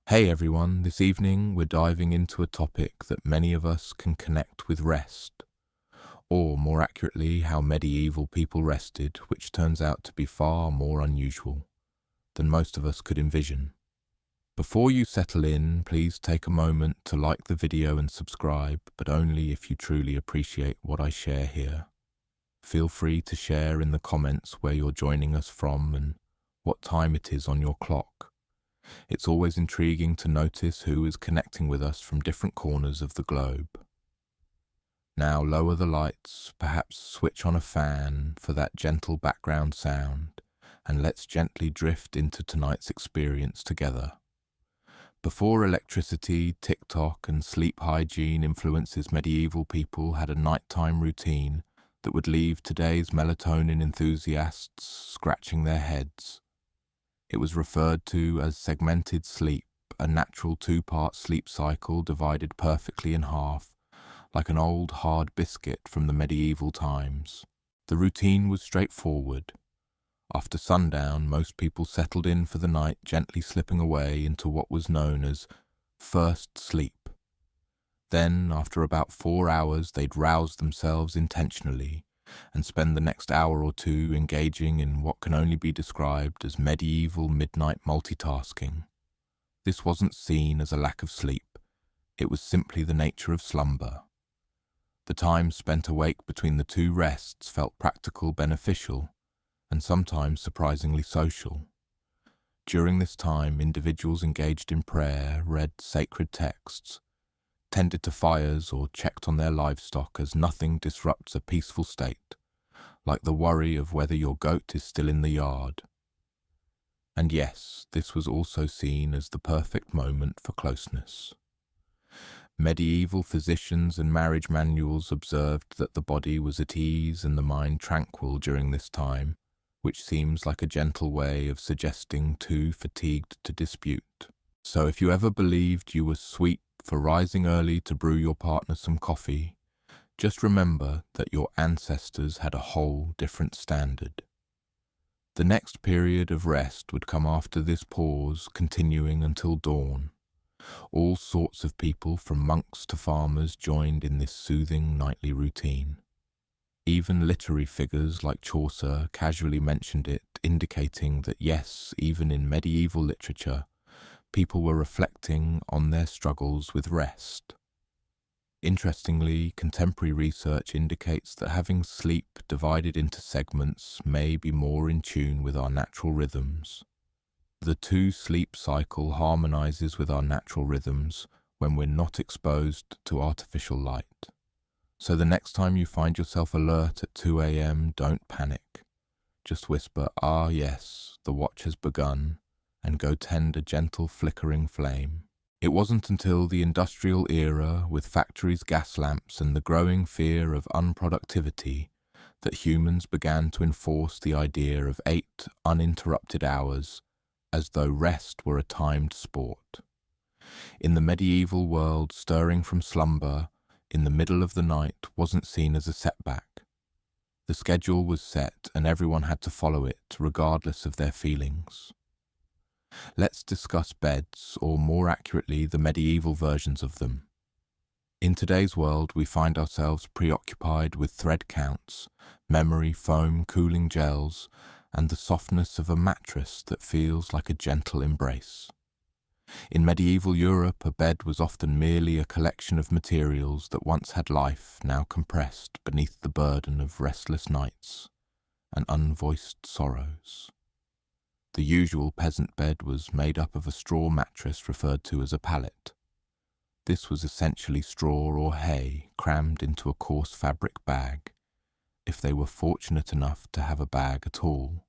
Hey everyone, this evening we're diving into a topic that many of us can connect with rest, or more accurately, how medieval people rested, which turns out to be far more unusual than most of us could envision. Before you settle in, please take a moment to like the video and subscribe, but only if you truly appreciate what I share here. Feel free to share in the comments where you're joining us from and what time it is on your clock. It's always intriguing to notice who is connecting with us from different corners of the globe. Now lower the lights, perhaps switch on a fan for that gentle background sound, and let's gently drift into tonight's experience together. Before electricity, TikTok, and sleep hygiene influences, medieval people had a nighttime routine that would leave today's melatonin enthusiasts scratching their heads. It was referred to as segmented sleep, a natural two-part sleep cycle divided perfectly in half, like an old hard biscuit from the medieval times. The routine was straightforward. After sundown, most people settled in for the night, gently slipping away into what was known as first sleep. Then, after about 4 hours, they'd rouse themselves intentionally and spend the next hour or two engaging in what can only be described as medieval midnight multitasking. This wasn't seen as a lack of sleep. It was simply the nature of slumber. The time spent awake between the two rests felt practical, beneficial, and sometimes surprisingly social. During this time, individuals engaged in prayer, read sacred texts, tended to fires, or checked on their livestock, as nothing disrupts a peaceful state, like the worry of whether your goat is still in the yard. And yes, this was also seen as the perfect moment for closeness. Medieval physicians and marriage manuals observed that the body was at ease and the mind tranquil during this time, which seems like a gentle way of suggesting two fatigued to dispute. So if you ever believed you were sweet for rising early to brew your partner some coffee, just remember that your ancestors had a whole different standard. The next period of rest would come after this pause, continuing until dawn. All sorts of people, from monks to farmers, joined in this soothing nightly routine. Even literary figures like Chaucer casually mentioned it, indicating that yes, even in medieval literature, people were reflecting on their struggles with rest. Interestingly, contemporary research indicates that having sleep divided into segments may be more in tune with our natural rhythms. The two-sleep cycle harmonizes with our natural rhythms when we're not exposed to artificial light. So the next time you find yourself alert at 2 a.m., don't panic. Just whisper, "Ah yes, the watch has begun," and go tend a gentle flickering flame. It wasn't until the industrial era, with factories' gas lamps and the growing fear of unproductivity, that humans began to enforce the idea of 8 uninterrupted hours, as though rest were a timed sport. In the medieval world, stirring from slumber in the middle of the night wasn't seen as a setback. The schedule was set and everyone had to follow it, regardless of their feelings. Let's discuss beds, or more accurately, the medieval versions of them. In today's world, we find ourselves preoccupied with thread counts, memory foam, cooling gels, and the softness of a mattress that feels like a gentle embrace. In medieval Europe, a bed was often merely a collection of materials that once had life, now compressed beneath the burden of restless nights and unvoiced sorrows. The usual peasant bed was made up of a straw mattress referred to as a pallet. This was essentially straw or hay crammed into a coarse fabric bag, if they were fortunate enough to have a bag at all.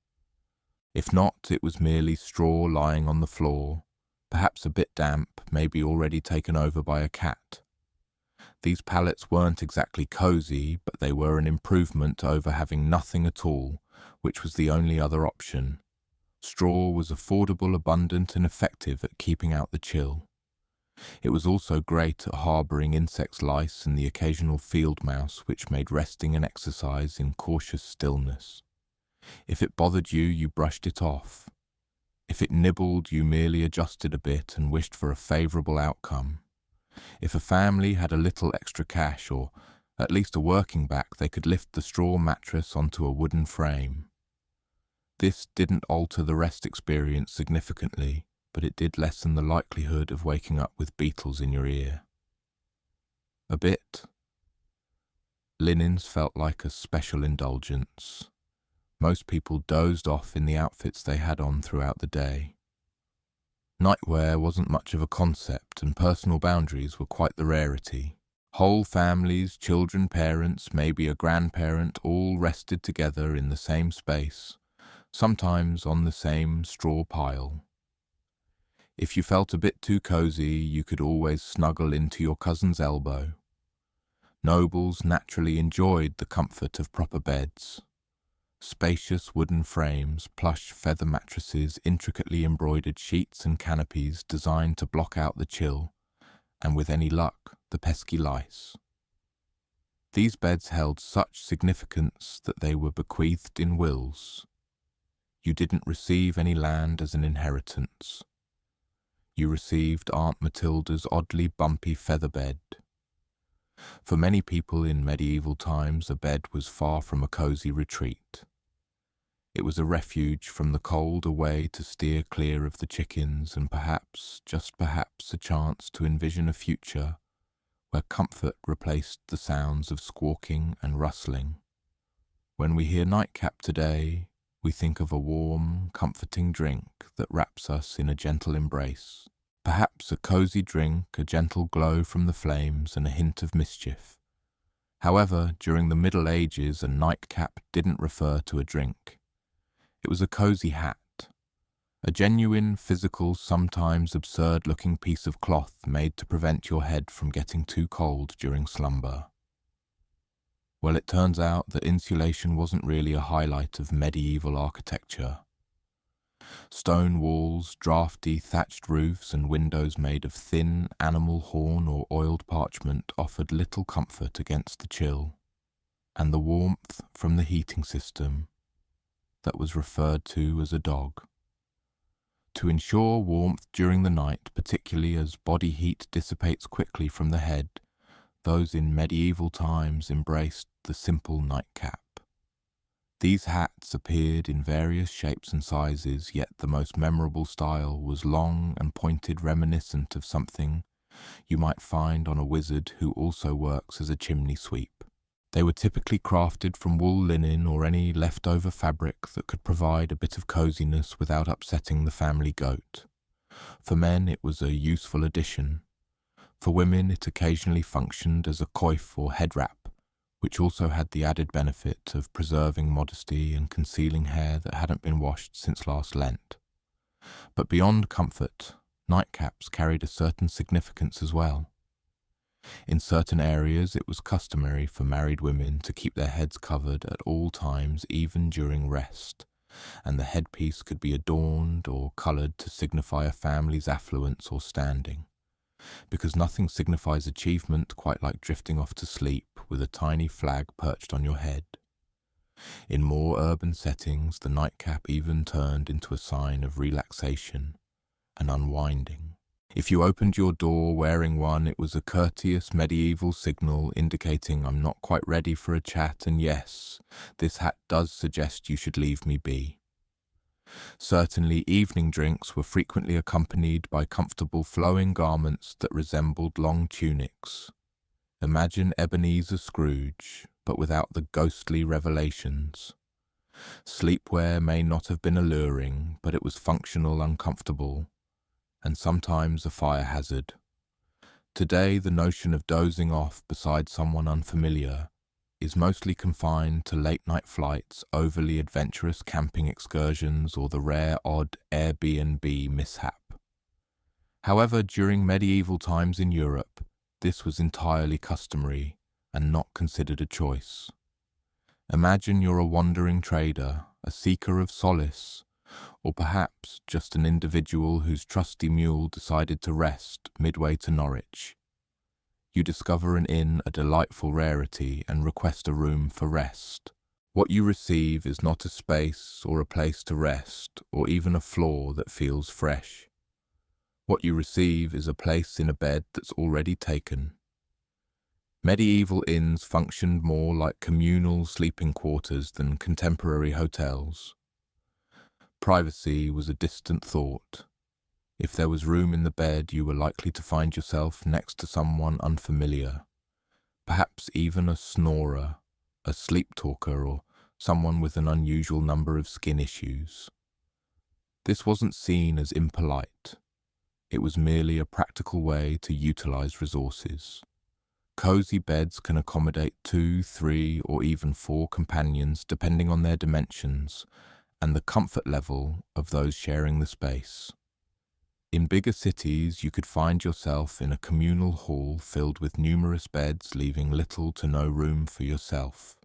If not, it was merely straw lying on the floor, perhaps a bit damp, maybe already taken over by a cat. These pallets weren't exactly cozy, but they were an improvement over having nothing at all, which was the only other option. Straw was affordable, abundant, and effective at keeping out the chill. It was also great at harbouring insects, lice, and the occasional field mouse, which made resting an exercise in cautious stillness. If it bothered you, you brushed it off. If it nibbled, you merely adjusted a bit and wished for a favourable outcome. If a family had a little extra cash, or at least a working back, they could lift the straw mattress onto a wooden frame. This didn't alter the rest experience significantly, but it did lessen the likelihood of waking up with beetles in your ear. A bit. Linens felt like a special indulgence. Most people dozed off in the outfits they had on throughout the day. Nightwear wasn't much of a concept, and personal boundaries were quite the rarity. Whole families, children, parents, maybe a grandparent, all rested together in the same space, sometimes on the same straw pile. If you felt a bit too cozy, you could always snuggle into your cousin's elbow. Nobles naturally enjoyed the comfort of proper beds. Spacious wooden frames, plush feather mattresses, intricately embroidered sheets and canopies designed to block out the chill, and with any luck, the pesky lice. These beds held such significance that they were bequeathed in wills. You didn't receive any land as an inheritance. You received Aunt Matilda's oddly bumpy feather bed. For many people in medieval times, a bed was far from a cozy retreat. It was a refuge from the cold, a way to steer clear of the chickens, and perhaps, just perhaps, a chance to envision a future where comfort replaced the sounds of squawking and rustling. When we hear nightcap today, we think of a warm, comforting drink that wraps us in a gentle embrace. Perhaps a cozy drink, a gentle glow from the flames, and a hint of mischief. However, during the Middle Ages, a nightcap didn't refer to a drink. It was a cozy hat, a genuine, physical, sometimes absurd-looking piece of cloth made to prevent your head from getting too cold during slumber. Well, it turns out that insulation wasn't really a highlight of medieval architecture. Stone walls, draughty thatched roofs, and windows made of thin animal horn or oiled parchment offered little comfort against the chill, and the warmth from the heating system that was referred to as a dog. To ensure warmth during the night, particularly as body heat dissipates quickly from the head, those in medieval times embraced the simple nightcap. These hats appeared in various shapes and sizes, yet the most memorable style was long and pointed, reminiscent of something you might find on a wizard who also works as a chimney sweep. They were typically crafted from wool, linen, or any leftover fabric that could provide a bit of coziness without upsetting the family goat. For men, it was a useful addition. For women, it occasionally functioned as a coif or head wrap, which also had the added benefit of preserving modesty and concealing hair that hadn't been washed since last Lent. But beyond comfort, nightcaps carried a certain significance as well. In certain areas, it was customary for married women to keep their heads covered at all times, even during rest, and the headpiece could be adorned or coloured to signify a family's affluence or standing, because nothing signifies achievement quite like drifting off to sleep with a tiny flag perched on your head. In more urban settings, the nightcap even turned into a sign of relaxation and unwinding. If you opened your door wearing one, it was a courteous medieval signal indicating I'm not quite ready for a chat, and yes, this hat does suggest you should leave me be. Certainly, evening drinks were frequently accompanied by comfortable flowing garments that resembled long tunics. Imagine Ebenezer Scrooge, but without the ghostly revelations. Sleepwear may not have been alluring, but it was functional, uncomfortable, and sometimes a fire hazard. Today, the notion of dozing off beside someone unfamiliar is mostly confined to late-night flights, overly adventurous camping excursions, or the rare odd Airbnb mishap. However, during medieval times in Europe, this was entirely customary and not considered a choice. Imagine you're a wandering trader, a seeker of solace, or perhaps just an individual whose trusty mule decided to rest midway to Norwich. You discover an inn, a delightful rarity, and request a room for rest. What you receive is not a space or a place to rest or even a floor that feels fresh. What you receive is a place in a bed that's already taken. Medieval inns functioned more like communal sleeping quarters than contemporary hotels. Privacy was a distant thought. If there was room in the bed, you were likely to find yourself next to someone unfamiliar, perhaps even a snorer, a sleep talker, or someone with an unusual number of skin issues. This wasn't seen as impolite. It was merely a practical way to utilize resources. Cozy beds can accommodate 2, 3, or even 4 companions depending on their dimensions and the comfort level of those sharing the space. In bigger cities, you could find yourself in a communal hall filled with numerous beds, leaving little to no room for yourself.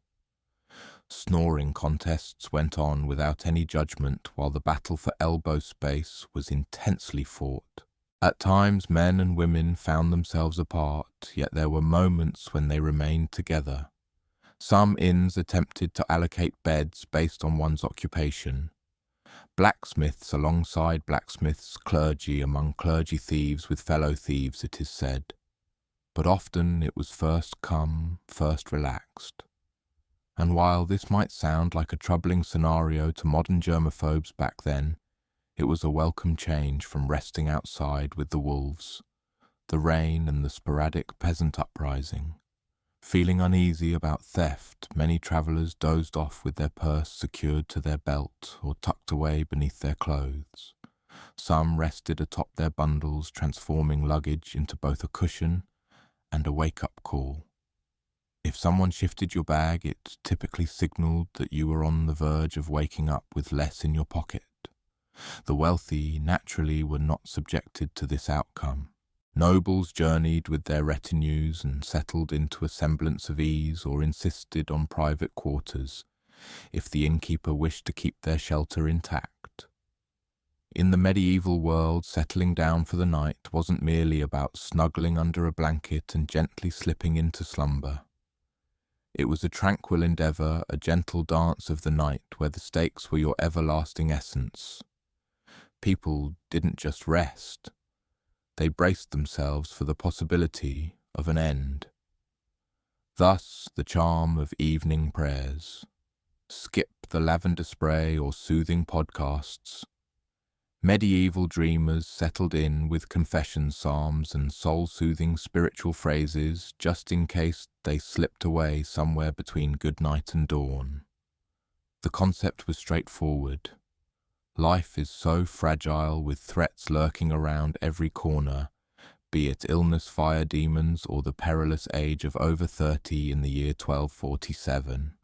Snoring contests went on without any judgment while the battle for elbow space was intensely fought. At times, men and women found themselves apart, yet there were moments when they remained together. Some inns attempted to allocate beds based on one's occupation. Blacksmiths alongside blacksmiths, clergy among clergy, thieves with fellow thieves, it is said. But often it was first come, first relaxed. And while this might sound like a troubling scenario to modern germaphobes back then, it was a welcome change from resting outside with the wolves, the rain and the sporadic peasant uprising. Feeling uneasy about theft, many travellers dozed off with their purse secured to their belt or tucked away beneath their clothes. Some rested atop their bundles, transforming luggage into both a cushion and a wake-up call. If someone shifted your bag, it typically signalled that you were on the verge of waking up with less in your pocket. The wealthy, naturally, were not subjected to this outcome. Nobles journeyed with their retinues and settled into a semblance of ease or insisted on private quarters if the innkeeper wished to keep their shelter intact. In the medieval world, settling down for the night wasn't merely about snuggling under a blanket and gently slipping into slumber. It was a tranquil endeavour, a gentle dance of the night where the stakes were your everlasting essence. People didn't just rest. They braced themselves for the possibility of an end. Thus, the charm of evening prayers. Skip the lavender spray or soothing podcasts. Medieval dreamers settled in with confession psalms and soul-soothing spiritual phrases just in case they slipped away somewhere between good night and dawn. The concept was straightforward. Life is so fragile, with threats lurking around every corner, be it illness, fire demons, or the perilous age of over 30 in the year 1247.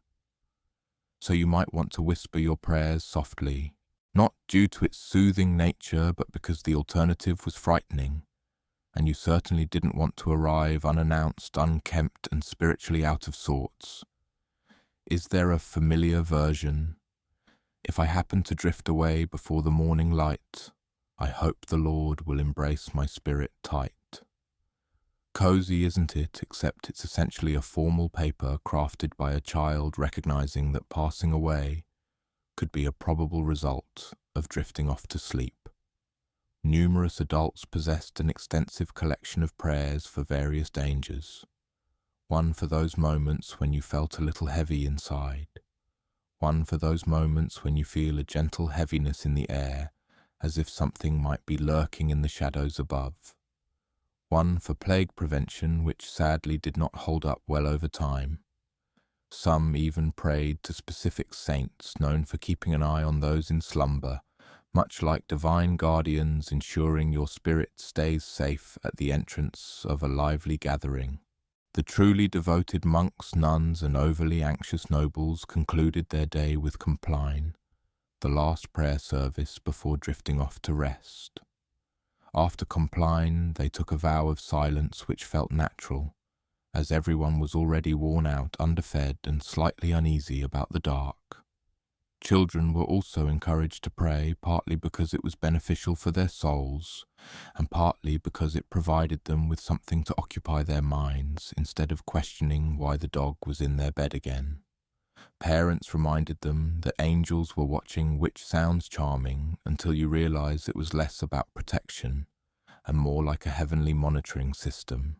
So you might want to whisper your prayers softly, not due to its soothing nature, but because the alternative was frightening, and you certainly didn't want to arrive unannounced, unkempt, and spiritually out of sorts. Is there a familiar version? If I happen to drift away before the morning light, I hope the Lord will embrace my spirit tight. Cozy, isn't it, except it's essentially a formal paper crafted by a child recognizing that passing away could be a probable result of drifting off to sleep. Numerous adults possessed an extensive collection of prayers for various dangers. One for those moments when you felt a little heavy inside. One for those moments when you feel a gentle heaviness in the air, as if something might be lurking in the shadows above. One for plague prevention, which sadly did not hold up well over time. Some even prayed to specific saints known for keeping an eye on those in slumber, much like divine guardians ensuring your spirit stays safe at the entrance of a lively gathering. The truly devoted monks, nuns, and overly anxious nobles concluded their day with Compline, the last prayer service before drifting off to rest. After Compline, they took a vow of silence which felt natural, as everyone was already worn out, underfed, and slightly uneasy about the dark. Children were also encouraged to pray, partly because it was beneficial for their souls, and partly because it provided them with something to occupy their minds instead of questioning why the dog was in their bed again. Parents reminded them that angels were watching, which sounds charming until you realize it was less about protection and more like a heavenly monitoring system.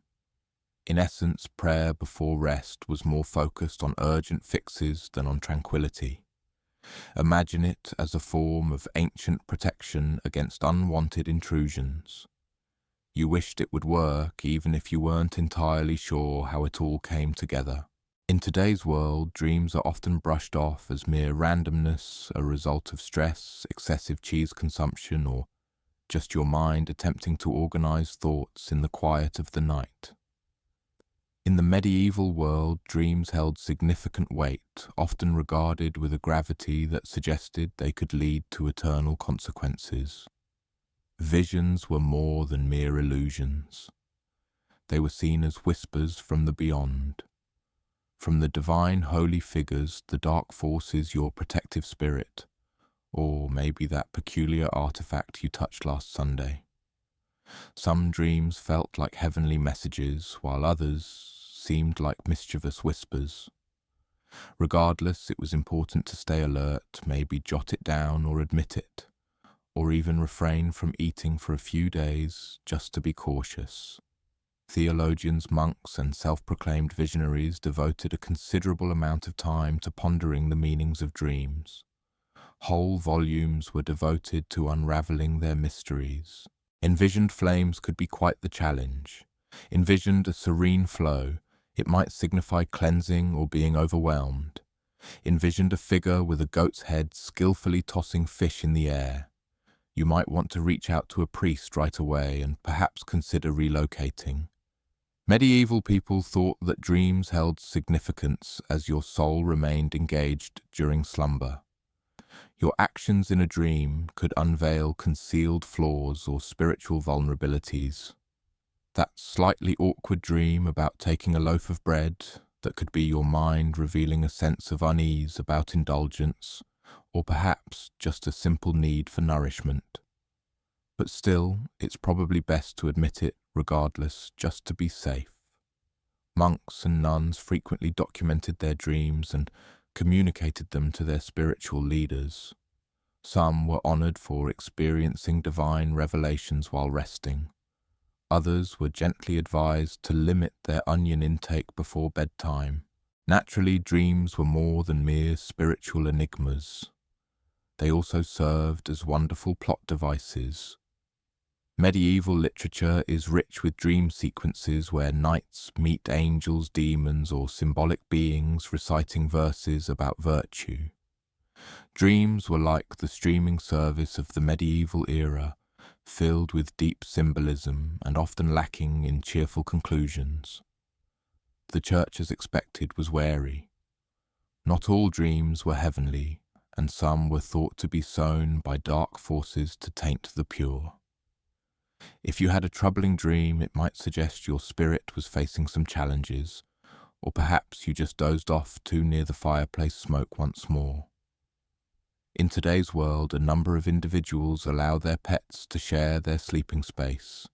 In essence, prayer before rest was more focused on urgent fixes than on tranquility. Imagine it as a form of ancient protection against unwanted intrusions. You wished it would work even if you weren't entirely sure how it all came together. In today's world, dreams are often brushed off as mere randomness, a result of stress, excessive cheese consumption, or just your mind attempting to organize thoughts in the quiet of the night. In the medieval world, dreams held significant weight, often regarded with a gravity that suggested they could lead to eternal consequences. Visions were more than mere illusions. They were seen as whispers from the beyond. From the divine holy figures, the dark forces, your protective spirit, or maybe that peculiar artifact you touched last Sunday. Some dreams felt like heavenly messages, while others seemed like mischievous whispers. Regardless, it was important to stay alert, maybe jot it down or admit it, or even refrain from eating for a few days just to be cautious. Theologians, monks, and self-proclaimed visionaries devoted a considerable amount of time to pondering the meanings of dreams. Whole volumes were devoted to unraveling their mysteries. Envisioned flames could be quite the challenge. Envisioned a serene flow, it might signify cleansing or being overwhelmed. Envisioned a figure with a goat's head skillfully tossing fish in the air. You might want to reach out to a priest right away and perhaps consider relocating. Medieval people thought that dreams held significance as your soul remained engaged during slumber. Your actions in a dream could unveil concealed flaws or spiritual vulnerabilities. That slightly awkward dream about taking a loaf of bread, that could be your mind revealing a sense of unease about indulgence, or perhaps just a simple need for nourishment. But still, it's probably best to admit it regardless, just to be safe. Monks and nuns frequently documented their dreams and communicated them to their spiritual leaders. Some were honored for experiencing divine revelations while resting. Others were gently advised to limit their onion intake before bedtime. Naturally, dreams were more than mere spiritual enigmas. They also served as wonderful plot devices. Medieval literature is rich with dream sequences where knights meet angels, demons, or symbolic beings reciting verses about virtue. Dreams were like the streaming service of the medieval era, filled with deep symbolism and often lacking in cheerful conclusions. The church, as expected, was wary. Not all dreams were heavenly, and some were thought to be sown by dark forces to taint the pure. If you had a troubling dream, it might suggest your spirit was facing some challenges, or perhaps you just dozed off too near the fireplace smoke once more. In today's world, a number of individuals allow their pets to share their sleeping space.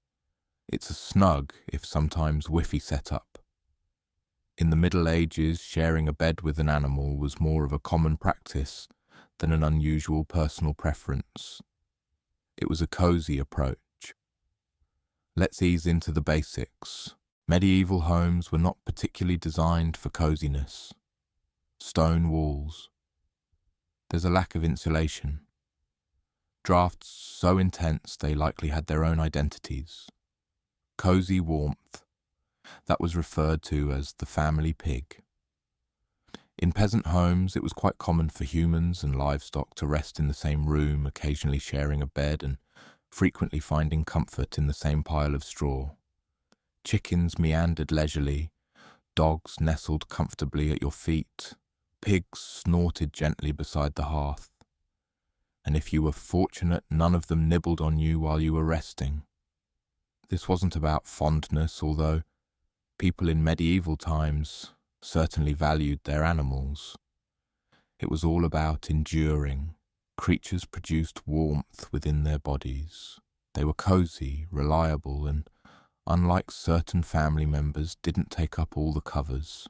It's a snug, if sometimes whiffy setup. In the Middle Ages, sharing a bed with an animal was more of a common practice than an unusual personal preference. It was a cozy approach. Let's ease into the basics. Medieval homes were not particularly designed for coziness. Stone walls. There's a lack of insulation. Drafts so intense they likely had their own identities. Cozy warmth. That was referred to as the family pig. In peasant homes, it was quite common for humans and livestock to rest in the same room, occasionally sharing a bed and frequently finding comfort in the same pile of straw. Chickens meandered leisurely, dogs nestled comfortably at your feet, pigs snorted gently beside the hearth. And if you were fortunate, none of them nibbled on you while you were resting. This wasn't about fondness, although people in medieval times certainly valued their animals. It was all about enduring. Creatures produced warmth within their bodies. They were cozy, reliable, and, unlike certain family members, didn't take up all the covers.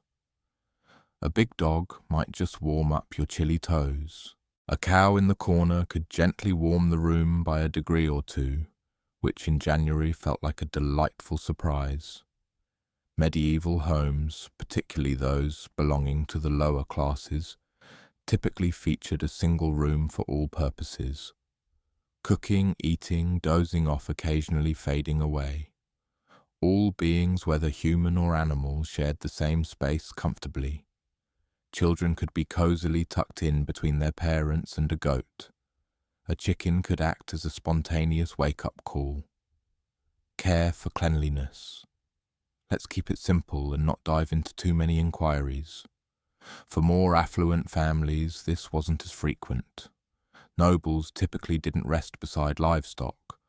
A big dog might just warm up your chilly toes. A cow in the corner could gently warm the room by a degree or two, which in January felt like a delightful surprise. Medieval homes, particularly those belonging to the lower classes, typically featured a single room for all purposes. Cooking, eating, dozing off occasionally fading away. All beings, whether human or animal, shared the same space comfortably. Children could be cozily tucked in between their parents and a goat. A chicken could act as a spontaneous wake-up call. Care for cleanliness. Let's keep it simple and not dive into too many inquiries. For more affluent families, this wasn't as frequent. Nobles typically didn't rest beside livestock,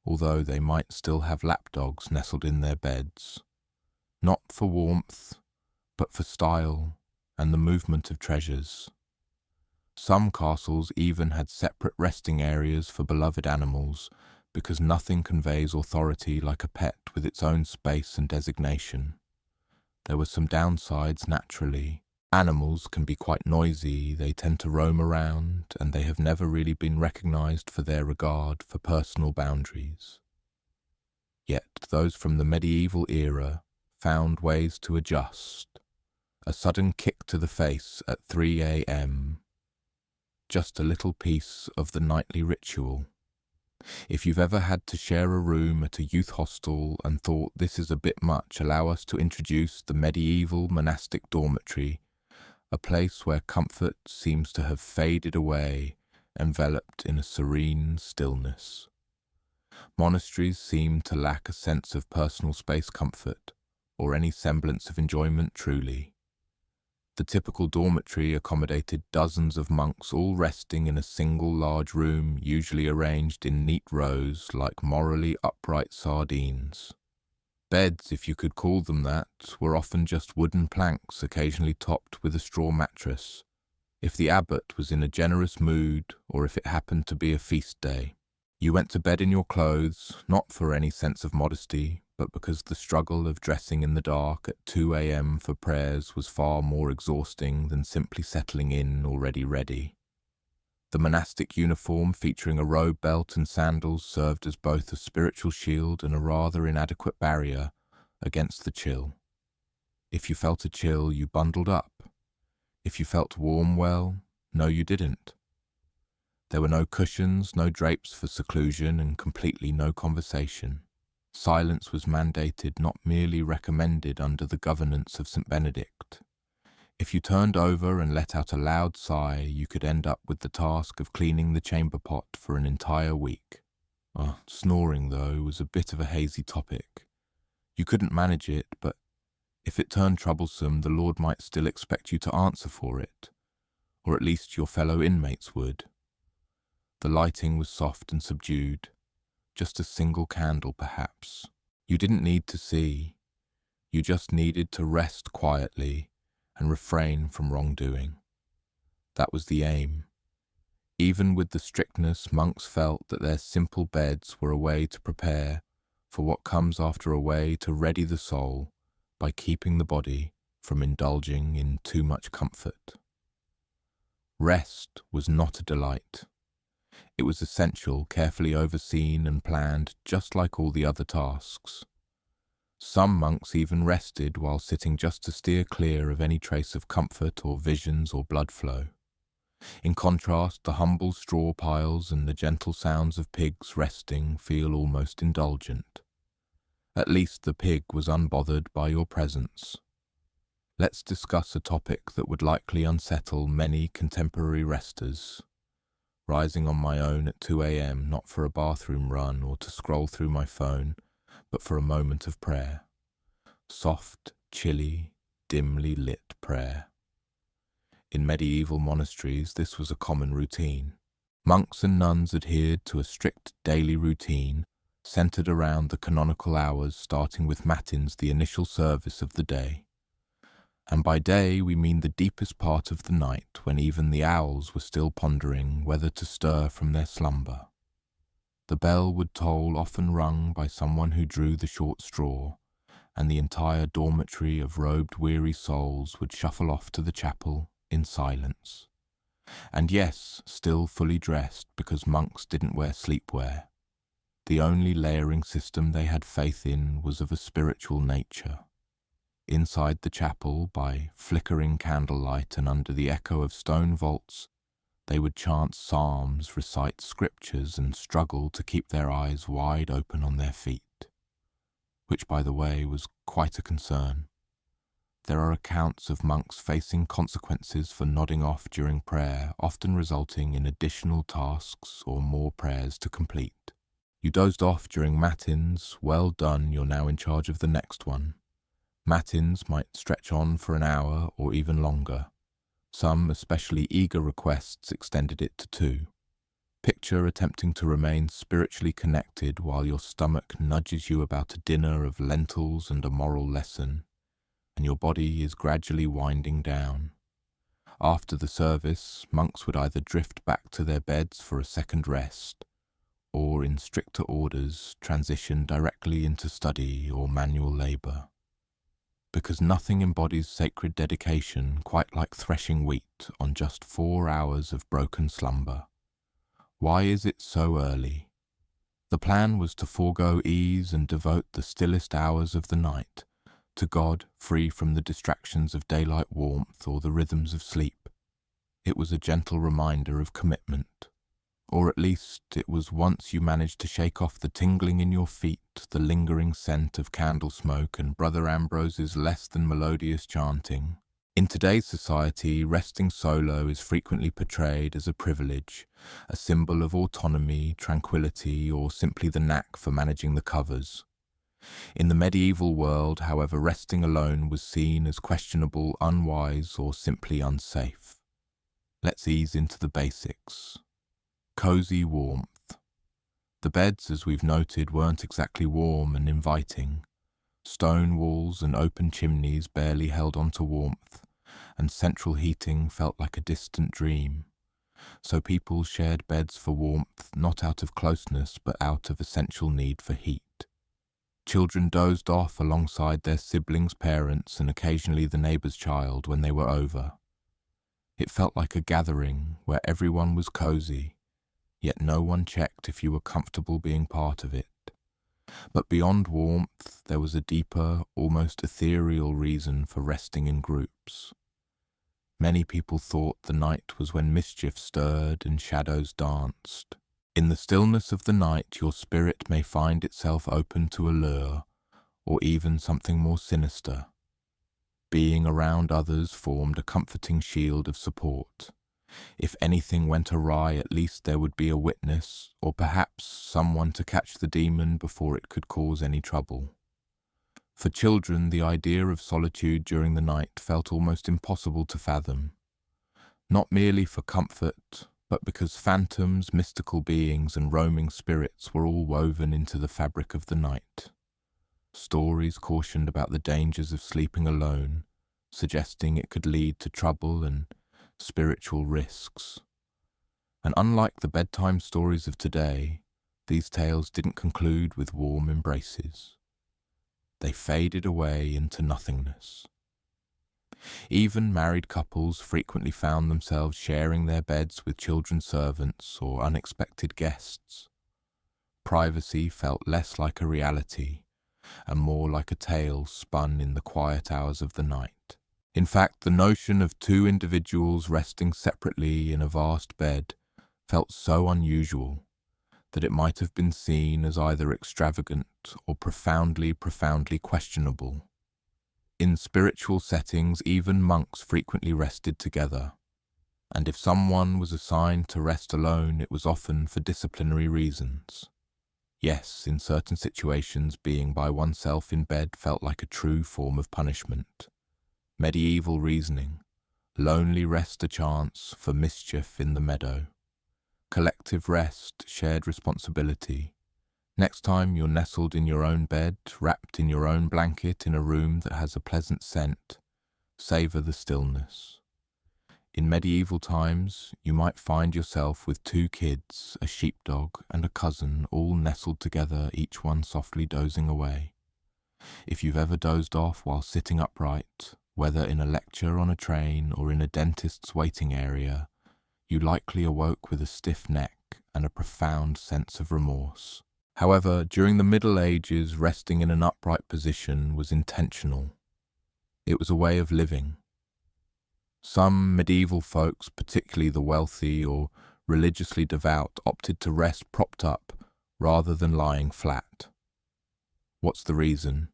although they might still have lapdogs nestled in their beds. Not for warmth, but for style and the movement of treasures. Some castles even had separate resting areas for beloved animals, because nothing conveys authority like a pet with its own space and designation. There were some downsides naturally. Animals can be quite noisy, they tend to roam around, and they have never really been recognized for their regard for personal boundaries. Yet those from the medieval era found ways to adjust. A sudden kick to the face at 3 a.m. Just a little piece of the nightly ritual. If you've ever had to share a room at a youth hostel and thought this is a bit much, allow us to introduce the medieval monastic dormitory, a place where comfort seems to have faded away, enveloped in a serene stillness. Monasteries seem to lack a sense of personal space comfort, or any semblance of enjoyment truly. The typical dormitory accommodated dozens of monks all resting in a single large room, usually arranged in neat rows like morally upright sardines. Beds, if you could call them that, were often just wooden planks occasionally topped with a straw mattress, if the abbot was in a generous mood or if it happened to be a feast day. You went to bed in your clothes, not for any sense of modesty, but because the struggle of dressing in the dark at 2 a.m. for prayers was far more exhausting than simply settling in already ready. The monastic uniform featuring a robe belt and sandals served as both a spiritual shield and a rather inadequate barrier against the chill. If you felt a chill, you bundled up. If you felt warm, well, no you didn't. There were no cushions, no drapes for seclusion, and completely no conversation. Silence was mandated, not merely recommended under the governance of St. Benedict. If you turned over and let out a loud sigh, you could end up with the task of cleaning the chamber pot for an entire week. Snoring, though, was a bit of a hazy topic. You couldn't manage it, but if it turned troublesome, the Lord might still expect you to answer for it, or at least your fellow inmates would. The lighting was soft and subdued, just a single candle perhaps. You didn't need to see. You just needed to rest quietly and refrain from wrongdoing. That was the aim. Even with the strictness, monks felt that their simple beds were a way to prepare for what comes after, a way to ready the soul by keeping the body from indulging in too much comfort. Rest was not a delight. It was essential, carefully overseen and planned, just like all the other tasks. Some monks even rested while sitting just to steer clear of any trace of comfort or visions or blood flow. In contrast, the humble straw piles and the gentle sounds of pigs resting feel almost indulgent. At least the pig was unbothered by your presence. Let's discuss a topic that would likely unsettle many contemporary resters. Rising on my own at 2 a.m, not for a bathroom run or to scroll through my phone, but for a moment of prayer. Soft, chilly, dimly lit prayer. In medieval monasteries, this was a common routine. Monks and nuns adhered to a strict daily routine centered around the canonical hours, starting with matins, the initial service of the day. And by day we mean the deepest part of the night, when even the owls were still pondering whether to stir from their slumber. The bell would toll, often rung by someone who drew the short straw, and the entire dormitory of robed weary souls would shuffle off to the chapel in silence. And yes, still fully dressed because monks didn't wear sleepwear. The only layering system they had faith in was of a spiritual nature. Inside the chapel, by flickering candlelight and under the echo of stone vaults, they would chant psalms, recite scriptures, and struggle to keep their eyes wide open on their feet. Which, by the way, was quite a concern. There are accounts of monks facing consequences for nodding off during prayer, often resulting in additional tasks or more prayers to complete. You dozed off during matins, well done, you're now in charge of the next one. Matins might stretch on for an hour or even longer. Some especially eager requests extended it to 2. Picture attempting to remain spiritually connected while your stomach nudges you about a dinner of lentils and a moral lesson, and your body is gradually winding down. After the service, monks would either drift back to their beds for a second rest, or in stricter orders transition directly into study or manual labour. Because nothing embodies sacred dedication quite like threshing wheat on just 4 hours of broken slumber. Why is it so early? The plan was to forego ease and devote the stillest hours of the night to God, free from the distractions of daylight warmth or the rhythms of sleep. It was a gentle reminder of commitment. Or at least it was once you managed to shake off the tingling in your feet, the lingering scent of candle smoke and Brother Ambrose's less than melodious chanting. In today's society, resting solo is frequently portrayed as a privilege, a symbol of autonomy, tranquility, or simply the knack for managing the covers. In the medieval world, however, resting alone was seen as questionable, unwise, or simply unsafe. Let's ease into the basics. Cozy warmth. The beds, as we've noted, weren't exactly warm and inviting. Stone walls and open chimneys barely held on to warmth, and central heating felt like a distant dream. So people shared beds for warmth, not out of closeness, but out of essential need for heat. Children dozed off alongside their siblings' parents and occasionally the neighbour's child when they were over. It felt like a gathering where everyone was cozy, yet no one checked if you were comfortable being part of it. But beyond warmth, there was a deeper, almost ethereal reason for resting in groups. Many people thought the night was when mischief stirred and shadows danced. In the stillness of the night, your spirit may find itself open to a lure, or even something more sinister. Being around others formed a comforting shield of support. If anything went awry, at least there would be a witness, or perhaps someone to catch the demon before it could cause any trouble. For children, the idea of solitude during the night felt almost impossible to fathom. Not merely for comfort, but because phantoms, mystical beings, and roaming spirits were all woven into the fabric of the night. Stories cautioned about the dangers of sleeping alone, suggesting it could lead to trouble and spiritual risks. And unlike the bedtime stories of today, these tales didn't conclude with warm embraces. They faded away into nothingness. Even married couples frequently found themselves sharing their beds with children servants or unexpected guests. Privacy felt less like a reality and more like a tale spun in the quiet hours of the night. In fact, the notion of 2 individuals resting separately in a vast bed felt so unusual that it might have been seen as either extravagant or profoundly questionable. In spiritual settings, even monks frequently rested together, and if someone was assigned to rest alone, it was often for disciplinary reasons. Yes, in certain situations, being by oneself in bed felt like a true form of punishment. Medieval reasoning, lonely rest a chance for mischief in the meadow. Collective rest, shared responsibility. Next time you're nestled in your own bed, wrapped in your own blanket in a room that has a pleasant scent, savour the stillness. In medieval times, you might find yourself with 2 kids, a sheepdog and a cousin, all nestled together, each one softly dozing away. If you've ever dozed off while sitting upright, whether in a lecture on a train or in a dentist's waiting area, you likely awoke with a stiff neck and a profound sense of remorse. However, during the Middle Ages, resting in an upright position was intentional. It was a way of living. Some medieval folks, particularly the wealthy or religiously devout, opted to rest propped up rather than lying flat. What's the reason?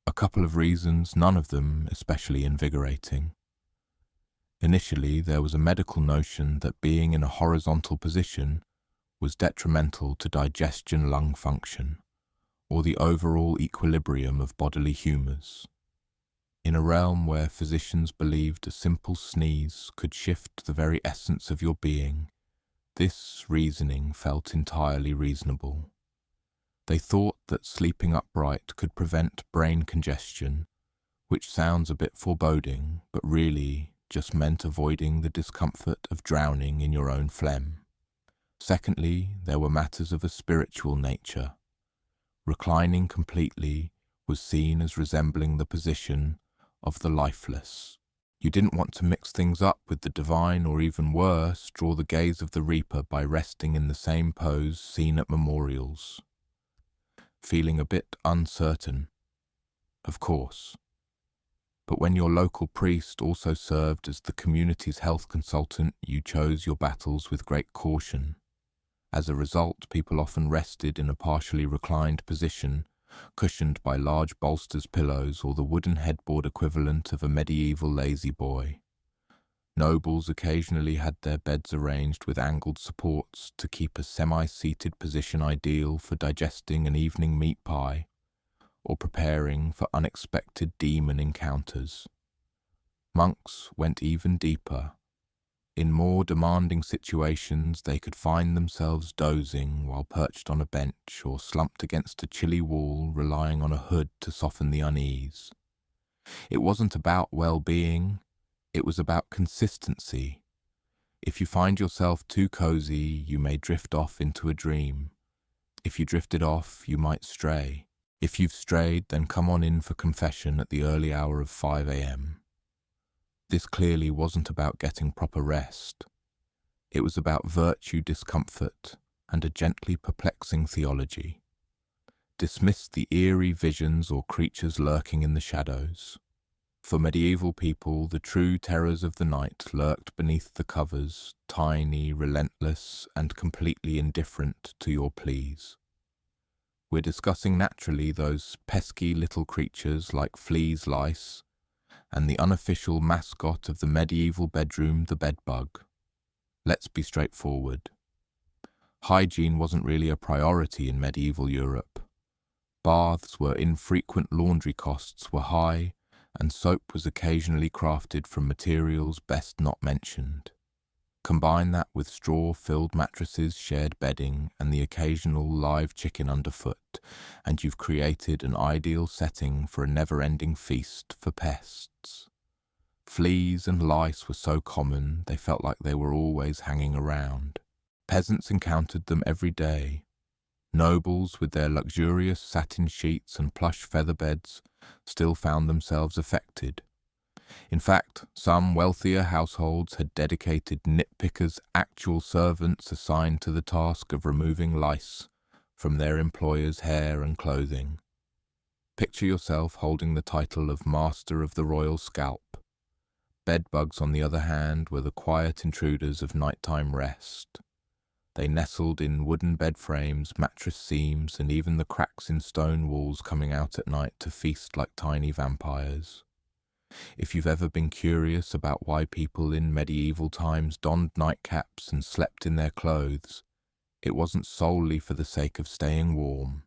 A couple of reasons, none of them especially invigorating. Initially, there was a medical notion that being in a horizontal position was detrimental to digestion, lung function, or the overall equilibrium of bodily humours. In a realm where physicians believed a simple sneeze could shift the very essence of your being, this reasoning felt entirely reasonable. They thought that sleeping upright could prevent brain congestion, which sounds a bit foreboding, but really just meant avoiding the discomfort of drowning in your own phlegm. Secondly, there were matters of a spiritual nature. Reclining completely was seen as resembling the position of the lifeless. You didn't want to mix things up with the divine, or even worse, draw the gaze of the reaper by resting in the same pose seen at memorials. Feeling a bit uncertain, of course. But when your local priest also served as the community's health consultant, you chose your battles with great caution. As a result, people often rested in a partially reclined position, cushioned by large bolsters, pillows, or the wooden headboard equivalent of a medieval lazy boy. Nobles occasionally had their beds arranged with angled supports to keep a semi-seated position ideal for digesting an evening meat pie or preparing for unexpected demon encounters. Monks went even deeper. In more demanding situations, they could find themselves dozing while perched on a bench or slumped against a chilly wall, relying on a hood to soften the unease. It wasn't about well-being, it was about consistency. If you find yourself too cozy, you may drift off into a dream. If you drifted off, you might stray. If you've strayed, then come on in for confession at the early hour of 5 a.m. This clearly wasn't about getting proper rest. It was about virtue, discomfort, and a gently perplexing theology. Dismiss the eerie visions or creatures lurking in the shadows. For medieval people, the true terrors of the night lurked beneath the covers, tiny, relentless, and completely indifferent to your pleas. We're discussing naturally those pesky little creatures like fleas, lice, and the unofficial mascot of the medieval bedroom, the bedbug. Let's be straightforward. Hygiene wasn't really a priority in medieval Europe. Baths were infrequent, laundry costs were high, and soap was occasionally crafted from materials best not mentioned. Combine that with straw-filled mattresses, shared bedding, and the occasional live chicken underfoot, and you've created an ideal setting for a never-ending feast for pests. Fleas and lice were so common, they felt like they were always hanging around. Peasants encountered them every day. Nobles, with their luxurious satin sheets and plush feather beds, still found themselves affected. In fact, some wealthier households had dedicated nitpickers, actual servants assigned to the task of removing lice from their employers' hair and clothing. Picture yourself holding the title of Master of the Royal Scalp. Bedbugs, on the other hand, were the quiet intruders of nighttime rest. They nestled in wooden bed frames, mattress seams, and even the cracks in stone walls, coming out at night to feast like tiny vampires. If you've ever been curious about why people in medieval times donned nightcaps and slept in their clothes, it wasn't solely for the sake of staying warm.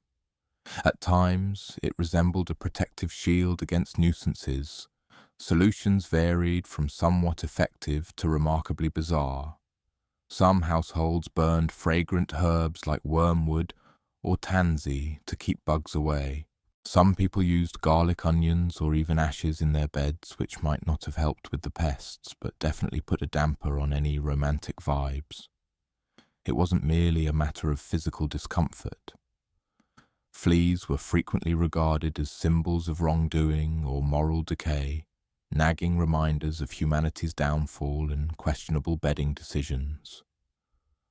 At times, it resembled a protective shield against nuisances. Solutions varied from somewhat effective to remarkably bizarre. Some households burned fragrant herbs like wormwood or tansy to keep bugs away. Some people used garlic, onions, or even ashes in their beds, which might not have helped with the pests, but definitely put a damper on any romantic vibes. It wasn't merely a matter of physical discomfort. Fleas were frequently regarded as symbols of wrongdoing or moral decay, nagging reminders of humanity's downfall and questionable bedding decisions.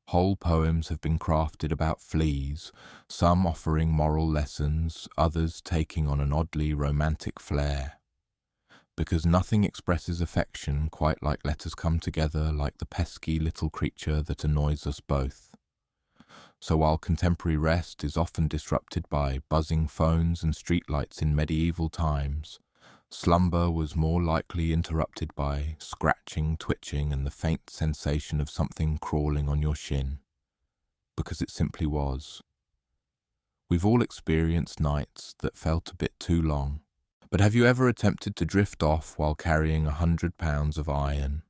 Whole poems have been crafted about fleas, some offering moral lessons, others taking on an oddly romantic flair. Because nothing expresses affection quite like "Let us come together" like the pesky little creature that annoys us both. So while contemporary rest is often disrupted by buzzing phones and streetlights in medieval times, slumber was more likely interrupted by scratching, twitching, and the faint sensation of something crawling on your shin. Because it simply was. We've all experienced nights that felt a bit too long. But have you ever attempted to drift off while carrying 100 pounds of iron?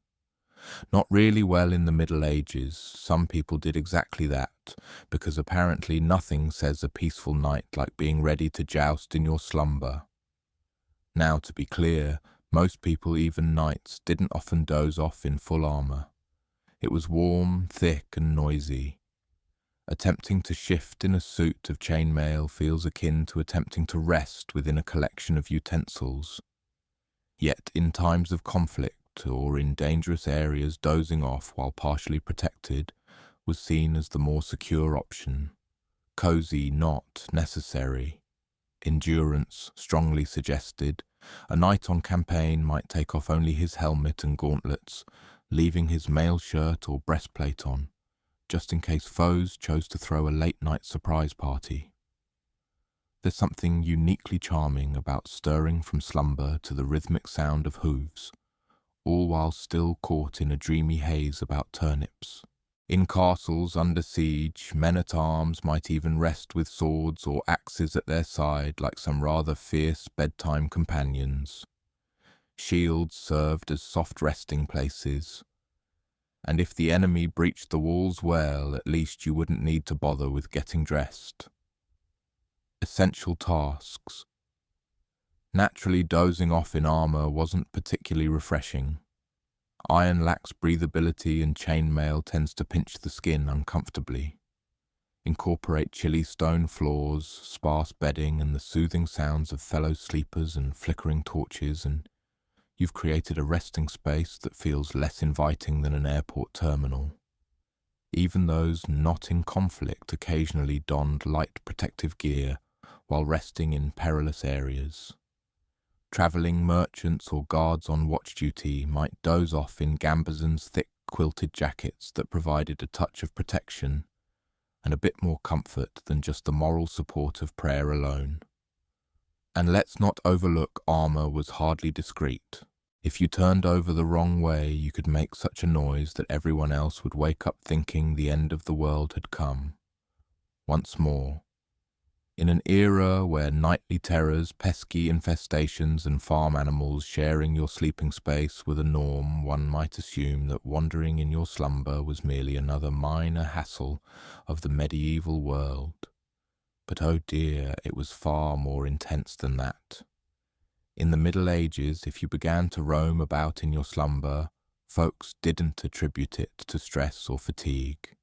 Not really well in the Middle Ages, some people did exactly that, because apparently nothing says a peaceful night like being ready to joust in your slumber. Now, to be clear, most people, even knights, didn't often doze off in full armour. It was warm, thick and noisy. Attempting to shift in a suit of chainmail feels akin to attempting to rest within a collection of utensils. Yet in times of conflict or in dangerous areas, dozing off while partially protected was seen as the more secure option. Cozy, not necessary. Endurance, strongly suggested. A knight on campaign might take off only his helmet and gauntlets, leaving his mail shirt or breastplate on, just in case foes chose to throw a late-night surprise party. There's something uniquely charming about stirring from slumber to the rhythmic sound of hooves, all while still caught in a dreamy haze about turnips. In castles under siege, men-at-arms might even rest with swords or axes at their side like some rather fierce bedtime companions. Shields served as soft resting places, and if the enemy breached the walls well, at least you wouldn't need to bother with getting dressed. Essential tasks. Naturally, dozing off in armour wasn't particularly refreshing. Iron lacks breathability and chainmail tends to pinch the skin uncomfortably. Incorporate chilly stone floors, sparse bedding and the soothing sounds of fellow sleepers and flickering torches, and you've created a resting space that feels less inviting than an airport terminal. Even those not in conflict occasionally donned light protective gear while resting in perilous areas. Travelling merchants or guards on watch duty might doze off in gambesons' thick quilted jackets that provided a touch of protection and a bit more comfort than just the moral support of prayer alone. And let's not overlook armour was hardly discreet. If you turned over the wrong way, you could make such a noise that everyone else would wake up thinking the end of the world had come. Once more, in an era where nightly terrors, pesky infestations and farm animals sharing your sleeping space were the norm, one might assume that wandering in your slumber was merely another minor hassle of the medieval world. But oh dear, it was far more intense than that. In the Middle Ages, if you began to roam about in your slumber, folks didn't attribute it to stress or fatigue.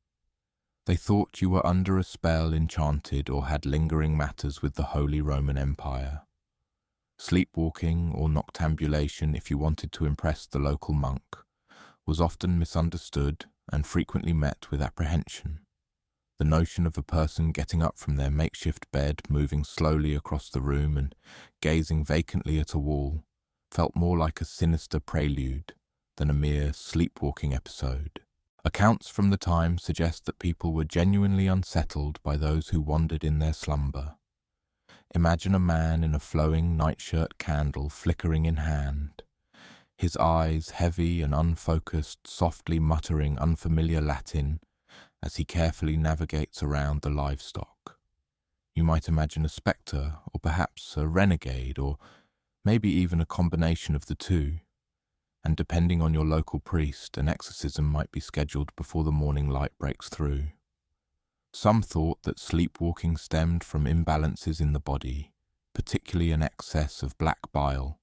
They thought you were under a spell, enchanted, or had lingering matters with the Holy Roman Empire. Sleepwalking, or noctambulation if you wanted to impress the local monk, was often misunderstood and frequently met with apprehension. The notion of a person getting up from their makeshift bed, moving slowly across the room and gazing vacantly at a wall, felt more like a sinister prelude than a mere sleepwalking episode. Accounts from the time suggest that people were genuinely unsettled by those who wandered in their slumber. Imagine a man in a flowing nightshirt candle flickering in hand, his eyes heavy and unfocused, softly muttering unfamiliar Latin as he carefully navigates around the livestock. You might imagine a spectre, or perhaps a renegade, or maybe even a combination of the two. And depending on your local priest, an exorcism might be scheduled before the morning light breaks through. Some thought that sleepwalking stemmed from imbalances in the body, particularly an excess of black bile,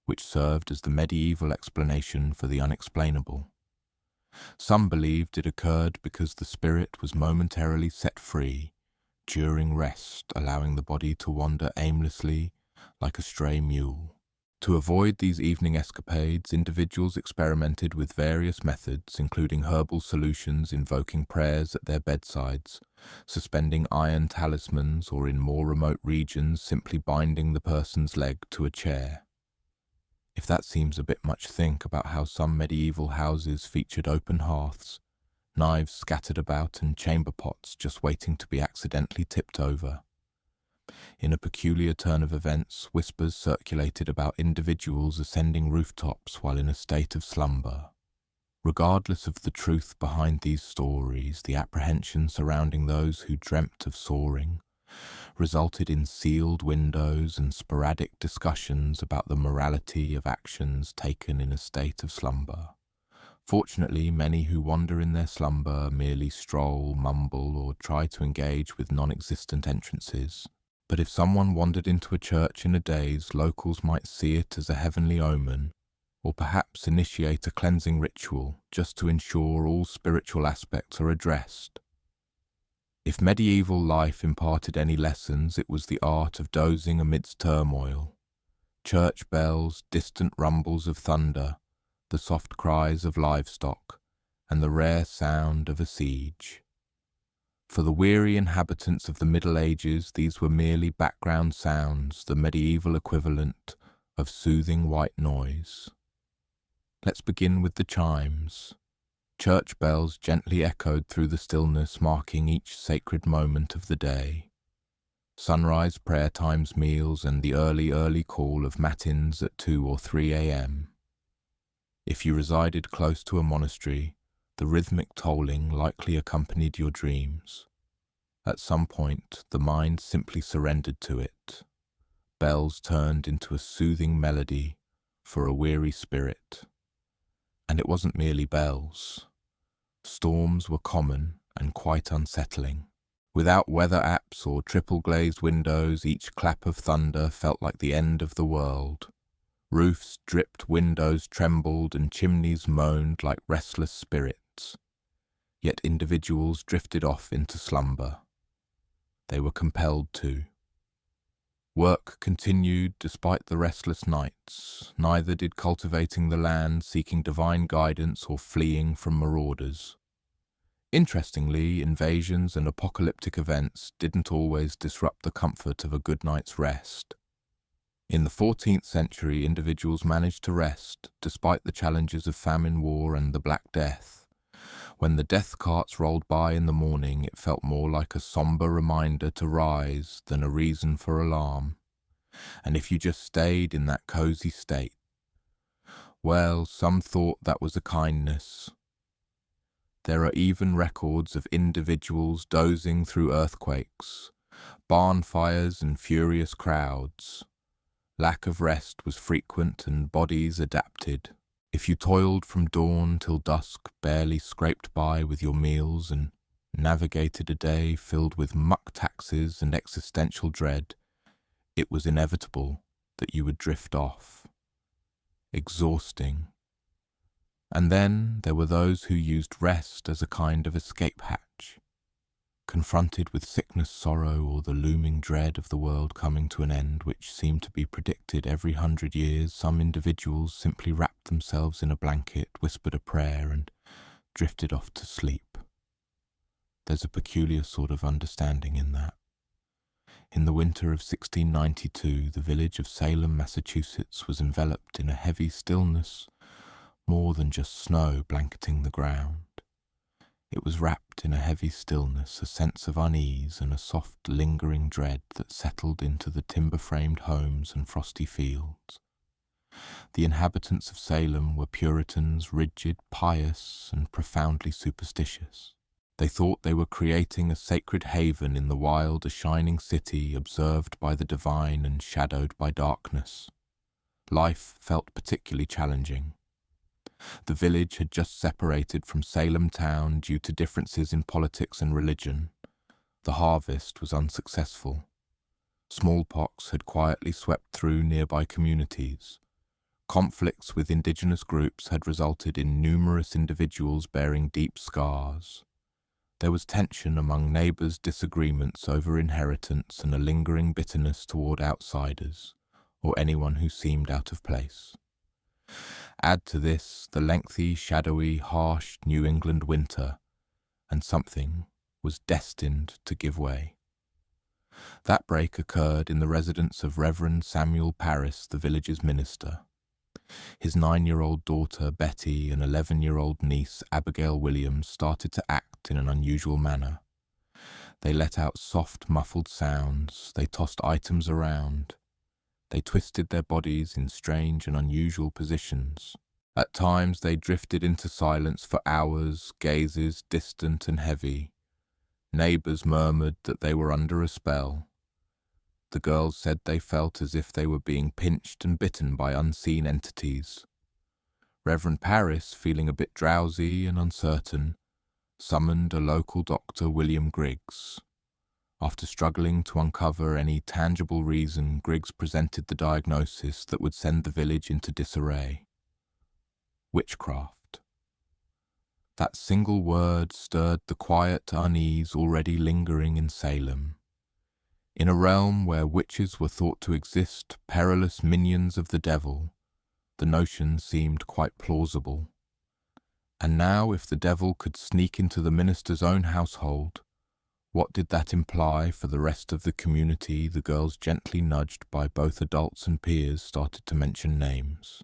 which served as the medieval explanation for the unexplainable. Some believed it occurred because the spirit was momentarily set free, during rest, allowing the body to wander aimlessly like a stray mule. To avoid these evening escapades, individuals experimented with various methods, including herbal solutions, invoking prayers at their bedsides, suspending iron talismans, or in more remote regions, simply binding the person's leg to a chair. If that seems a bit much, think about how some medieval houses featured open hearths, knives scattered about, and chamber pots just waiting to be accidentally tipped over. In a peculiar turn of events, whispers circulated about individuals ascending rooftops while in a state of slumber. Regardless of the truth behind these stories, the apprehension surrounding those who dreamt of soaring resulted in sealed windows and sporadic discussions about the morality of actions taken in a state of slumber. Fortunately, many who wander in their slumber merely stroll, mumble, or try to engage with non-existent entrances. But if someone wandered into a church in a daze, locals might see it as a heavenly omen, or perhaps initiate a cleansing ritual just to ensure all spiritual aspects are addressed. If medieval life imparted any lessons, it was the art of dozing amidst turmoil. Church bells, distant rumbles of thunder, the soft cries of livestock, and the rare sound of a siege. For the weary inhabitants of the Middle Ages, these were merely background sounds, the medieval equivalent of soothing white noise. Let's begin with the chimes. Church bells gently echoed through the stillness, marking each sacred moment of the day. Sunrise prayer times, meals, and the early call of matins at 2 or 3 a.m. If you resided close to a monastery, the rhythmic tolling likely accompanied your dreams. At some point, the mind simply surrendered to it. Bells turned into a soothing melody for a weary spirit. And it wasn't merely bells. Storms were common and quite unsettling. Without weather apps or triple-glazed windows, each clap of thunder felt like the end of the world. Roofs dripped, windows trembled, and chimneys moaned like restless spirits. Yet individuals drifted off into slumber. They were compelled to. Work continued despite the restless nights. Neither did cultivating the land, seeking divine guidance, or fleeing from marauders. Interestingly, invasions and apocalyptic events didn't always disrupt the comfort of a good night's rest. In the 14th century, individuals managed to rest, despite the challenges of famine, war, and the Black Death. When the death carts rolled by in the morning, it felt more like a somber reminder to rise than a reason for alarm. And if you just stayed in that cozy state, well, some thought that was a kindness. There are even records of individuals dozing through earthquakes, barn fires, and furious crowds. Lack of rest was frequent and bodies adapted. If you toiled from dawn till dusk, barely scraped by with your meals, and navigated a day filled with muck taxes and existential dread, it was inevitable that you would drift off. Exhausting. And then there were those who used rest as a kind of escape hatch. Confronted with sickness, sorrow, or the looming dread of the world coming to an end, which seemed to be predicted every 100 years, some individuals simply wrapped themselves in a blanket, whispered a prayer, and drifted off to sleep. There's a peculiar sort of understanding in that. In the winter of 1692, the village of Salem, Massachusetts, was enveloped in a heavy stillness, more than just snow blanketing the ground. It was wrapped in a heavy stillness, a sense of unease and a soft, lingering dread that settled into the timber-framed homes and frosty fields. The inhabitants of Salem were Puritans, rigid, pious, and profoundly superstitious. They thought they were creating a sacred haven in the wild, a shining city observed by the divine and shadowed by darkness. Life felt particularly challenging. The village had just separated from Salem town due to differences in politics and religion. The harvest was unsuccessful. Smallpox had quietly swept through nearby communities. Conflicts with indigenous groups had resulted in numerous individuals bearing deep scars. There was tension among neighbours' disagreements over inheritance and a lingering bitterness toward outsiders, or anyone who seemed out of place. Add to this the lengthy, shadowy, harsh New England winter, and something was destined to give way. That break occurred in the residence of Reverend Samuel Parris, the village's minister. His 9-year-old daughter, Betty, and 11-year-old niece, Abigail Williams, started to act in an unusual manner. They let out soft, muffled sounds. They tossed items around. They twisted their bodies in strange and unusual positions. At times they drifted into silence for hours, gazes distant and heavy. Neighbours murmured that they were under a spell. The girls said they felt as if they were being pinched and bitten by unseen entities. Reverend Parris, feeling a bit drowsy and uncertain, summoned a local doctor, William Griggs. After struggling to uncover any tangible reason, Griggs presented the diagnosis that would send the village into disarray. Witchcraft. That single word stirred the quiet unease already lingering in Salem. In a realm where witches were thought to exist, perilous minions of the devil, the notion seemed quite plausible. And now, if the devil could sneak into the minister's own household, what did that imply for the rest of the community? The girls, gently nudged by both adults and peers, started to mention names.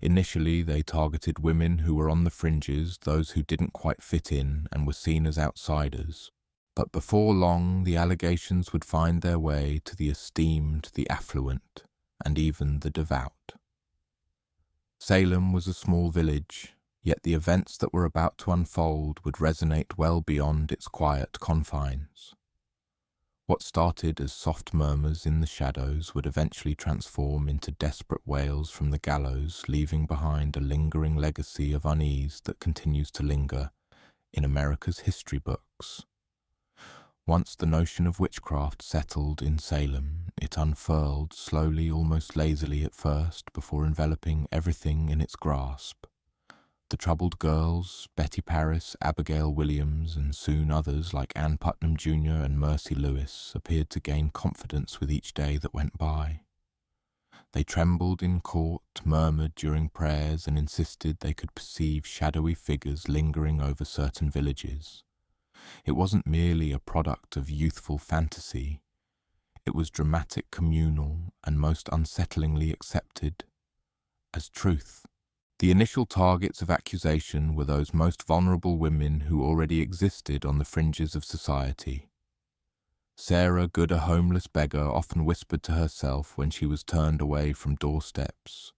Initially, they targeted women who were on the fringes, those who didn't quite fit in and were seen as outsiders. But before long, the allegations would find their way to the esteemed, the affluent, and even the devout. Salem was a small village, yet the events that were about to unfold would resonate well beyond its quiet confines. What started as soft murmurs in the shadows would eventually transform into desperate wails from the gallows, leaving behind a lingering legacy of unease that continues to linger in America's history books. Once the notion of witchcraft settled in Salem, it unfurled slowly, almost lazily at first, before enveloping everything in its grasp. The troubled girls, Betty Parris, Abigail Williams, and soon others like Ann Putnam Jr. and Mercy Lewis, appeared to gain confidence with each day that went by. They trembled in court, murmured during prayers, and insisted they could perceive shadowy figures lingering over certain villages. It wasn't merely a product of youthful fantasy. It was dramatic, communal, and most unsettlingly accepted as truth. The initial targets of accusation were those most vulnerable women who already existed on the fringes of society. Sarah Good, a homeless beggar, often whispered to herself when she was turned away from doorsteps.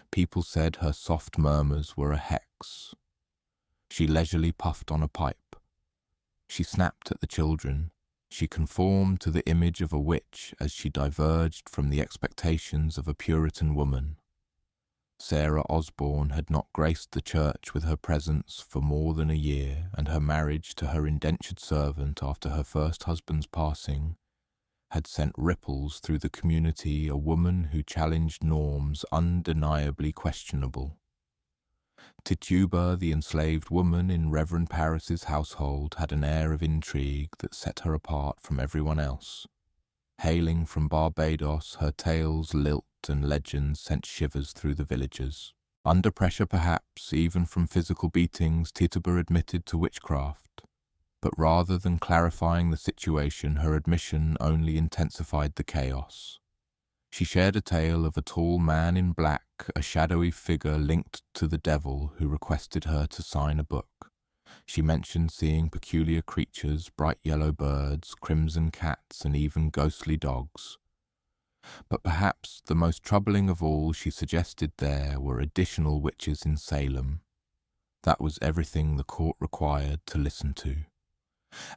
People said her soft murmurs were a hex. She leisurely puffed on a pipe. She snapped at the children. She conformed to the image of a witch as she diverged from the expectations of a Puritan woman. Sarah Osborne had not graced the church with her presence for more than a year, and her marriage to her indentured servant after her first husband's passing had sent ripples through the community, a woman who challenged norms undeniably questionable. Tituba, the enslaved woman in Reverend Parris's household, had an air of intrigue that set her apart from everyone else. Hailing from Barbados, her tales, lilt and legends sent shivers through the villagers. Under pressure perhaps, even from physical beatings, Tituba admitted to witchcraft. But rather than clarifying the situation, her admission only intensified the chaos. She shared a tale of a tall man in black, a shadowy figure linked to the devil who requested her to sign a book. She mentioned seeing peculiar creatures, bright yellow birds, crimson cats, and even ghostly dogs. But perhaps the most troubling of all, she suggested there were additional witches in Salem. That was everything the court required to listen to.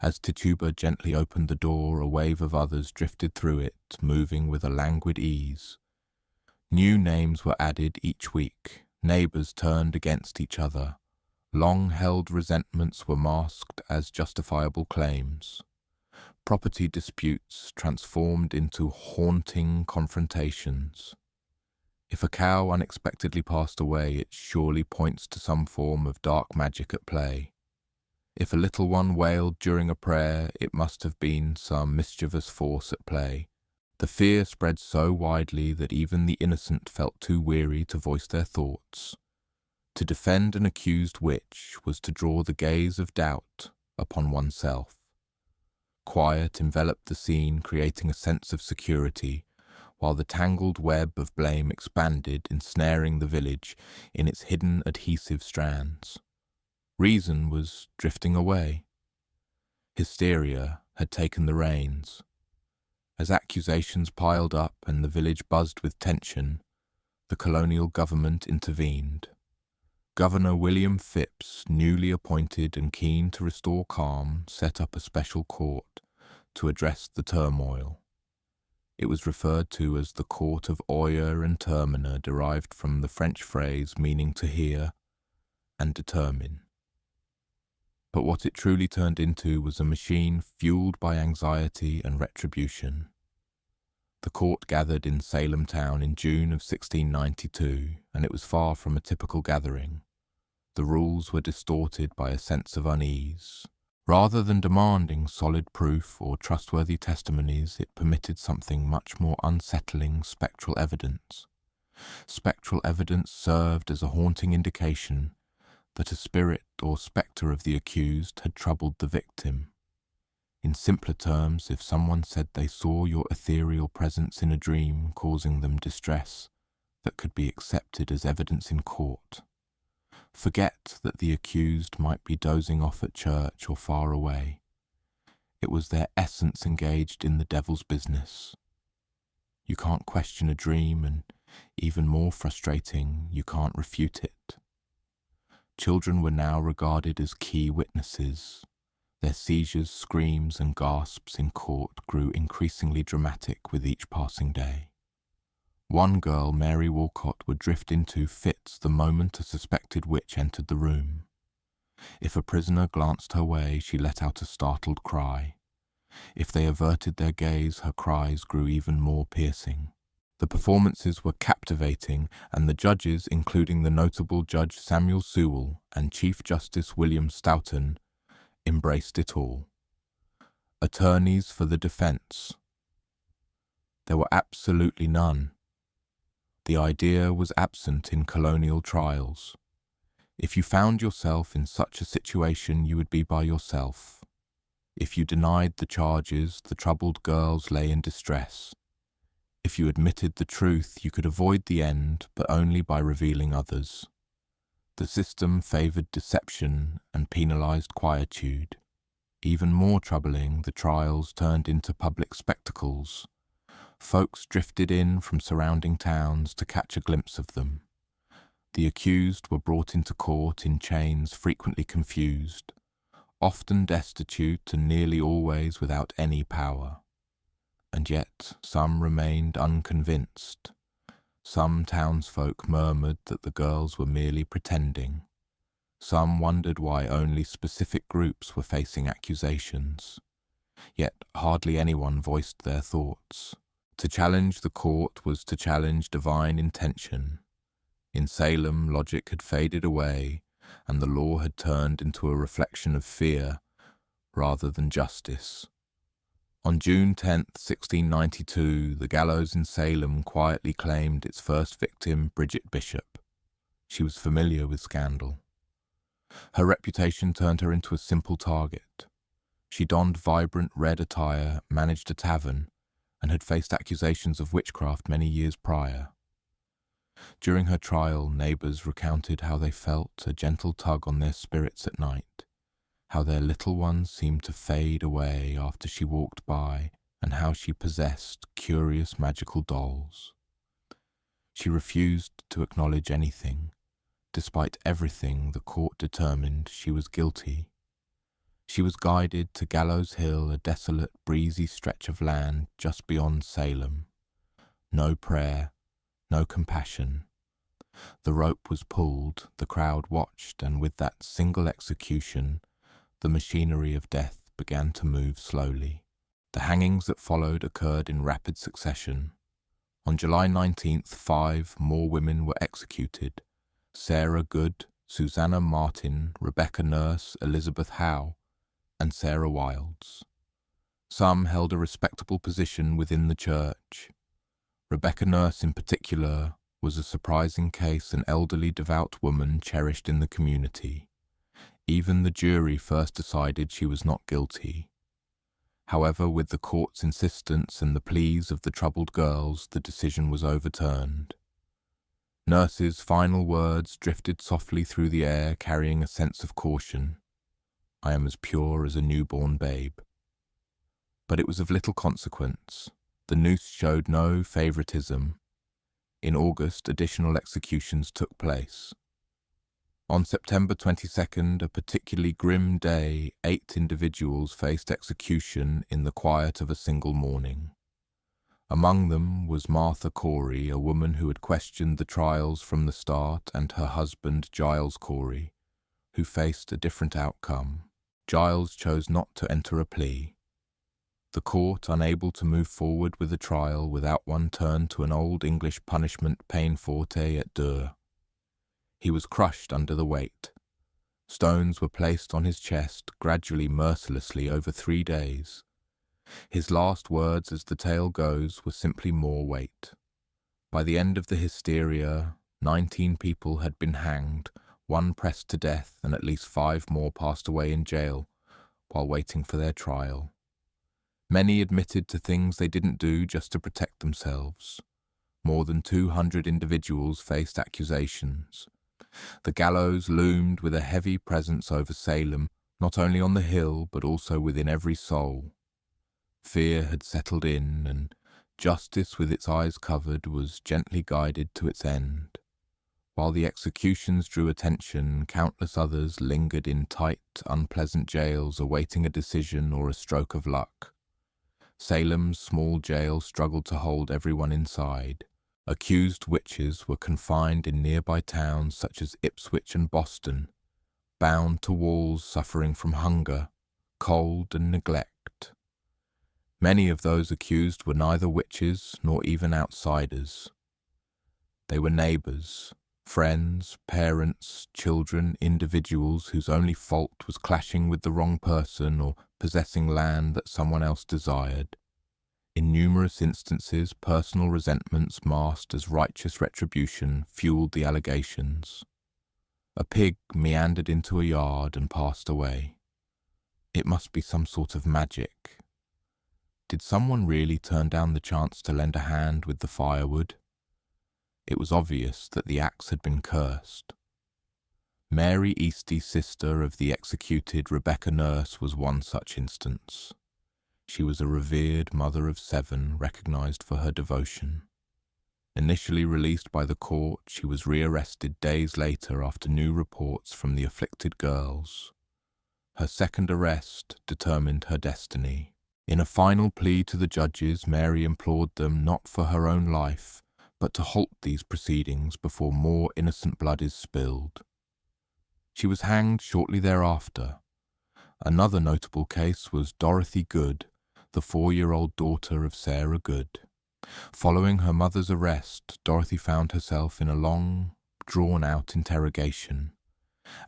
As Tituba gently opened the door, a wave of others drifted through it, moving with a languid ease. New names were added each week. Neighbours turned against each other. Long-held resentments were masked as justifiable claims. Property disputes transformed into haunting confrontations. If a cow unexpectedly passed away, it surely points to some form of dark magic at play. If a little one wailed during a prayer, it must have been some mischievous force at play. The fear spread so widely that even the innocent felt too weary to voice their thoughts. To defend an accused witch was to draw the gaze of doubt upon oneself. Quiet enveloped the scene, creating a sense of security, while the tangled web of blame expanded, ensnaring the village in its hidden adhesive strands. Reason was drifting away. Hysteria had taken the reins. As accusations piled up and the village buzzed with tension, the colonial government intervened. Governor William Phipps, newly appointed and keen to restore calm, set up a special court to address the turmoil. It was referred to as the Court of Oyer and Terminer, derived from the French phrase meaning to hear and determine. But what it truly turned into was a machine fueled by anxiety and retribution. The court gathered in Salem town in June of 1692, and it was far from a typical gathering. The rules were distorted by a sense of unease. Rather than demanding solid proof or trustworthy testimonies, it permitted something much more unsettling: spectral evidence. Spectral evidence served as a haunting indication that a spirit or spectre of the accused had troubled the victim. In simpler terms, if someone said they saw your ethereal presence in a dream causing them distress that could be accepted as evidence in court, forget that the accused might be dozing off at church or far away. It was their essence engaged in the devil's business. You can't question a dream, and even more frustrating, you can't refute it. Children were now regarded as key witnesses. Their seizures, screams, and gasps in court grew increasingly dramatic with each passing day. One girl, Mary Walcott, would drift into fits the moment a suspected witch entered the room. If a prisoner glanced her way, she let out a startled cry. If they averted their gaze, her cries grew even more piercing. The performances were captivating, and the judges, including the notable Judge Samuel Sewell and Chief Justice William Stoughton, embraced it all. Attorneys for the defense. There were absolutely none. The idea was absent in colonial trials. If you found yourself in such a situation, you would be by yourself. If you denied the charges, the troubled girls lay in distress. If you admitted the truth, you could avoid the end, but only by revealing others. The system favored deception and penalized quietude. Even more troubling, the trials turned into public spectacles. Folks drifted in from surrounding towns to catch a glimpse of them. The accused were brought into court in chains, frequently confused, often destitute and nearly always without any power. And yet some remained unconvinced. Some townsfolk murmured that the girls were merely pretending. Some wondered why only specific groups were facing accusations. Yet hardly anyone voiced their thoughts. To challenge the court was to challenge divine intention. In Salem, logic had faded away, and the law had turned into a reflection of fear rather than justice. On June 10, 1692, the gallows in Salem quietly claimed its first victim, Bridget Bishop. She was familiar with scandal. Her reputation turned her into a simple target. She donned vibrant red attire, managed a tavern, and had faced accusations of witchcraft many years prior. During her trial, neighbors recounted how they felt a gentle tug on their spirits at night, how their little ones seemed to fade away after she walked by, and how she possessed curious magical dolls. She refused to acknowledge anything. Despite everything, the court determined she was guilty. She was guided to Gallows Hill, a desolate, breezy stretch of land just beyond Salem. No prayer, no compassion. The rope was pulled, the crowd watched, and with that single execution, the machinery of death began to move slowly. The hangings that followed occurred in rapid succession. On July 19th, 5 more women were executed: Sarah Good, Susanna Martin, Rebecca Nurse, Elizabeth Howe, and Sarah Wilds. Some held a respectable position within the church. Rebecca Nurse, in particular, was a surprising case, an elderly devout woman cherished in the community. Even the jury first decided she was not guilty. However, with the court's insistence and the pleas of the troubled girls, the decision was overturned. Nurse's final words drifted softly through the air, carrying a sense of caution. "I am as pure as a newborn babe." But it was of little consequence. The noose showed no favoritism. In August, additional executions took place. On September 22nd, a particularly grim day, 8 individuals faced execution in the quiet of a single morning. Among them was Martha Corey, a woman who had questioned the trials from the start, and her husband, Giles Corey, who faced a different outcome. Giles chose not to enter a plea. The court, unable to move forward with the trial without one, turned to an old English punishment, peine forte et dure. He was crushed under the weight. Stones were placed on his chest, gradually, mercilessly, over 3 days. His last words, as the tale goes, were simply more weight. By the end of the hysteria, 19 people had been hanged, 1 pressed to death, and at least 5 more passed away in jail while waiting for their trial. Many admitted to things they didn't do just to protect themselves. More than 200 individuals faced accusations. The gallows loomed with a heavy presence over Salem, not only on the hill but also within every soul. Fear had settled in, and justice, with its eyes covered, was gently guided to its end. While the executions drew attention, countless others lingered in tight, unpleasant jails awaiting a decision or a stroke of luck. Salem's small jail struggled to hold everyone inside. Accused witches were confined in nearby towns such as Ipswich and Boston, bound to walls, suffering from hunger, cold, and neglect. Many of those accused were neither witches nor even outsiders. They were neighbours, friends, parents, children, individuals whose only fault was clashing with the wrong person or possessing land that someone else desired. In numerous instances, personal resentments masked as righteous retribution fueled the allegations. A pig meandered into a yard and passed away. It must be some sort of magic. Did someone really turn down the chance to lend a hand with the firewood? It was obvious that the axe had been cursed. Mary Easty, sister of the executed Rebecca Nurse, was one such instance. She was a revered mother of 7, recognized for her devotion. Initially released by the court, she was rearrested days later after new reports from the afflicted girls. Her second arrest determined her destiny. In a final plea to the judges, Mary implored them not for her own life, but to halt these proceedings before more innocent blood is spilled. She was hanged shortly thereafter. Another notable case was Dorothy Good, the 4-year-old daughter of Sarah Good. Following her mother's arrest, Dorothy found herself in a long, drawn-out interrogation,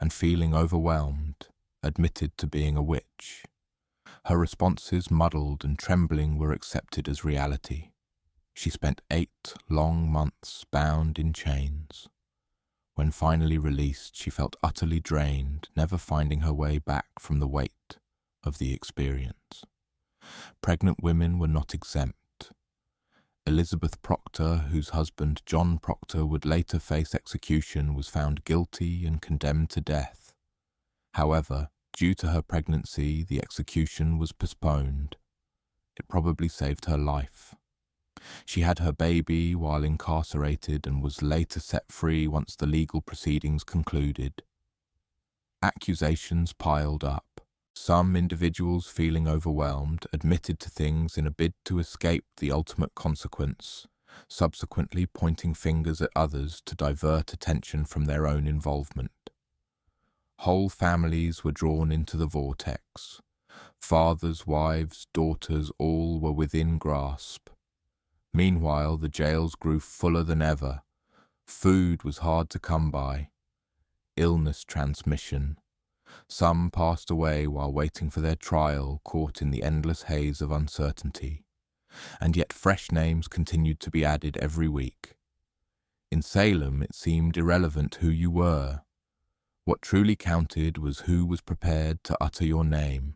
and feeling overwhelmed, admitted to being a witch. Her responses, muddled and trembling, were accepted as reality. She spent 8 long months bound in chains. When finally released, she felt utterly drained, never finding her way back from the weight of the experience. Pregnant women were not exempt. Elizabeth Proctor, whose husband John Proctor would later face execution, was found guilty and condemned to death. However, due to her pregnancy, the execution was postponed. It probably saved her life. She had her baby while incarcerated and was later set free once the legal proceedings concluded. Accusations piled up. Some individuals, feeling overwhelmed, admitted to things in a bid to escape the ultimate consequence, subsequently pointing fingers at others to divert attention from their own involvement. Whole families were drawn into the vortex. Fathers, wives, daughters, all were within grasp. Meanwhile, the jails grew fuller than ever. Food was hard to come by. illness transmission. Some passed away while waiting for their trial, caught in the endless haze of uncertainty. And yet fresh names continued to be added every week. In Salem, it seemed irrelevant who you were. What truly counted was who was prepared to utter your name.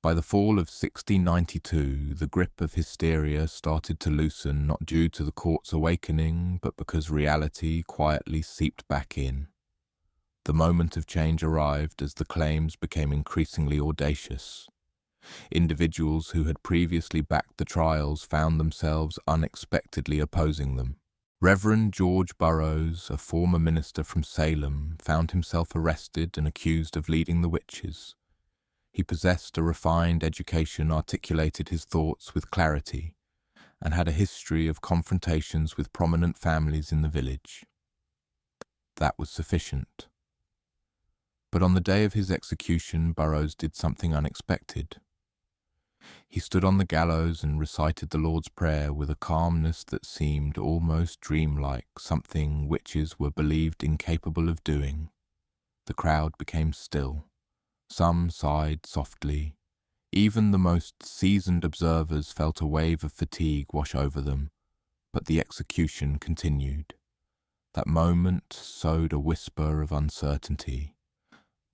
By the fall of 1692, the grip of hysteria started to loosen, not due to the court's awakening, but because reality quietly seeped back in. The moment of change arrived as the claims became increasingly audacious. Individuals who had previously backed the trials found themselves unexpectedly opposing them. Reverend George Burroughs, a former minister from Salem, found himself arrested and accused of leading the witches. He possessed a refined education, articulated his thoughts with clarity, and had a history of confrontations with prominent families in the village. That was sufficient. But on the day of his execution, Burroughs did something unexpected. He stood on the gallows and recited the Lord's Prayer with a calmness that seemed almost dreamlike, something witches were believed incapable of doing. The crowd became still. Some sighed softly. Even the most seasoned observers felt a wave of fatigue wash over them, but the execution continued. That moment sowed a whisper of uncertainty.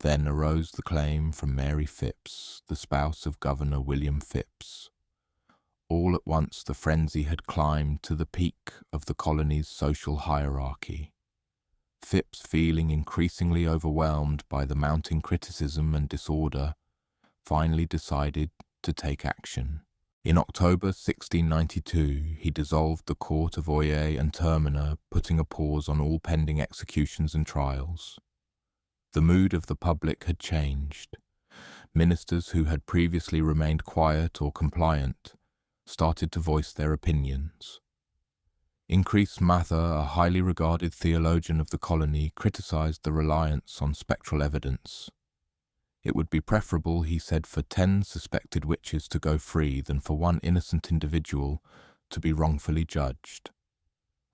Then arose the claim from Mary Phipps, the spouse of Governor William Phipps. All at once the frenzy had climbed to the peak of the colony's social hierarchy. Phipps, feeling increasingly overwhelmed by the mounting criticism and disorder, finally decided to take action. In October 1692, he dissolved the Court of Oyer and Terminer, putting a pause on all pending executions and trials. The mood of the public had changed. Ministers who had previously remained quiet or compliant started to voice their opinions. Increase Mather, a highly regarded theologian of the colony, criticized the reliance on spectral evidence. It would be preferable, he said, for 10 suspected witches to go free than for one innocent individual to be wrongfully judged.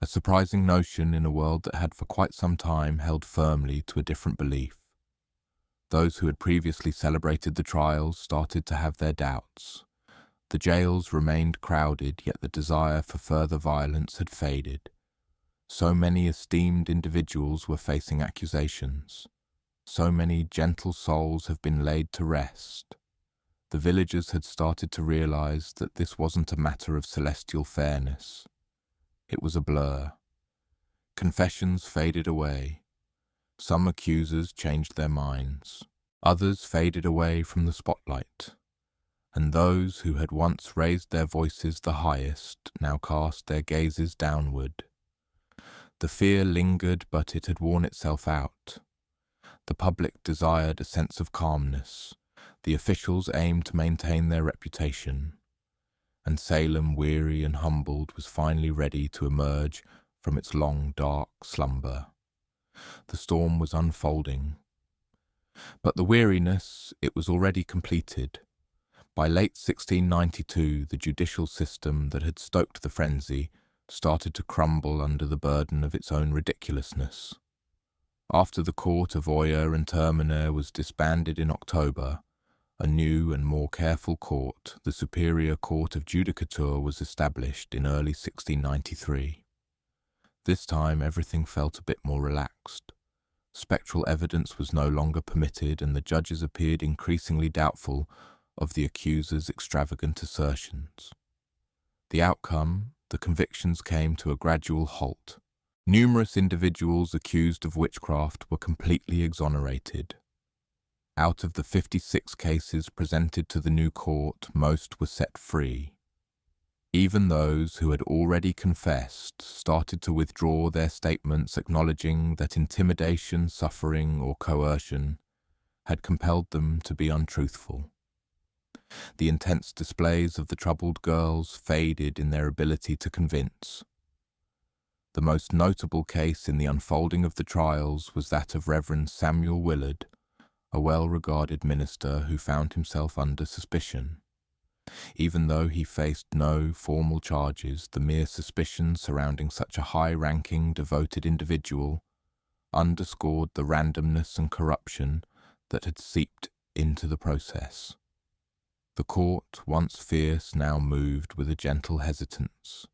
A surprising notion in a world that had for quite some time held firmly to a different belief. Those who had previously celebrated the trials started to have their doubts. The jails remained crowded, yet the desire for further violence had faded. So many esteemed individuals were facing accusations. So many gentle souls have been laid to rest. The villagers had started to realize that this wasn't a matter of celestial fairness. It was a blur. Confessions faded away. Some accusers changed their minds. Others faded away from the spotlight. And those who had once raised their voices the highest now cast their gazes downward. The fear lingered, but it had worn itself out. The public desired a sense of calmness. The officials aimed to maintain their reputation. And Salem, weary and humbled, was finally ready to emerge from its long, dark slumber. The storm was unfolding. But the weariness, it was already completed. By late 1692, the judicial system that had stoked the frenzy started to crumble under the burden of its own ridiculousness. After the Court of Oyer and Terminer was disbanded in October, a new and more careful court, the Superior Court of Judicature, was established in early 1693. This time everything felt a bit more relaxed. Spectral evidence was no longer permitted, and the judges appeared increasingly doubtful of the accuser's extravagant assertions. The outcome, the convictions, came to a gradual halt. Numerous individuals accused of witchcraft were completely exonerated. Out of the 56 cases presented to the new court, most were set free. Even those who had already confessed started to withdraw their statements, acknowledging that intimidation, suffering, or coercion had compelled them to be untruthful. The intense displays of the troubled girls faded in their ability to convince. The most notable case in the unfolding of the trials was that of Reverend Samuel Willard, a well-regarded minister who found himself under suspicion. Even though he faced no formal charges, the mere suspicion surrounding such a high-ranking, devoted individual underscored the randomness and corruption that had seeped into the process. The court, once fierce, now moved with a gentle hesitance.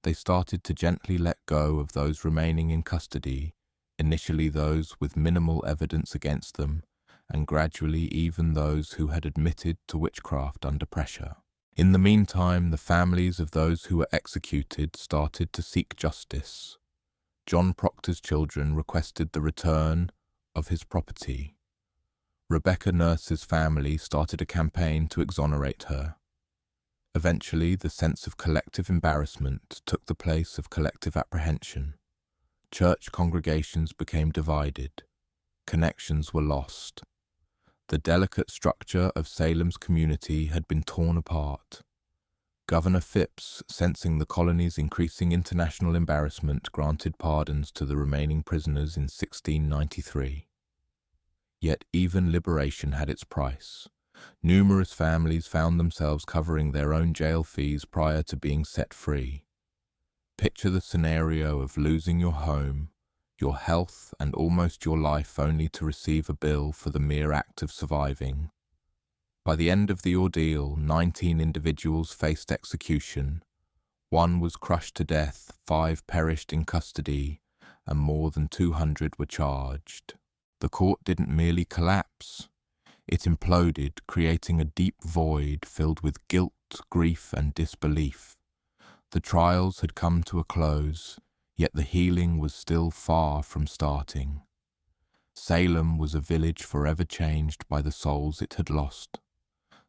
They started to gently let go of those remaining in custody, initially those with minimal evidence against them, and gradually even those who had admitted to witchcraft under pressure. In the meantime, the families of those who were executed started to seek justice. John Proctor's children requested the return of his property. Rebecca Nurse's family started a campaign to exonerate her. Eventually, the sense of collective embarrassment took the place of collective apprehension. Church congregations became divided. Connections were lost. The delicate structure of Salem's community had been torn apart. Governor Phipps, sensing the colony's increasing international embarrassment, granted pardons to the remaining prisoners in 1693. Yet even liberation had its price. Numerous families found themselves covering their own jail fees prior to being set free. Picture the scenario of losing your home, your health, and almost your life only to receive a bill for the mere act of surviving. By the end of the ordeal, 19 individuals faced execution. 1 was crushed to death, 5 perished in custody, and more than 200 were charged. The court didn't merely collapse. It imploded, creating a deep void filled with guilt, grief, and disbelief. The trials had come to a close, yet the healing was still far from starting. Salem was a village forever changed by the souls it had lost,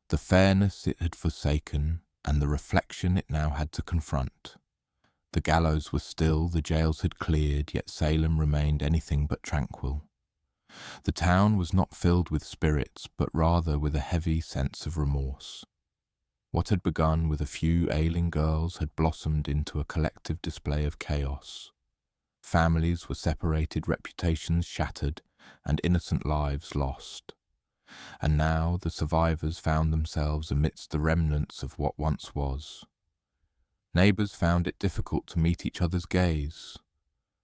the fairness it had forsaken, and the reflection it now had to confront. The gallows was still, the jails had cleared, yet Salem remained anything but tranquil. The town was not filled with spirits, but rather with a heavy sense of remorse. What had begun with a few ailing girls had blossomed into a collective display of chaos. Families were separated, reputations shattered, and innocent lives lost. And now the survivors found themselves amidst the remnants of what once was. Neighbours found it difficult to meet each other's gaze.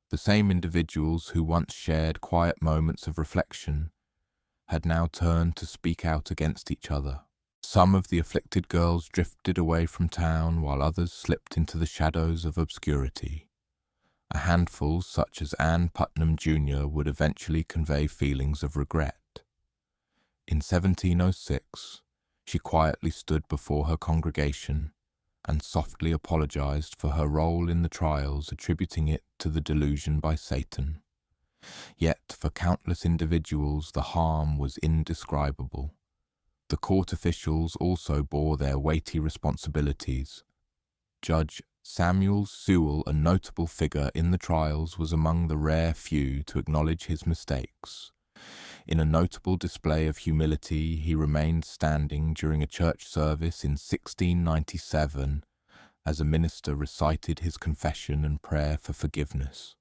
The same individuals who once shared quiet moments of reflection had now turned to speak out against each other. Some of the afflicted girls drifted away from town, while others slipped into the shadows of obscurity. A handful, such as Anne Putnam Jr., would eventually convey feelings of regret. In 1706, she quietly stood before her congregation and softly apologized for her role in the trials, attributing it to the delusion by Satan. Yet for countless individuals the harm was indescribable. The court officials also bore their weighty responsibilities. Judge Samuel Sewell, a notable figure in the trials, was among the rare few to acknowledge his mistakes. In a notable display of humility, he remained standing during a church service in 1697 as a minister recited his confession and prayer for forgiveness.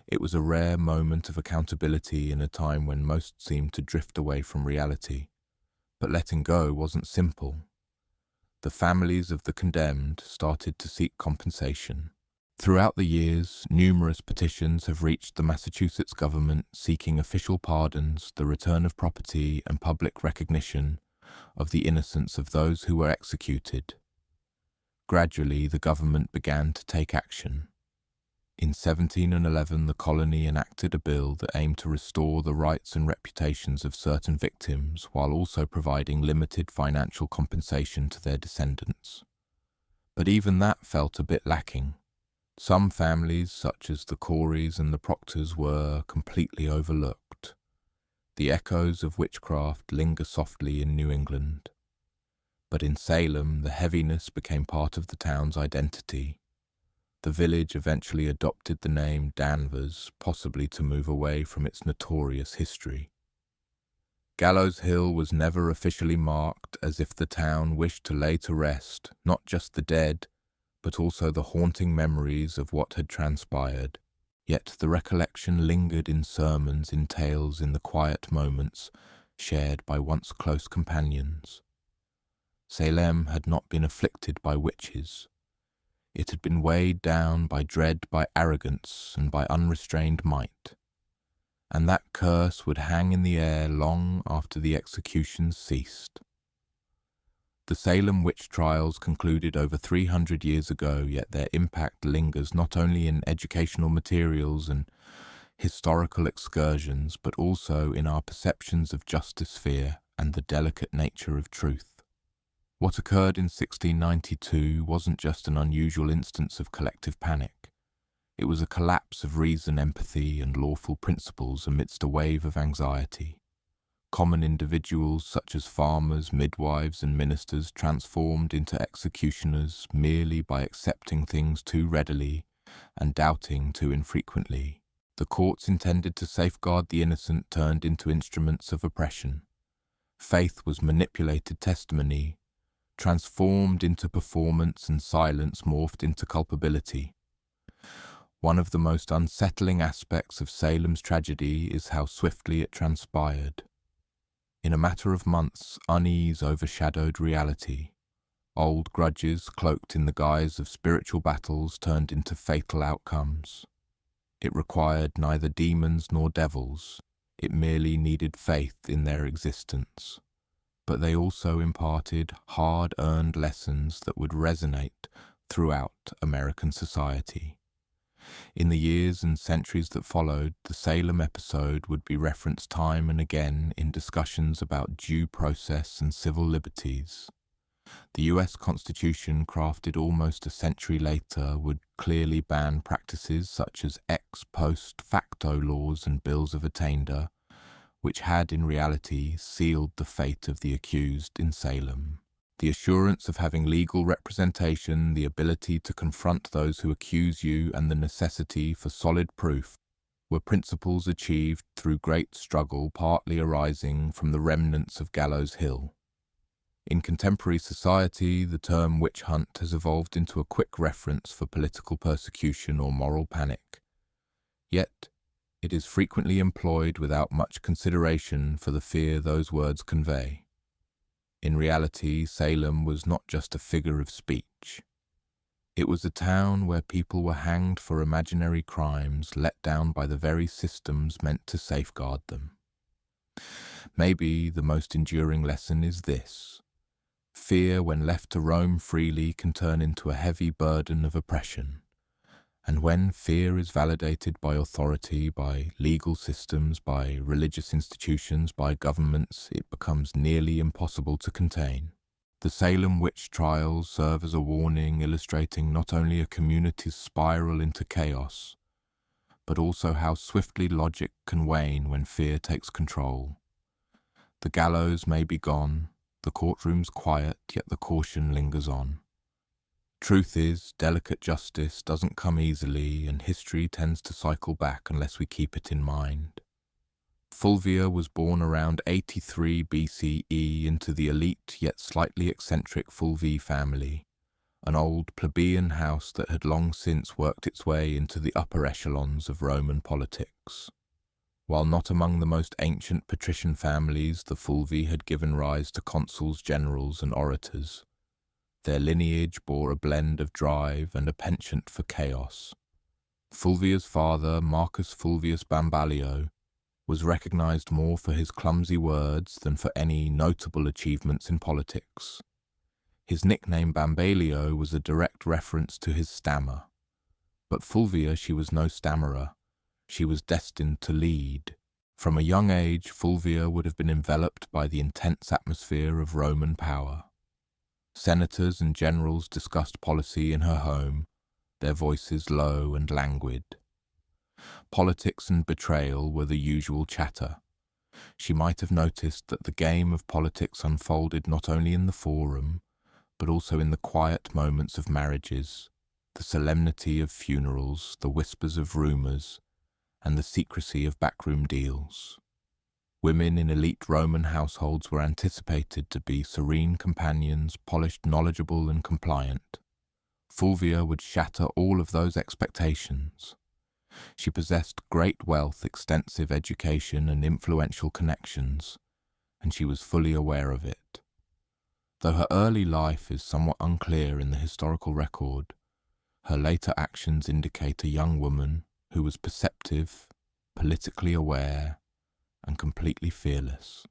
It was a rare moment of accountability in a time when most seemed to drift away from reality. But letting go wasn't simple. The families of the condemned started to seek compensation. Throughout the years, numerous petitions have reached the Massachusetts government seeking official pardons, the return of property, and public recognition of the innocence of those who were executed. Gradually, the government began to take action. In 1711, the colony enacted a bill that aimed to restore the rights and reputations of certain victims while also providing limited financial compensation to their descendants. But even that felt a bit lacking. Some families, such as the Coreys and the Proctors, were completely overlooked. The echoes of witchcraft linger softly in New England. But in Salem, the heaviness became part of the town's identity. The village eventually adopted the name Danvers, possibly to move away from its notorious history. Gallows Hill was never officially marked, as if the town wished to lay to rest not just the dead, but also the haunting memories of what had transpired. Yet the recollection lingered in sermons, in tales, in the quiet moments shared by once close companions. Salem had not been afflicted by witches. It had been weighed down by dread, by arrogance, and by unrestrained might. and that curse would hang in the air long after the executions ceased. The Salem witch trials concluded over 300 years ago, yet their impact lingers not only in educational materials and historical excursions, but also in our perceptions of justice, fear, and the delicate nature of truth. What occurred in 1692 wasn't just an unusual instance of collective panic. It was a collapse of reason, empathy, and lawful principles amidst a wave of anxiety. Common individuals such as farmers, midwives, and ministers transformed into executioners merely by accepting things too readily and doubting too infrequently. The courts intended to safeguard the innocent turned into instruments of oppression. Faith was manipulated testimony, transformed into performance, and silence morphed into culpability. One of the most unsettling aspects of Salem's tragedy is how swiftly it transpired. In a matter of months, unease overshadowed reality. Old grudges cloaked in the guise of spiritual battles turned into fatal outcomes. It required neither demons nor devils. It merely needed faith in their existence. But they also imparted hard-earned lessons that would resonate throughout American society. In the years and centuries that followed, the Salem episode would be referenced time and again in discussions about due process and civil liberties. The US Constitution, crafted almost a century later, would clearly ban practices such as ex post facto laws and bills of attainder, which had in reality sealed the fate of the accused in Salem. The assurance of having legal representation, the ability to confront those who accuse you, and the necessity for solid proof were principles achieved through great struggle, partly arising from the remnants of Gallows Hill. In contemporary society, the term witch hunt has evolved into a quick reference for political persecution or moral panic. Yet, it is frequently employed without much consideration for the fear those words convey. In reality, Salem was not just a figure of speech. It was a town where people were hanged for imaginary crimes let down by the very systems meant to safeguard them. Maybe the most enduring lesson is this: fear, when left to roam freely, can turn into a heavy burden of oppression. And when fear is validated by authority, by legal systems, by religious institutions, by governments, it becomes nearly impossible to contain. The Salem witch trials serve as a warning, illustrating not only a community's spiral into chaos, but also how swiftly logic can wane when fear takes control. The gallows may be gone, the courtroom's quiet, yet the caution lingers on. Truth is, delicate justice doesn't come easily, and history tends to cycle back unless we keep it in mind. Fulvia was born around 83 BCE into the elite yet slightly eccentric Fulvi family, an old plebeian house that had long since worked its way into the upper echelons of Roman politics. While not among the most ancient patrician families, the Fulvi had given rise to consuls, generals, and orators. Their lineage bore a blend of drive and a penchant for chaos. Fulvia's father, Marcus Fulvius Bambalio, was recognized more for his clumsy words than for any notable achievements in politics. His nickname Bambalio was a direct reference to his stammer. But Fulvia, she was no stammerer. She was destined to lead. From a young age, Fulvia would have been enveloped by the intense atmosphere of Roman power. Senators and generals discussed policy in her home, their voices low and languid. Politics and betrayal were the usual chatter. She might have noticed that the game of politics unfolded not only in the forum, but also in the quiet moments of marriages, the solemnity of funerals, the whispers of rumors, and the secrecy of backroom deals. Women in elite Roman households were anticipated to be serene companions, polished, knowledgeable, and compliant. Fulvia would shatter all of those expectations. She possessed great wealth, extensive education, and influential connections, and she was fully aware of it. Though her early life is somewhat unclear in the historical record, her later actions indicate a young woman who was perceptive, politically aware, and completely fearless.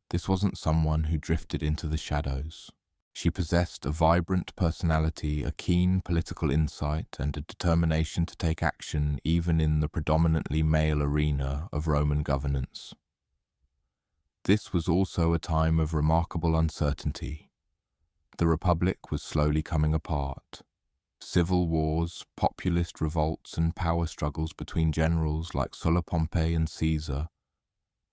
This wasn't someone who drifted into the shadows. She possessed a vibrant personality, a keen political insight, and a determination to take action even in the predominantly male arena of Roman governance. This was also a time of remarkable uncertainty. The Republic was slowly coming apart. Civil wars, populist revolts, and power struggles between generals like Sulla, Pompey, and Caesar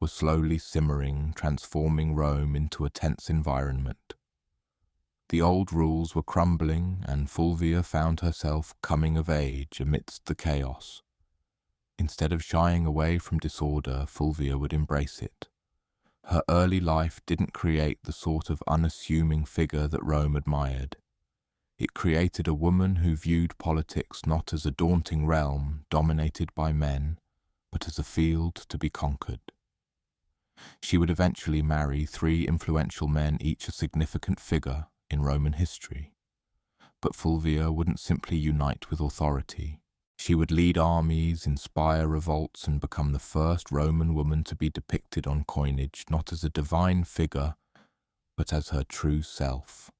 were slowly simmering, transforming Rome into a tense environment. The old rules were crumbling, and Fulvia found herself coming of age amidst the chaos. Instead of shying away from disorder, Fulvia would embrace it. Her early life didn't create the sort of unassuming figure that Rome admired. It created a woman who viewed politics not as a daunting realm dominated by men, but as a field to be conquered. She would eventually marry 3 influential men, each a significant figure in Roman history. But Fulvia wouldn't simply unite with authority. She would lead armies, inspire revolts, and become the first Roman woman to be depicted on coinage not as a divine figure, but as her true self.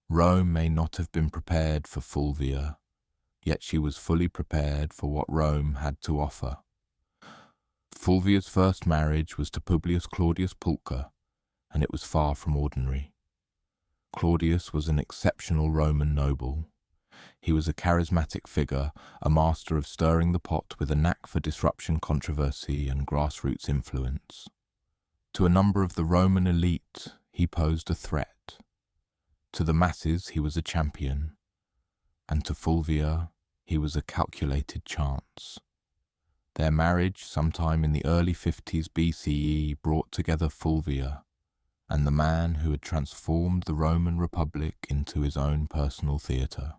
Rome may not have been prepared for Fulvia, yet she was fully prepared for what Rome had to offer. Fulvia's first marriage was to Publius Claudius Pulcher, and it was far from ordinary. Claudius was an exceptional Roman noble. He was a charismatic figure, a master of stirring the pot with a knack for disruption, controversy, and grassroots influence. To a number of the Roman elite, he posed a threat. To the masses, he was a champion, and to Fulvia, he was a calculated chance. Their marriage, sometime in the early 50s BCE, brought together Fulvia and the man who had transformed the Roman Republic into his own personal theatre.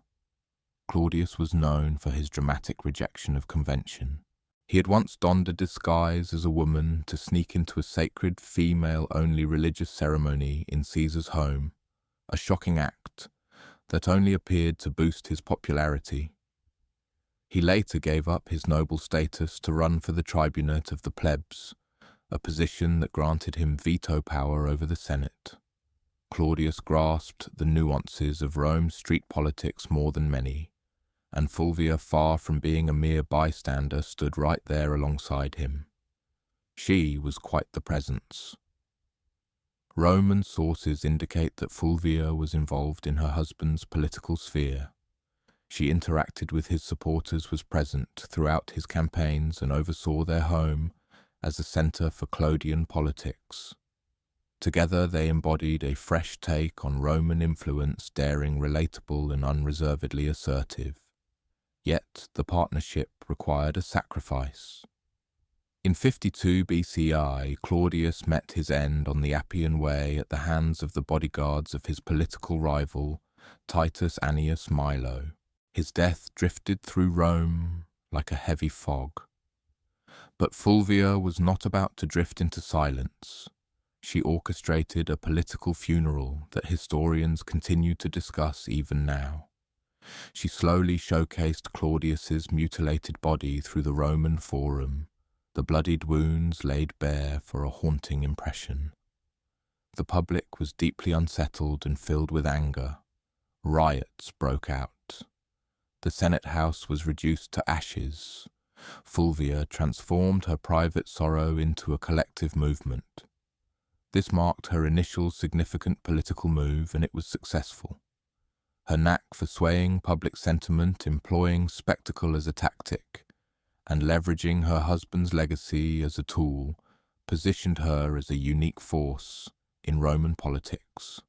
Claudius was known for his dramatic rejection of convention. He had once donned a disguise as a woman to sneak into a sacred female-only religious ceremony in Caesar's home, a shocking act that only appeared to boost his popularity. He later gave up his noble status to run for the tribunate of the plebs, a position that granted him veto power over the Senate. Claudius grasped the nuances of Rome's street politics more than many, and Fulvia, far from being a mere bystander, stood right there alongside him. She was quite the presence. Roman sources indicate that Fulvia was involved in her husband's political sphere. She interacted with his supporters, was present throughout his campaigns, and oversaw their home as a centre for Claudian politics. Together they embodied a fresh take on Roman influence, daring, relatable, and unreservedly assertive. Yet the partnership required a sacrifice. In 52 BCI, Claudius met his end on the Appian Way at the hands of the bodyguards of his political rival, Titus Annius Milo. His death drifted through Rome like a heavy fog. But Fulvia was not about to drift into silence. She orchestrated a political funeral that historians continue to discuss even now. She slowly showcased Claudius's mutilated body through the Roman Forum, the bloodied wounds laid bare for a haunting impression. The public was deeply unsettled and filled with anger. Riots broke out. The Senate House was reduced to ashes. Fulvia transformed her private sorrow into a collective movement. This marked her initial significant political move, and it was successful. Her knack for swaying public sentiment, employing spectacle as a tactic, and leveraging her husband's legacy as a tool, positioned her as a unique force in Roman politics.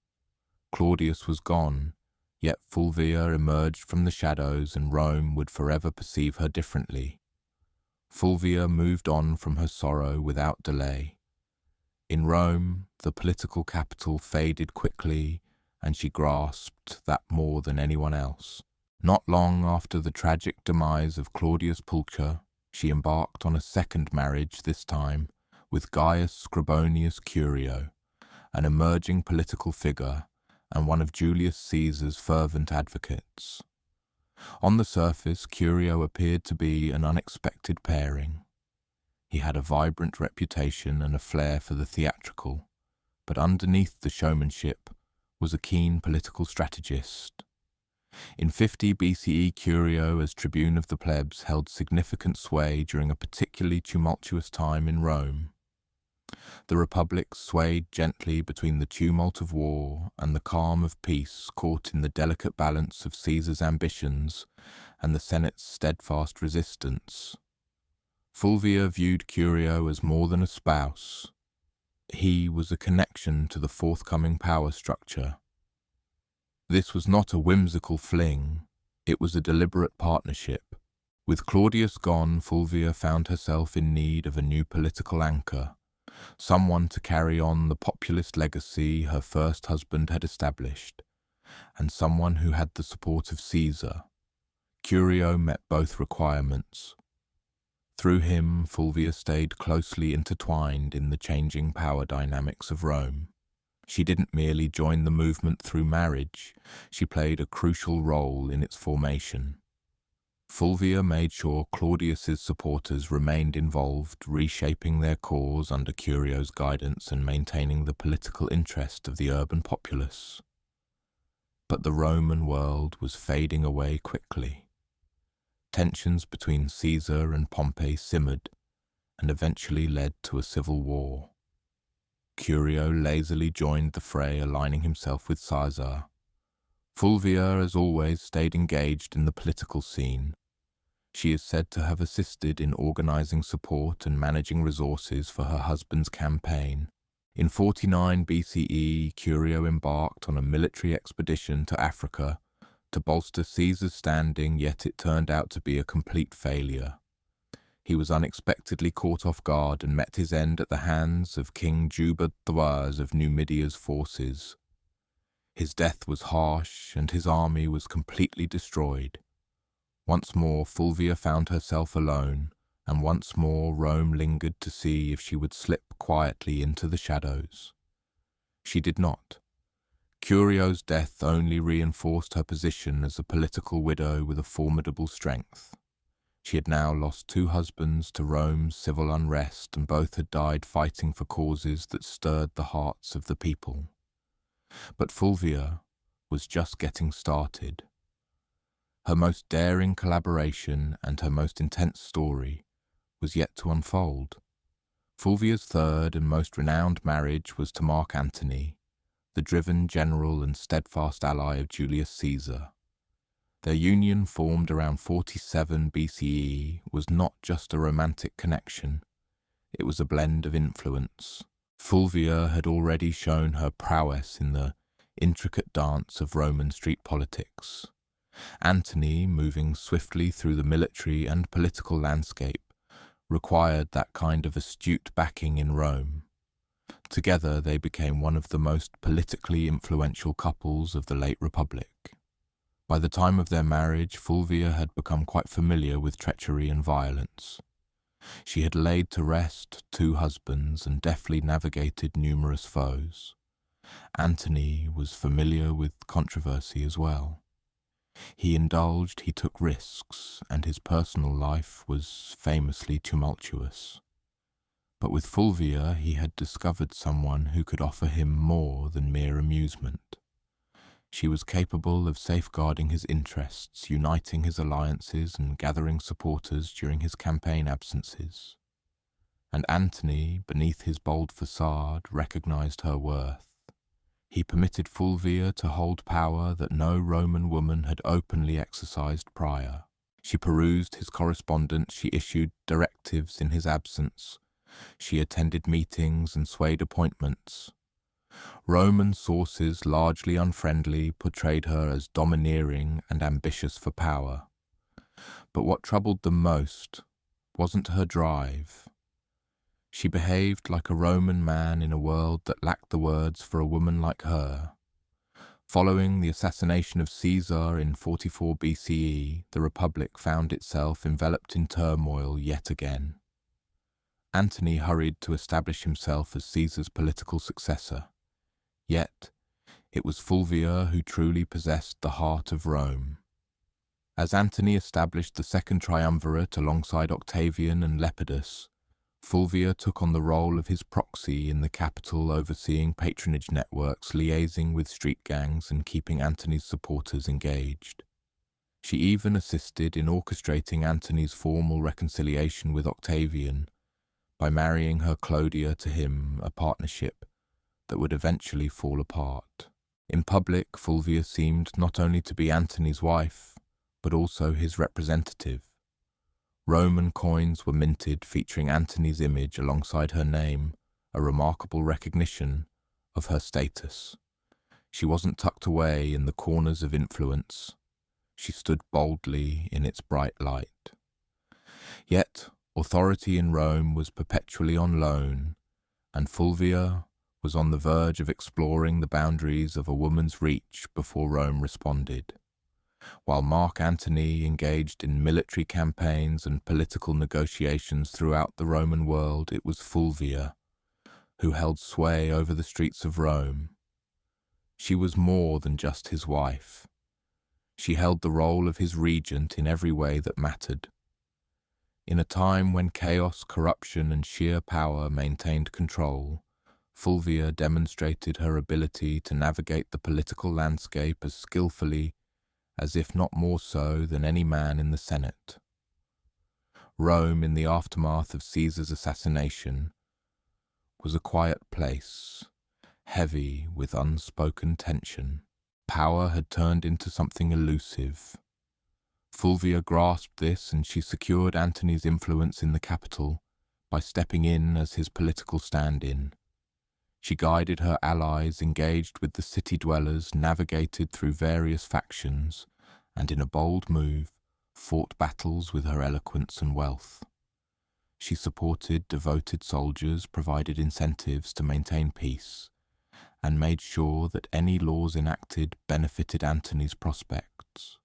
Claudius was gone, yet Fulvia emerged from the shadows, and Rome would forever perceive her differently. Fulvia moved on from her sorrow without delay. In Rome, the political capital faded quickly, and she grasped that more than anyone else. Not long after the tragic demise of Claudius Pulcher, she embarked on a second marriage, this time with Gaius Scribonius Curio, an emerging political figure and one of Julius Caesar's fervent advocates. On the surface, Curio appeared to be an unexpected pairing. He had a vibrant reputation and a flair for the theatrical, but underneath the showmanship was a keen political strategist. In 50 BCE, Curio, as tribune of the plebs, held significant sway during a particularly tumultuous time in Rome. The Republic swayed gently between the tumult of war and the calm of peace, caught in the delicate balance of Caesar's ambitions and the Senate's steadfast resistance. Fulvia viewed Curio as more than a spouse. He was a connection to the forthcoming power structure. This was not a whimsical fling, it was a deliberate partnership. With Claudius gone, Fulvia found herself in need of a new political anchor, someone to carry on the populist legacy her first husband had established, and someone who had the support of Caesar. Curio met both requirements. Through him, Fulvia stayed closely intertwined in the changing power dynamics of Rome. She didn't merely join the movement through marriage, she played a crucial role in its formation. Fulvia made sure Claudius's supporters remained involved, reshaping their cause under Curio's guidance and maintaining the political interest of the urban populace. But the Roman world was fading away quickly. Tensions between Caesar and Pompey simmered and eventually led to a civil war. Curio lazily joined the fray, aligning himself with Caesar. Fulvia, as always, stayed engaged in the political scene. She is said to have assisted in organizing support and managing resources for her husband's campaign. In 49 BCE, Curio embarked on a military expedition to Africa to bolster Caesar's standing, yet it turned out to be a complete failure. He was unexpectedly caught off guard and met his end at the hands of King Juba Thouars of Numidia's forces. His death was harsh and his army was completely destroyed. Once more Fulvia found herself alone, and once more Rome lingered to see if she would slip quietly into the shadows. She did not. Curio's death only reinforced her position as a political widow with a formidable strength. She had now lost 2 husbands to Rome's civil unrest, and both had died fighting for causes that stirred the hearts of the people. But Fulvia was just getting started. Her most daring collaboration and her most intense story was yet to unfold. Fulvia's third and most renowned marriage was to Mark Antony, the driven general and steadfast ally of Julius Caesar. Their union, formed around 47 BCE, was not just a romantic connection, it was a blend of influence. Fulvia had already shown her prowess in the intricate dance of Roman street politics. Antony, moving swiftly through the military and political landscape, required that kind of astute backing in Rome. Together they became one of the most politically influential couples of the late Republic. By the time of their marriage, Fulvia had become quite familiar with treachery and violence. She had laid to rest 2 husbands and deftly navigated numerous foes. Antony was familiar with controversy as well. He indulged, he took risks, and his personal life was famously tumultuous. But with Fulvia he had discovered someone who could offer him more than mere amusement. She was capable of safeguarding his interests, uniting his alliances and gathering supporters during his campaign absences. And Antony, beneath his bold facade, recognized her worth. He permitted Fulvia to hold power that no Roman woman had openly exercised prior. She perused his correspondence, she issued directives in his absence, she attended meetings and swayed appointments. Roman sources, largely unfriendly, portrayed her as domineering and ambitious for power. But what troubled them most wasn't her drive. She behaved like a Roman man in a world that lacked the words for a woman like her. Following the assassination of Caesar in 44 BCE, the Republic found itself enveloped in turmoil yet again. Antony hurried to establish himself as Caesar's political successor. Yet, it was Fulvia who truly possessed the heart of Rome. As Antony established the second triumvirate alongside Octavian and Lepidus, Fulvia took on the role of his proxy in the capital, overseeing patronage networks, liaising with street gangs, and keeping Antony's supporters engaged. She even assisted in orchestrating Antony's formal reconciliation with Octavian by marrying her Clodia to him, a partnership that would eventually fall apart. In public, Fulvia seemed not only to be Antony's wife, but also his representative. Roman coins were minted featuring Antony's image alongside her name, a remarkable recognition of her status. She wasn't tucked away in the corners of influence. She stood boldly in its bright light. Yet, authority in Rome was perpetually on loan, and Fulvia was on the verge of exploring the boundaries of a woman's reach before Rome responded. While Mark Antony engaged in military campaigns and political negotiations throughout the Roman world, it was Fulvia who held sway over the streets of Rome. She was more than just his wife. She held the role of his regent in every way that mattered. In a time when chaos, corruption, and sheer power maintained control, Fulvia demonstrated her ability to navigate the political landscape as skillfully as if not more so than any man in the Senate. Rome, in the aftermath of Caesar's assassination, was a quiet place, heavy with unspoken tension. Power had turned into something elusive. Fulvia grasped this, and she secured Antony's influence in the capital by stepping in as his political stand-in. She guided her allies, engaged with the city dwellers, navigated through various factions, and in a bold move, fought battles with her eloquence and wealth. She supported devoted soldiers, provided incentives to maintain peace, and made sure that any laws enacted benefited Antony's prospects.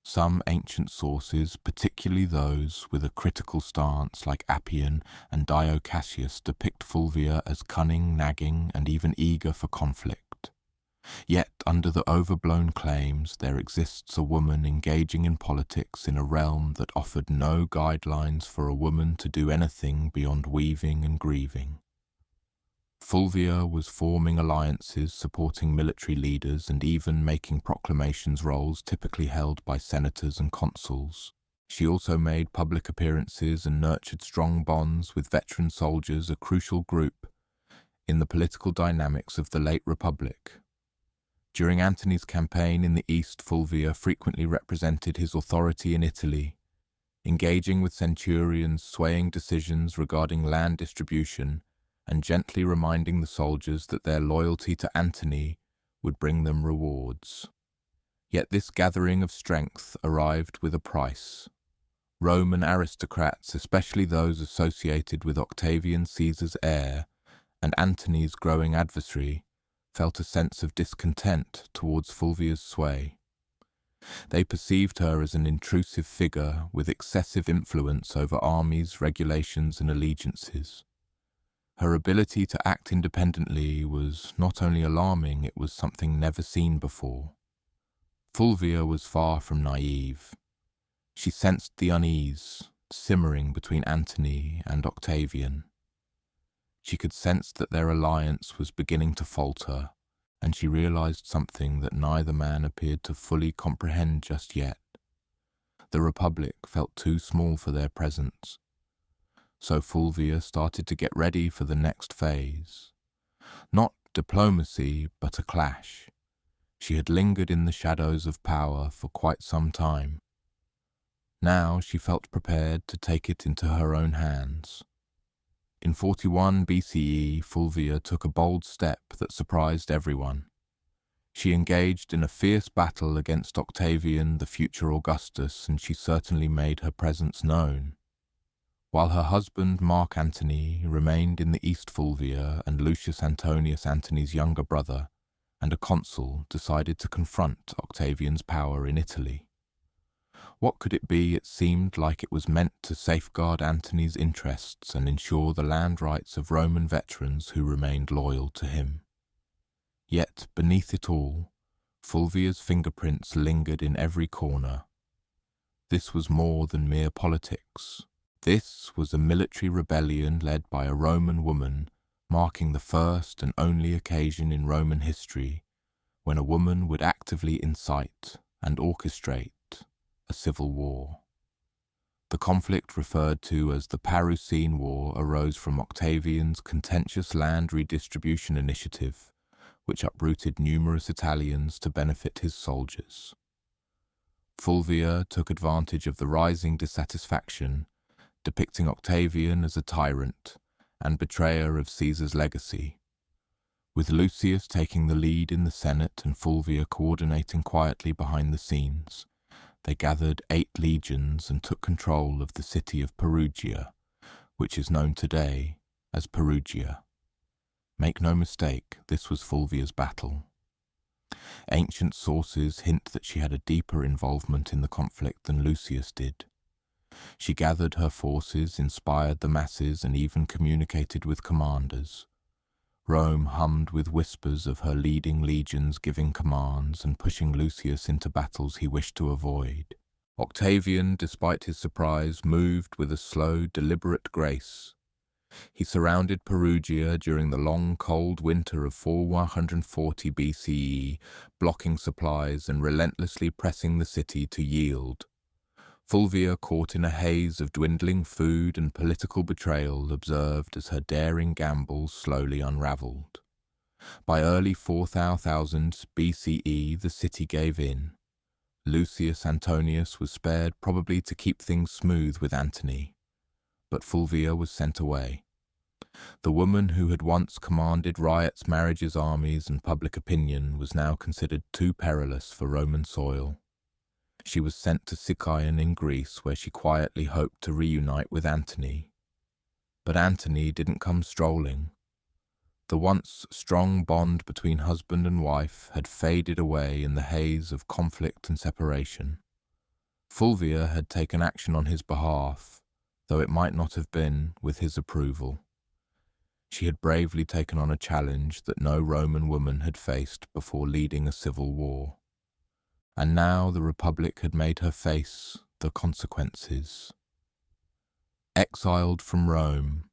Some ancient sources, particularly those with a critical stance like Appian and Dio Cassius, depict Fulvia as cunning, nagging, and even eager for conflict. Yet, under the overblown claims, there exists a woman engaging in politics in a realm that offered no guidelines for a woman to do anything beyond weaving and grieving. Fulvia was forming alliances, supporting military leaders, and even making proclamations, roles typically held by senators and consuls. She also made public appearances and nurtured strong bonds with veteran soldiers, a crucial group in the political dynamics of the late Republic. During Antony's campaign in the East, Fulvia frequently represented his authority in Italy, engaging with centurions, swaying decisions regarding land distribution, and gently reminding the soldiers that their loyalty to Antony would bring them rewards. Yet this gathering of strength arrived with a price. Roman aristocrats, especially those associated with Octavian Caesar's heir and Antony's growing adversary, felt a sense of discontent towards Fulvia's sway. They perceived her as an intrusive figure with excessive influence over armies, regulations, and allegiances. Her ability to act independently was not only alarming, it was something never seen before. Fulvia was far from naive. She sensed the unease simmering between Antony and Octavian. She could sense that their alliance was beginning to falter, and she realized something that neither man appeared to fully comprehend just yet. The Republic felt too small for their presence. So Fulvia started to get ready for the next phase. Not diplomacy, but a clash. She had lingered in the shadows of power for quite some time. Now she felt prepared to take it into her own hands. In 41 BCE, Fulvia took a bold step that surprised everyone. She engaged in a fierce battle against Octavian, the future Augustus, and she certainly made her presence known. While her husband, Mark Antony, remained in the East, Fulvia and Lucius Antonius, Antony's younger brother, and a consul, decided to confront Octavian's power in Italy. What could it be? It seemed like it was meant to safeguard Antony's interests and ensure the land rights of Roman veterans who remained loyal to him. Yet, beneath it all, Fulvia's fingerprints lingered in every corner. This was more than mere politics. This was a military rebellion led by a Roman woman, marking the first and only occasion in Roman history when a woman would actively incite and orchestrate a civil war. The conflict, referred to as the Parucine War, arose from Octavian's contentious land redistribution initiative, which uprooted numerous Italians to benefit his soldiers. Fulvia took advantage of the rising dissatisfaction, depicting Octavian as a tyrant and betrayer of Caesar's legacy. With Lucius taking the lead in the Senate and Fulvia coordinating quietly behind the scenes, they gathered 8 legions and took control of the city of Perugia, which is known today as Perugia. Make no mistake, this was Fulvia's battle. Ancient sources hint that she had a deeper involvement in the conflict than Lucius did. She gathered her forces, inspired the masses, and even communicated with commanders. Rome hummed with whispers of her leading legions giving commands and pushing Lucius into battles he wished to avoid. Octavian, despite his surprise, moved with a slow, deliberate grace. He surrounded Perugia during the long, cold winter of 440 BCE, blocking supplies and relentlessly pressing the city to yield. Fulvia, caught in a haze of dwindling food and political betrayal, observed as her daring gamble slowly unravelled. By early 4000 BCE, the city gave in. Lucius Antonius was spared, probably to keep things smooth with Antony, but Fulvia was sent away. The woman who had once commanded riots, marriages, armies, and public opinion was now considered too perilous for Roman soil. She was sent to Sicyon in Greece, where she quietly hoped to reunite with Antony. But Antony didn't come strolling. The once strong bond between husband and wife had faded away in the haze of conflict and separation. Fulvia had taken action on his behalf, though it might not have been with his approval. She had bravely taken on a challenge that no Roman woman had faced before leading a civil war. And now the Republic had made her face the consequences. Exiled from Rome.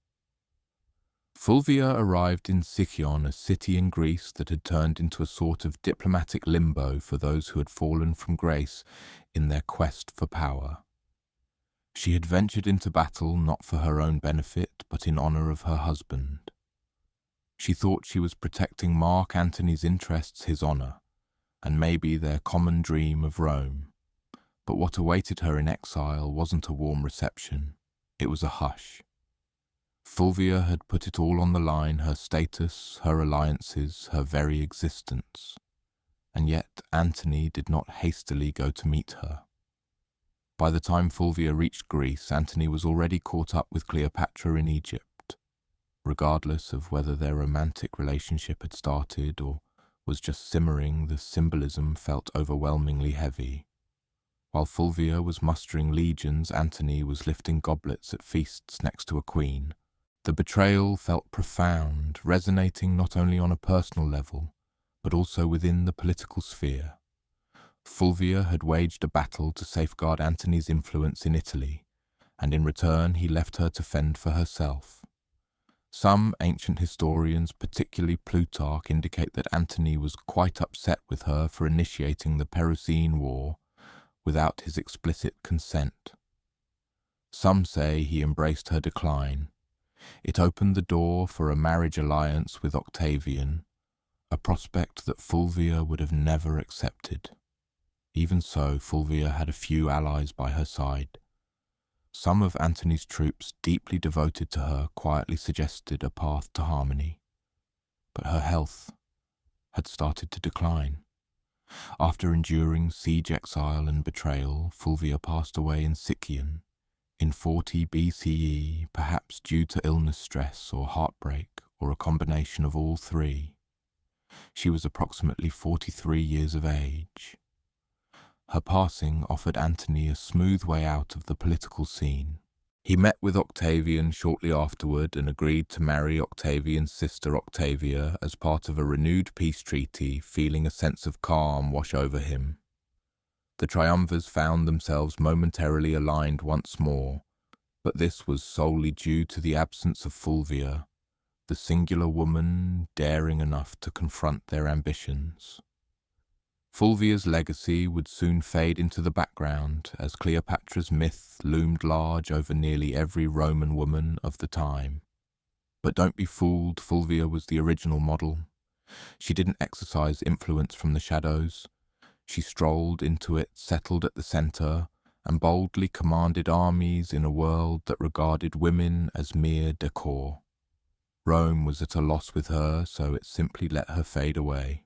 Fulvia arrived in Sicyon, a city in Greece that had turned into a sort of diplomatic limbo for those who had fallen from grace in their quest for power. She had ventured into battle not for her own benefit, but in honour of her husband. She thought she was protecting Mark Antony's interests, his honour, and maybe their common dream of Rome. But what awaited her in exile wasn't a warm reception, it was a hush. Fulvia had put it all on the line, her status, her alliances, her very existence. And yet Antony did not hastily go to meet her. By the time Fulvia reached Greece, Antony was already caught up with Cleopatra in Egypt. Regardless of whether their romantic relationship had started or was just simmering, the symbolism felt overwhelmingly heavy. While Fulvia was mustering legions, Antony was lifting goblets at feasts next to a queen. The betrayal felt profound, resonating not only on a personal level, but also within the political sphere. Fulvia had waged a battle to safeguard Antony's influence in Italy, and in return he left her to fend for herself. Some ancient historians, particularly Plutarch, indicate that Antony was quite upset with her for initiating the Parucine War without his explicit consent. Some say he embraced her decline. It opened the door for a marriage alliance with Octavian, a prospect that Fulvia would have never accepted. Even so, Fulvia had a few allies by her side. Some of Antony's troops, deeply devoted to her, quietly suggested a path to harmony. But her health had started to decline. After enduring siege, exile, and betrayal, Fulvia passed away in Sicyon in 40 BCE, perhaps due to illness, stress, or heartbreak, or a combination of all three. She was approximately 43 years of age. Her passing offered Antony a smooth way out of the political scene. He met with Octavian shortly afterward and agreed to marry Octavian's sister Octavia as part of a renewed peace treaty, feeling a sense of calm wash over him. The triumvirs found themselves momentarily aligned once more, but this was solely due to the absence of Fulvia, the singular woman daring enough to confront their ambitions. Fulvia's legacy would soon fade into the background as Cleopatra's myth loomed large over nearly every Roman woman of the time. But don't be fooled, Fulvia was the original model. She didn't exercise influence from the shadows. She strolled into it, settled at the center, and boldly commanded armies in a world that regarded women as mere decor. Rome was at a loss with her, so it simply let her fade away.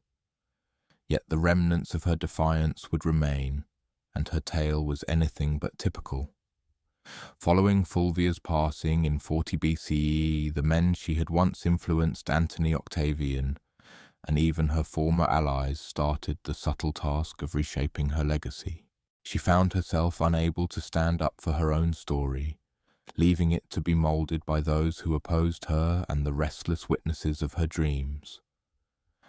Yet the remnants of her defiance would remain, and her tale was anything but typical. Following Fulvia's passing in 40 BCE, the men she had once influenced, Antony Octavian, and even her former allies, started the subtle task of reshaping her legacy. She found herself unable to stand up for her own story, leaving it to be moulded by those who opposed her and the restless witnesses of her dreams.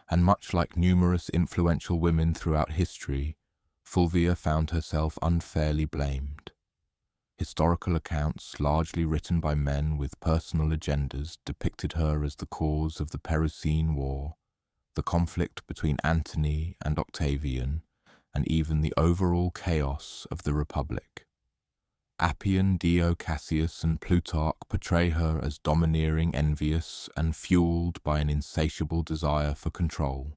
And much like numerous influential women throughout history, Fulvia found herself unfairly blamed. Historical accounts, largely written by men with personal agendas, depicted her as the cause of the Perisene War, the conflict between Antony and Octavian, and even the overall chaos of the Republic. Appian, Dio, Cassius, and Plutarch portray her as domineering, envious, and fueled by an insatiable desire for control.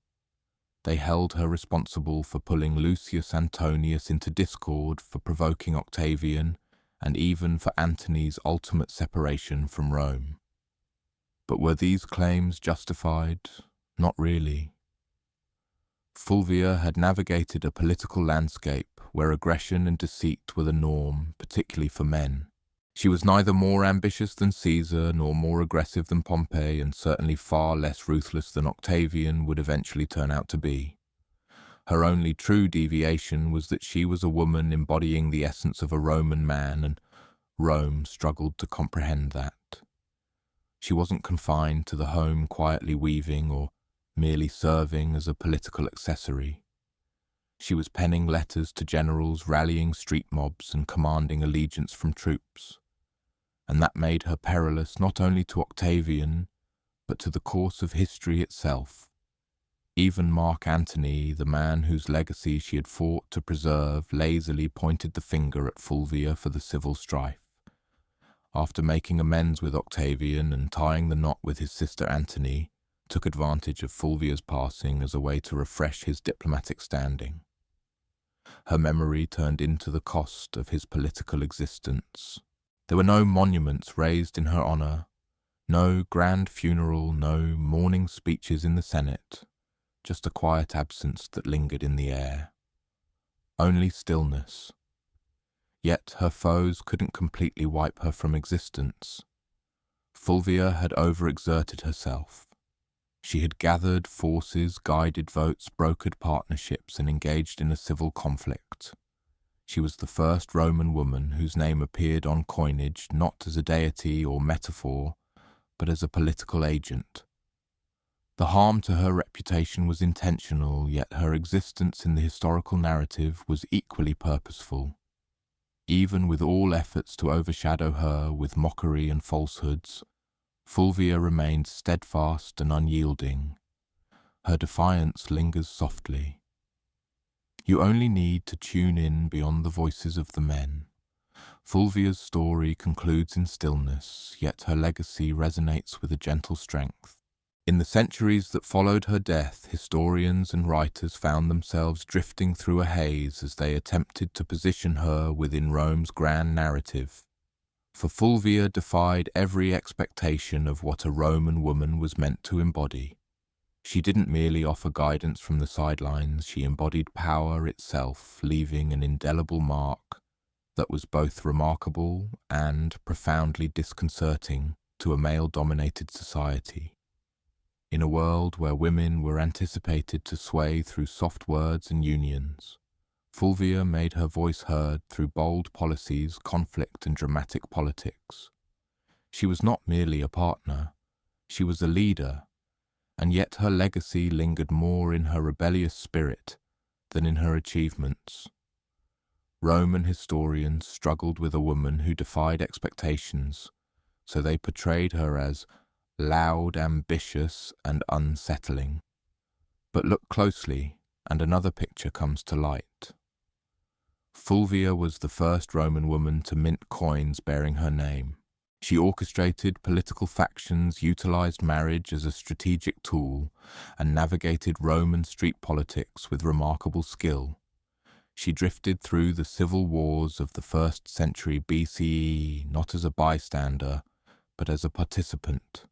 They held her responsible for pulling Lucius Antonius into discord, for provoking Octavian, and even for Antony's ultimate separation from Rome. But were these claims justified? Not really. Fulvia had navigated a political landscape where aggression and deceit were the norm, particularly for men. She was neither more ambitious than Caesar nor more aggressive than Pompey, and certainly far less ruthless than Octavian would eventually turn out to be. Her only true deviation was that she was a woman embodying the essence of a Roman man, and Rome struggled to comprehend that. She wasn't confined to the home quietly weaving or merely serving as a political accessory. She was penning letters to generals, rallying street mobs, and commanding allegiance from troops. And that made her perilous not only to Octavian, but to the course of history itself. Even Mark Antony, the man whose legacy she had fought to preserve, lazily pointed the finger at Fulvia for the civil strife. After making amends with Octavian and tying the knot with his sister Antony, took advantage of Fulvia's passing as a way to refresh his diplomatic standing. Her memory turned into the cost of his political existence. There were no monuments raised in her honor, no grand funeral, no mourning speeches in the Senate, just a quiet absence that lingered in the air. Only stillness. Yet her foes couldn't completely wipe her from existence. Fulvia had overexerted herself. She had gathered forces, guided votes, brokered partnerships, and engaged in a civil conflict. She was the first Roman woman whose name appeared on coinage not as a deity or metaphor, but as a political agent. The harm to her reputation was intentional, yet her existence in the historical narrative was equally purposeful. Even with all efforts to overshadow her with mockery and falsehoods, Fulvia remained steadfast and unyielding. Her defiance lingers softly. You only need to tune in beyond the voices of the men. Fulvia's story concludes in stillness, yet her legacy resonates with a gentle strength. In the centuries that followed her death, historians and writers found themselves drifting through a haze as they attempted to position her within Rome's grand narrative. For Fulvia defied every expectation of what a Roman woman was meant to embody. She didn't merely offer guidance from the sidelines, she embodied power itself, leaving an indelible mark that was both remarkable and profoundly disconcerting to a male-dominated society. In a world where women were anticipated to sway through soft words and unions, Fulvia made her voice heard through bold policies, conflict, and dramatic politics. She was not merely a partner, she was a leader, and yet her legacy lingered more in her rebellious spirit than in her achievements. Roman historians struggled with a woman who defied expectations, so they portrayed her as loud, ambitious, and unsettling. But look closely, and another picture comes to light. Fulvia was the first Roman woman to mint coins bearing her name. She orchestrated political factions, utilized marriage as a strategic tool, and navigated Roman street politics with remarkable skill. She drifted through the civil wars of the 1st century BCE not as a bystander, but as a participant.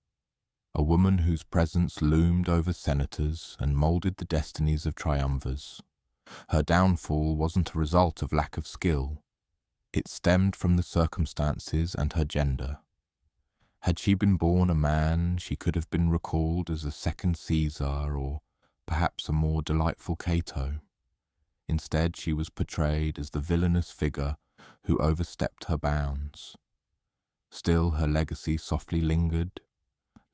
A woman whose presence loomed over senators and molded the destinies of triumvirs. Her downfall wasn't a result of lack of skill. It stemmed from the circumstances and her gender. Had she been born a man, she could have been recalled as a second Caesar or perhaps a more delightful Cato. Instead, she was portrayed as the villainous figure who overstepped her bounds. Still, her legacy softly lingered.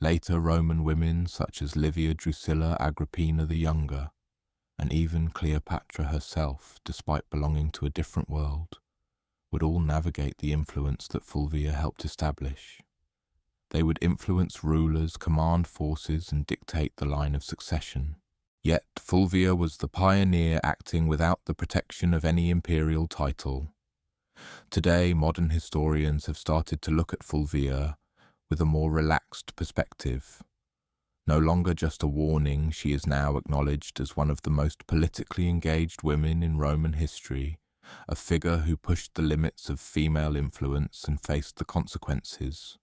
Later Roman women such as Livia Drusilla Agrippina the Younger, and even Cleopatra herself, despite belonging to a different world, would all navigate the influence that Fulvia helped establish. They would influence rulers, command forces, and dictate the line of succession. Yet Fulvia was the pioneer acting without the protection of any imperial title. Today, modern historians have started to look at Fulvia with a more relaxed perspective. No longer just a warning, she is now acknowledged as one of the most politically engaged women in Roman history, a figure who pushed the limits of female influence and faced the consequences.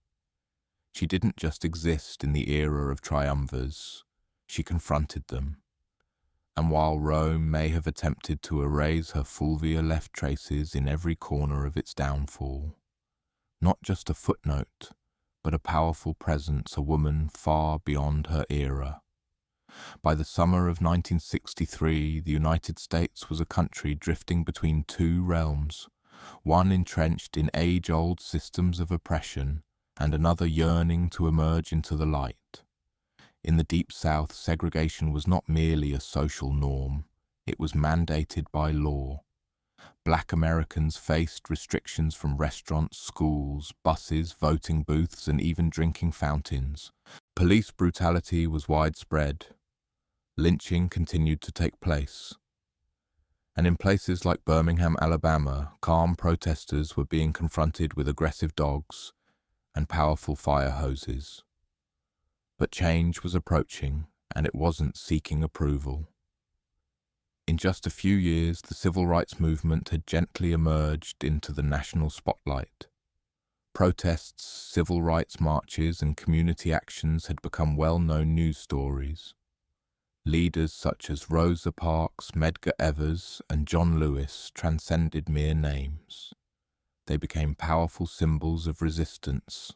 She didn't just exist in the era of triumvirs, she confronted them. And while Rome may have attempted to erase her, Fulvia left traces in every corner of its downfall. Not just a footnote, but a powerful presence, a woman far beyond her era. By the summer of 1963, the United States was a country drifting between two realms, one entrenched in age-old systems of oppression, and another yearning to emerge into the light. In the Deep South, segregation was not merely a social norm, it was mandated by law. Black Americans faced restrictions from restaurants, schools, buses, voting booths, and even drinking fountains. Police brutality was widespread. Lynching continued to take place. And in places like Birmingham, Alabama, calm protesters were being confronted with aggressive dogs and powerful fire hoses. But change was approaching, and it wasn't seeking approval. In just a few years, the civil rights movement had gently emerged into the national spotlight. Protests, civil rights marches, and community actions had become well-known news stories. Leaders such as Rosa Parks, Medgar Evers, and John Lewis transcended mere names. They became powerful symbols of resistance.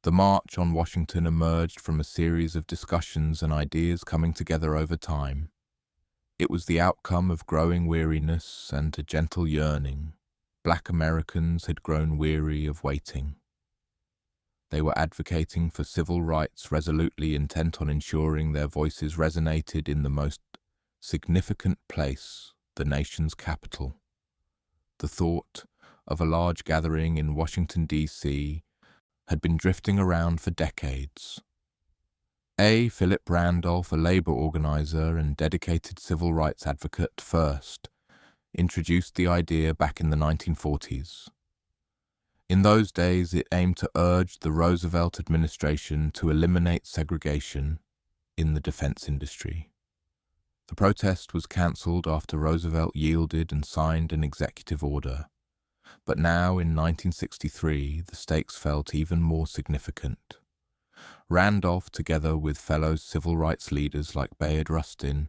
The March on Washington emerged from a series of discussions and ideas coming together over time. It was the outcome of growing weariness and a gentle yearning. Black Americans had grown weary of waiting. They were advocating for civil rights, resolutely intent on ensuring their voices resonated in the most significant place, the nation's capital. The thought of a large gathering in Washington, D.C., had been drifting around for decades. Philip Randolph, a labor organizer and dedicated civil rights advocate, first introduced the idea back in the 1940s. In those days, it aimed to urge the Roosevelt administration to eliminate segregation in the defense industry. The protest was cancelled after Roosevelt yielded and signed an executive order. But now, in 1963, the stakes felt even more significant. Randolph, together with fellow civil rights leaders like Bayard Rustin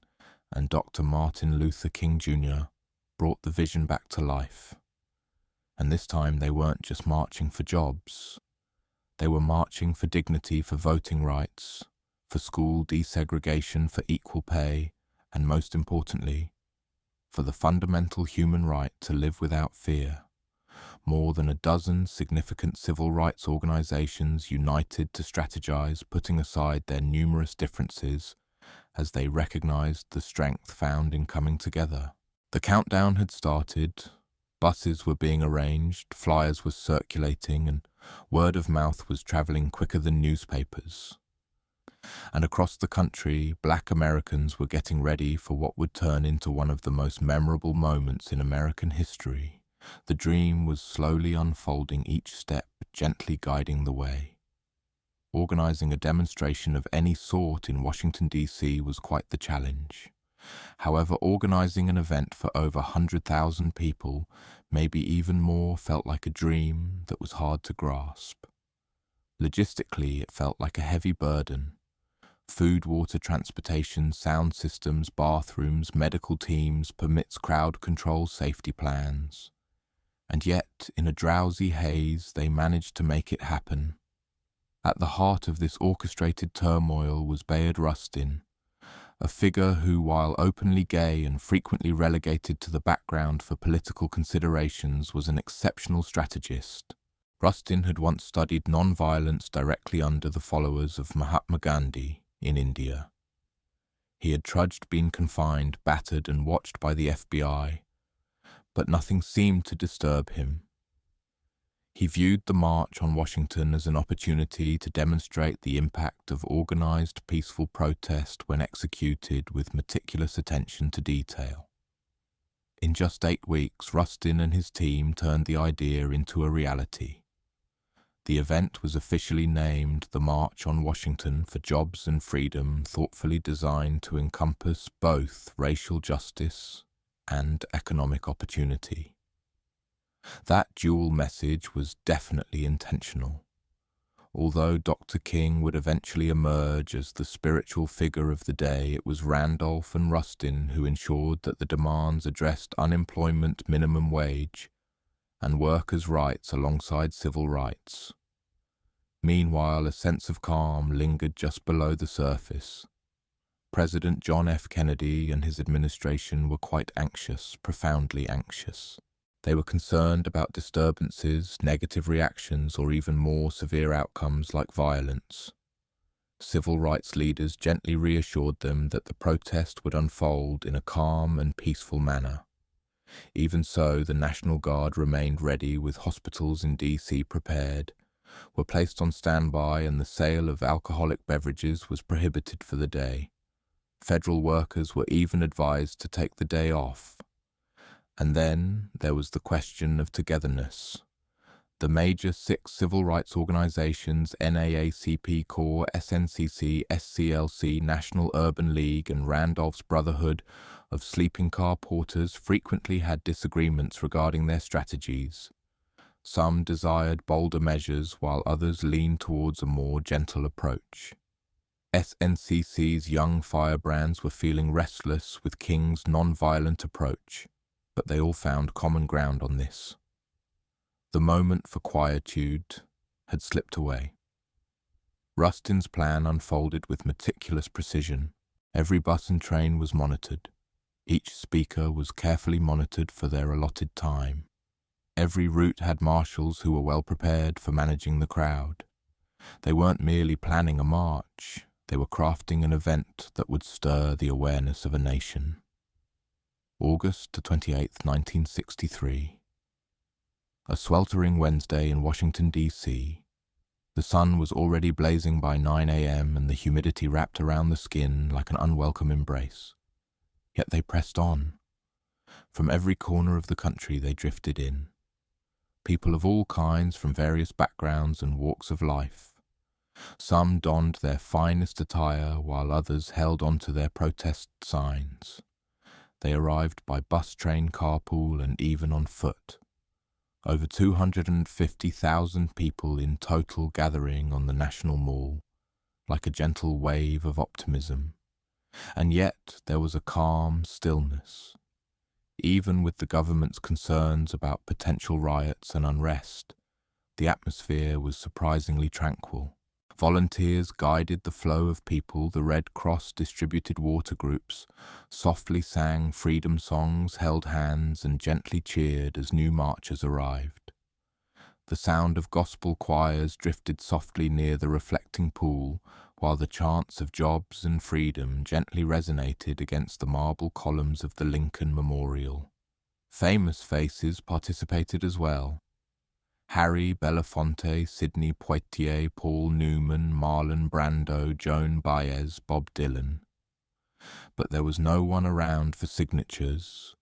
and Dr. Martin Luther King Jr., brought the vision back to life. And this time they weren't just marching for jobs. They were marching for dignity, for voting rights, for school desegregation, for equal pay, and most importantly, for the fundamental human right to live without fear. More than a dozen significant civil rights organizations united to strategize, putting aside their numerous differences as they recognized the strength found in coming together. The countdown had started. Buses were being arranged, flyers were circulating, and word of mouth was traveling quicker than newspapers. And across the country, Black Americans were getting ready for what would turn into one of the most memorable moments in American history. The dream was slowly unfolding, each step gently guiding the way. Organizing a demonstration of any sort in Washington, D.C. was quite the challenge. However, organizing an event for over 100,000 people, maybe even more, felt like a dream that was hard to grasp. Logistically, it felt like a heavy burden. Food, water, transportation, sound systems, bathrooms, medical teams, permits, crowd control, safety plans. And yet, in a drowsy haze, they managed to make it happen. At the heart of this orchestrated turmoil was Bayard Rustin, a figure who, while openly gay and frequently relegated to the background for political considerations, was an exceptional strategist. Rustin had once studied non-violence directly under the followers of Mahatma Gandhi in India. He had trudged, been confined, battered, and watched by the FBI, but nothing seemed to disturb him. He viewed the March on Washington as an opportunity to demonstrate the impact of organized, peaceful protest when executed with meticulous attention to detail. In just 8 weeks, Rustin and his team turned the idea into a reality. The event was officially named the March on Washington for Jobs and Freedom, thoughtfully designed to encompass both racial justice and economic opportunity. That dual message was definitely intentional. Although Dr. King would eventually emerge as the spiritual figure of the day, it was Randolph and Rustin who ensured that the demands addressed unemployment minimum wage and workers' rights alongside civil rights. Meanwhile, a sense of calm lingered just below the surface. President John F. Kennedy and his administration were quite anxious, profoundly anxious. They were concerned about disturbances, negative reactions, or even more severe outcomes like violence. Civil rights leaders gently reassured them that the protest would unfold in a calm and peaceful manner. Even so, the National Guard remained ready, with hospitals in D.C. prepared, were placed on standby, and the sale of alcoholic beverages was prohibited for the day. Federal workers were even advised to take the day off. And then there was the question of togetherness. The major 6 civil rights organizations, NAACP Corps, SNCC, SCLC, National Urban League, and Randolph's Brotherhood of Sleeping Car Porters, frequently had disagreements regarding their strategies. Some desired bolder measures, while others leaned towards a more gentle approach. SNCC's young firebrands were feeling restless with King's non-violent approach, but they all found common ground on this. The moment for quietude had slipped away. Rustin's plan unfolded with meticulous precision. Every bus and train was monitored. Each speaker was carefully monitored for their allotted time. Every route had marshals who were well prepared for managing the crowd. They weren't merely planning a march, they were crafting an event that would stir the awareness of a nation. August 28, 1963. A sweltering Wednesday in Washington, D.C. The sun was already blazing by 9 a.m. and the humidity wrapped around the skin like an unwelcome embrace. Yet they pressed on. From every corner of the country they drifted in. People of all kinds from various backgrounds and walks of life. Some donned their finest attire while others held onto their protest signs. They arrived by bus, train, carpool, and even on foot. Over 250,000 people in total gathering on the National Mall, like a gentle wave of optimism. And yet there was a calm stillness. Even with the government's concerns about potential riots and unrest, the atmosphere was surprisingly tranquil. Volunteers guided the flow of people. The Red Cross distributed water groups, softly sang freedom songs, held hands, and gently cheered as new marchers arrived. The sound of gospel choirs drifted softly near the reflecting pool, while the chants of jobs and freedom gently resonated against the marble columns of the Lincoln Memorial. Famous faces participated as well. Harry Belafonte, Sidney Poitier, Paul Newman, Marlon Brando, Joan Baez, Bob Dylan. But there was no one around for signatures.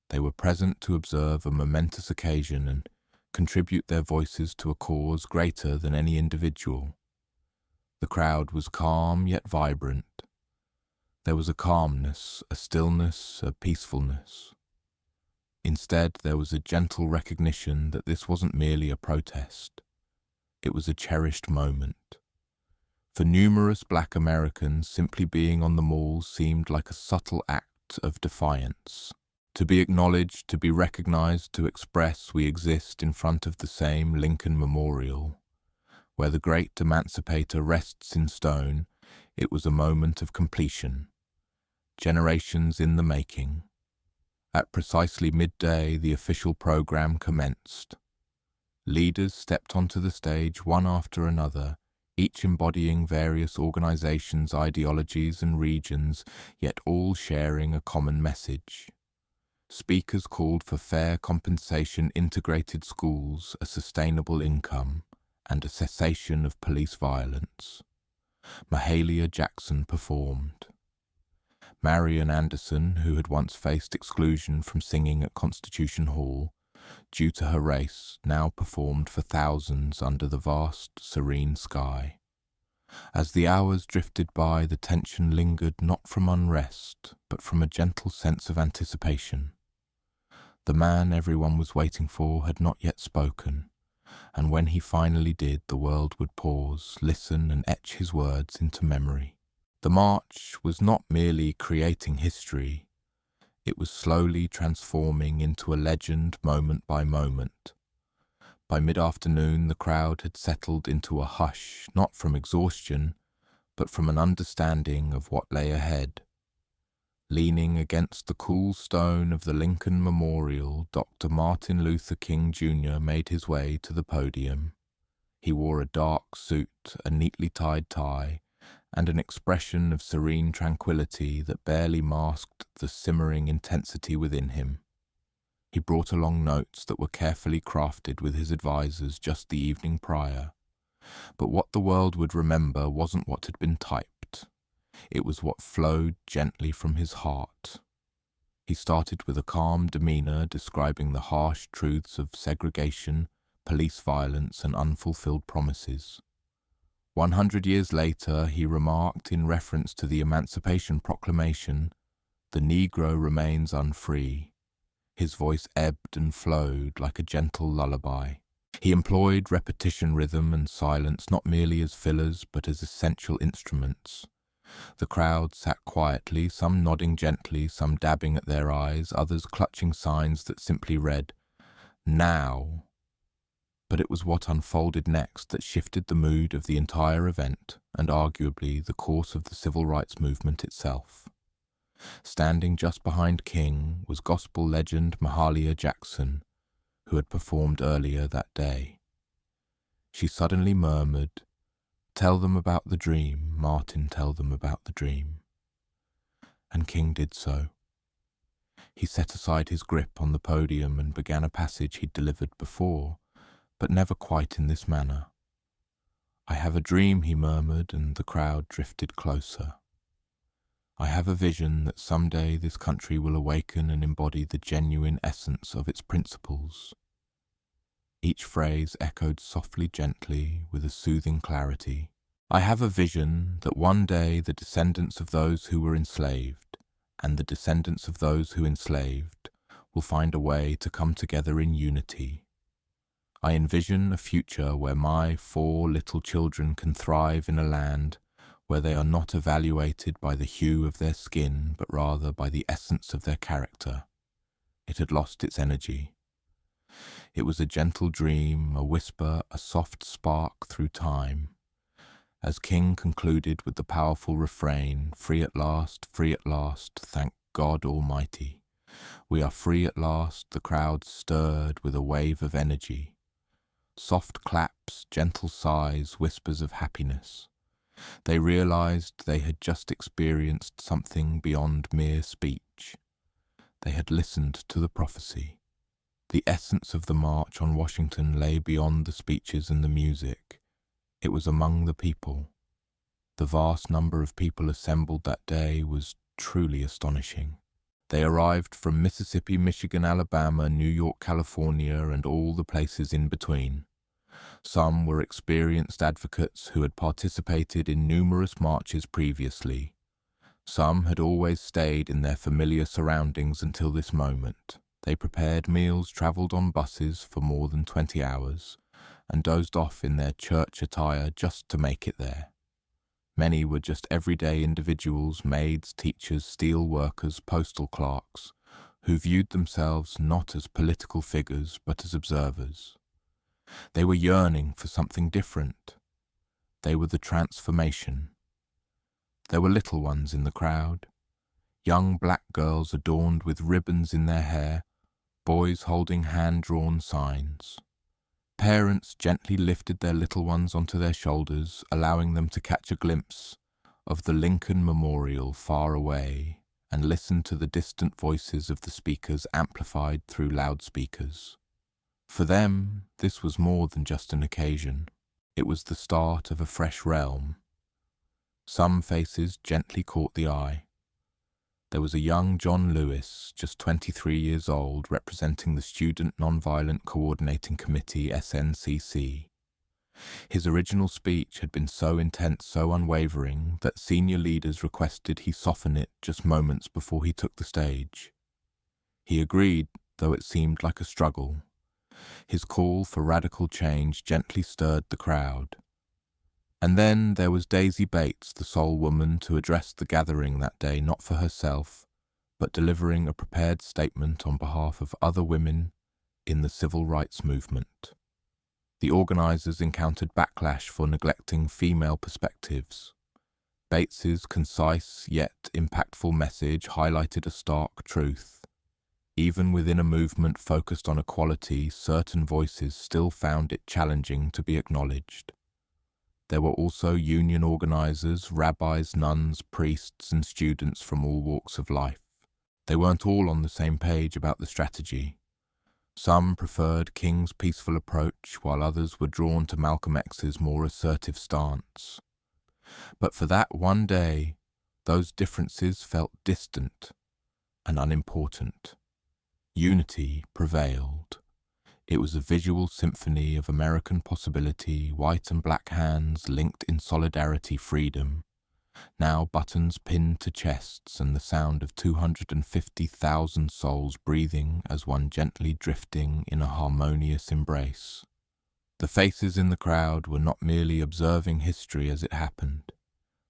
They were present to observe a momentous occasion and contribute their voices to a cause greater than any individual. The crowd was calm yet vibrant. There was a calmness, a stillness, a peacefulness. Instead, there was a gentle recognition that this wasn't merely a protest. It was a cherished moment. For numerous Black Americans, simply being on the Mall seemed like a subtle act of defiance. To be acknowledged, to be recognized, to express we exist in front of the same Lincoln Memorial, where the great emancipator rests in stone, it was a moment of completion. Generations in the making. At precisely midday, the official program commenced. Leaders stepped onto the stage one after another, each embodying various organizations, ideologies, and regions, yet all sharing a common message. Speakers called for fair compensation, integrated schools, a sustainable income, and a cessation of police violence. Mahalia Jackson performed. Marian Anderson, who had once faced exclusion from singing at Constitution Hall, due to her race, now performed for thousands under the vast, serene sky. As the hours drifted by, the tension lingered not from unrest, but from a gentle sense of anticipation. The man everyone was waiting for had not yet spoken, and when he finally did, the world would pause, listen, and etch his words into memory. The march was not merely creating history, it was slowly transforming into a legend moment by moment. By mid-afternoon, the crowd had settled into a hush, not from exhaustion, but from an understanding of what lay ahead. Leaning against the cool stone of the Lincoln Memorial, Dr. Martin Luther King Jr. made his way to the podium. He wore a dark suit, a neatly tied tie, and an expression of serene tranquility that barely masked the simmering intensity within him. He brought along notes that were carefully crafted with his advisors just the evening prior. But what the world would remember wasn't what had been typed. It was what flowed gently from his heart. He started with a calm demeanor, describing the harsh truths of segregation, police violence, and unfulfilled promises. 100 years later, he remarked in reference to the Emancipation Proclamation, "The Negro remains unfree." His voice ebbed and flowed like a gentle lullaby. He employed repetition, rhythm, and silence not merely as fillers but as essential instruments. The crowd sat quietly, some nodding gently, some dabbing at their eyes, others clutching signs that simply read, "Now." But it was what unfolded next that shifted the mood of the entire event and arguably the course of the civil rights movement itself. Standing just behind King was gospel legend Mahalia Jackson, who had performed earlier that day. She suddenly murmured, "Tell them about the dream, Martin, tell them about the dream." And King did so. He set aside his grip on the podium and began a passage he'd delivered before, but never quite in this manner. "I have a dream," he murmured, and the crowd drifted closer. "I have a vision that someday this country will awaken and embody the genuine essence of its principles." Each phrase echoed softly, gently, with a soothing clarity. "I have a vision that one day the descendants of those who were enslaved and the descendants of those who enslaved will find a way to come together in unity. I envision a future where my 4 little children can thrive in a land where they are not evaluated by the hue of their skin, but rather by the essence of their character." It had lost its energy. It was a gentle dream, a whisper, a soft spark through time. As King concluded with the powerful refrain, free at last, thank God Almighty. We are free at last," the crowd stirred with a wave of energy. Soft claps, gentle sighs, whispers of happiness. They realized they had just experienced something beyond mere speech. They had listened to the prophecy. The essence of the March on Washington lay beyond the speeches and the music. It was among the people. The vast number of people assembled that day was truly astonishing. They arrived from Mississippi, Michigan, Alabama, New York, California, and all the places in between. Some were experienced advocates who had participated in numerous marches previously. Some had always stayed in their familiar surroundings until this moment. They prepared meals, travelled on buses for more than 20 hours, and dozed off in their church attire just to make it there. Many were just everyday individuals, maids, teachers, steel workers, postal clerks, who viewed themselves not as political figures but as observers. They were yearning for something different. They were the transformation. There were little ones in the crowd, young black girls adorned with ribbons in their hair, boys holding hand-drawn signs. Parents gently lifted their little ones onto their shoulders, allowing them to catch a glimpse of the Lincoln Memorial far away and listen to the distant voices of the speakers amplified through loudspeakers. For them, this was more than just an occasion. It was the start of a fresh realm. Some faces gently caught the eye. There was a young John Lewis, just 23 years old, representing the Student Nonviolent Coordinating Committee, SNCC. His original speech had been so intense, so unwavering, that senior leaders requested he soften it just moments before he took the stage. He agreed, though it seemed like a struggle. His call for radical change gently stirred the crowd. And then there was Daisy Bates, the sole woman to address the gathering that day, not for herself, but delivering a prepared statement on behalf of other women in the civil rights movement. The organizers encountered backlash for neglecting female perspectives. Bates's concise yet impactful message highlighted a stark truth. Even within a movement focused on equality, certain voices still found it challenging to be acknowledged. There were also union organizers, rabbis, nuns, priests, and students from all walks of life. They weren't all on the same page about the strategy. Some preferred King's peaceful approach, while others were drawn to Malcolm X's more assertive stance. But for that one day, those differences felt distant and unimportant. Unity prevailed. It was a visual symphony of American possibility, white and black hands linked in solidarity freedom, now buttons pinned to chests and the sound of 250,000 souls breathing as one gently drifting in a harmonious embrace. The faces in the crowd were not merely observing history as it happened,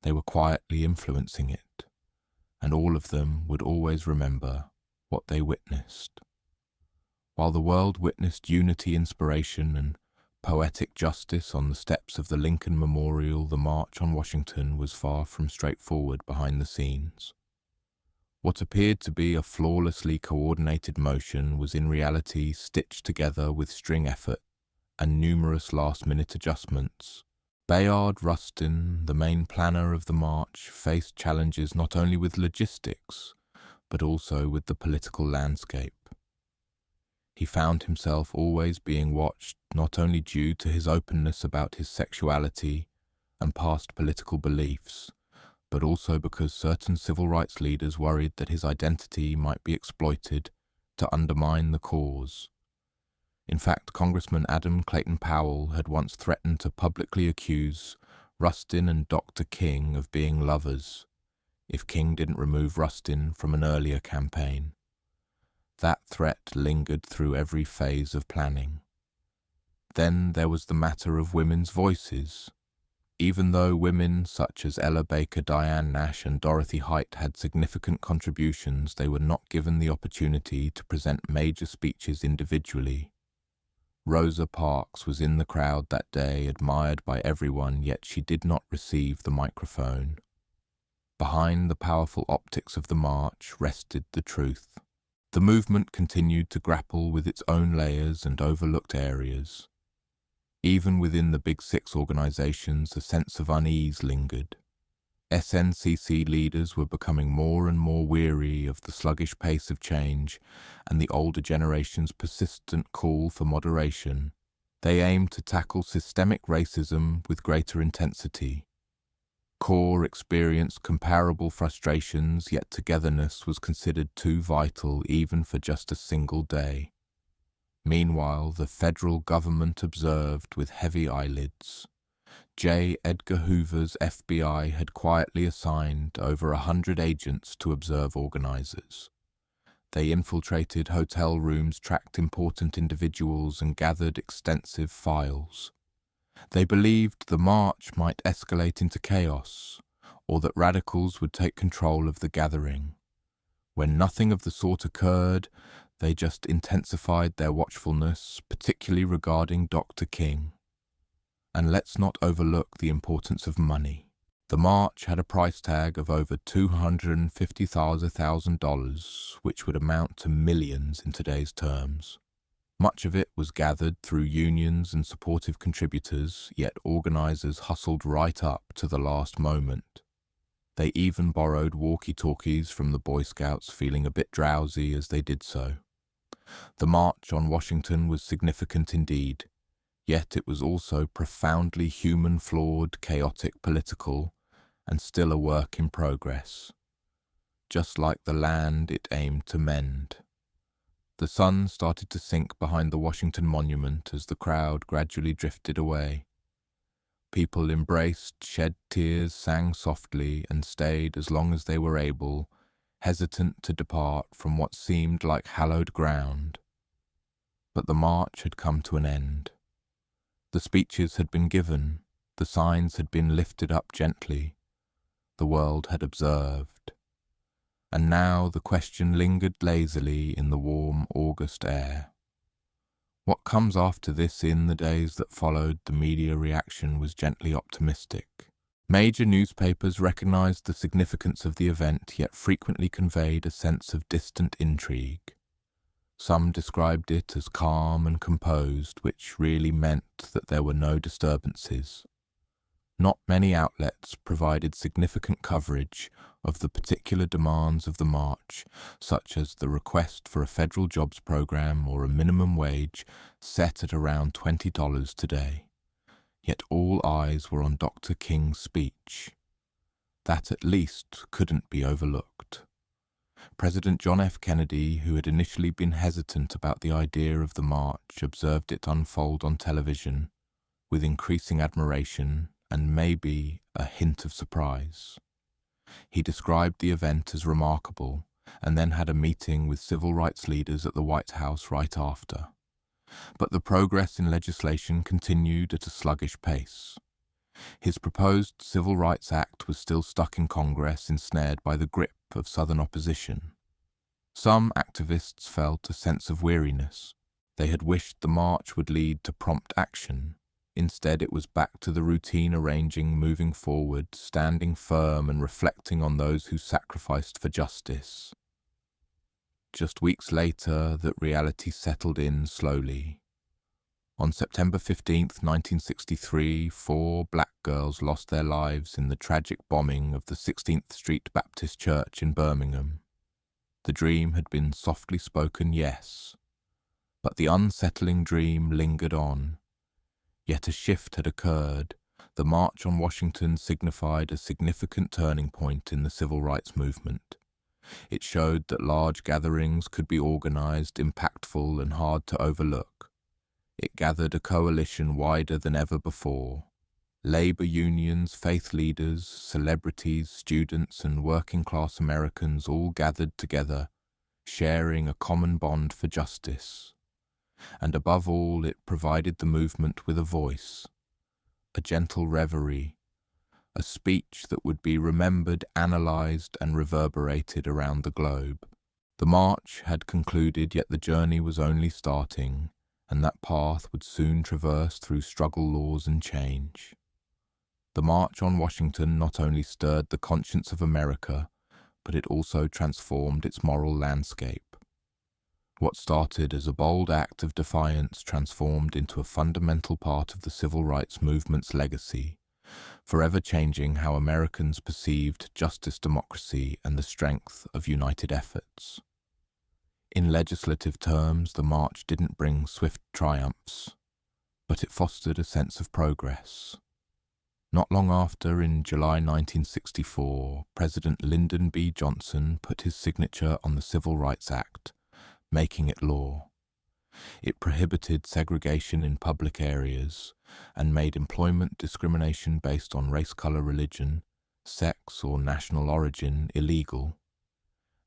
they were quietly influencing it, and all of them would always remember what they witnessed. While the world witnessed unity, inspiration, and poetic justice on the steps of the Lincoln Memorial, the March on Washington was far from straightforward behind the scenes. What appeared to be a flawlessly coordinated motion was in reality stitched together with string effort and numerous last-minute adjustments. Bayard Rustin, the main planner of the march, faced challenges not only with logistics, but also with the political landscape. He found himself always being watched not only due to his openness about his sexuality and past political beliefs, but also because certain civil rights leaders worried that his identity might be exploited to undermine the cause. In fact, Congressman Adam Clayton Powell had once threatened to publicly accuse Rustin and Dr. King of being lovers if King didn't remove Rustin from an earlier campaign. That threat lingered through every phase of planning. Then there was the matter of women's voices. Even though women such as Ella Baker, Diane Nash, and Dorothy Height had significant contributions, they were not given the opportunity to present major speeches individually. Rosa Parks was in the crowd that day, admired by everyone, yet she did not receive the microphone. Behind the powerful optics of the march rested the truth. The movement continued to grapple with its own layers and overlooked areas. Even within the Big Six organizations, a sense of unease lingered. SNCC leaders were becoming more and more weary of the sluggish pace of change and the older generation's persistent call for moderation. They aimed to tackle systemic racism with greater intensity. CORE experienced comparable frustrations, yet togetherness was considered too vital even for just a single day. Meanwhile, the federal government observed with heavy eyelids. J. Edgar Hoover's FBI had quietly assigned over 100 agents to observe organizers. They infiltrated hotel rooms, tracked important individuals, and gathered extensive files. They believed the march might escalate into chaos, or that radicals would take control of the gathering. When nothing of the sort occurred, they just intensified their watchfulness, particularly regarding Dr. King. And let's not overlook the importance of money. The march had a price tag of over $250,000, which would amount to millions in today's terms. Much of it was gathered through unions and supportive contributors, yet organizers hustled right up to the last moment. They even borrowed walkie-talkies from the Boy Scouts, feeling a bit drowsy as they did so. The March on Washington was significant indeed, yet it was also profoundly human, flawed, chaotic, political, and still a work in progress. Just like the land it aimed to mend. The sun started to sink behind the Washington Monument as the crowd gradually drifted away. People embraced, shed tears, sang softly, and stayed as long as they were able, hesitant to depart from what seemed like hallowed ground. But the march had come to an end. The speeches had been given, the signs had been lifted up gently, the world had observed. And now the question lingered lazily in the warm August air. What comes after this? In the days that followed, the media reaction was gently optimistic. Major newspapers recognized the significance of the event, yet frequently conveyed a sense of distant intrigue. Some described it as calm and composed, which really meant that there were no disturbances. Not many outlets provided significant coverage of the particular demands of the march, such as the request for a federal jobs program or a minimum wage set at around $20 today. Yet all eyes were on Dr. King's speech. That at least couldn't be overlooked. President John F. Kennedy, who had initially been hesitant about the idea of the march, observed it unfold on television with increasing admiration and maybe a hint of surprise. He described the event as remarkable and then had a meeting with civil rights leaders at the White House right after. But the progress in legislation continued at a sluggish pace. His proposed Civil Rights Act was still stuck in Congress, ensnared by the grip of Southern opposition. Some activists felt a sense of weariness. They had wished the march would lead to prompt action. Instead, it was back to the routine arranging, moving forward, standing firm and reflecting on those who sacrificed for justice. Just weeks later, that reality settled in slowly. On September 15, 1963, 4 black girls lost their lives in the tragic bombing of the 16th Street Baptist Church in Birmingham. The dream had been softly spoken, yes, but the unsettling dream lingered on. Yet a shift had occurred. The March on Washington signified a significant turning point in the civil rights movement. It showed that large gatherings could be organized, impactful, and hard to overlook. It gathered a coalition wider than ever before. Labor unions, faith leaders, celebrities, students, and working-class Americans all gathered together, sharing a common bond for justice. And above all, it provided the movement with a voice, a gentle reverie, a speech that would be remembered, analyzed, and reverberated around the globe. The march had concluded, yet the journey was only starting, and that path would soon traverse through struggle, laws, and change. The March on Washington not only stirred the conscience of America, but it also transformed its moral landscape. What started as a bold act of defiance transformed into a fundamental part of the civil rights movement's legacy, forever changing how Americans perceived justice, democracy, and the strength of united efforts. In legislative terms, the march didn't bring swift triumphs, but it fostered a sense of progress. Not long after, in July 1964, President Lyndon B. Johnson put his signature on the Civil Rights Act, making it law. It prohibited segregation in public areas and made employment discrimination based on race, color, religion, sex, or national origin illegal.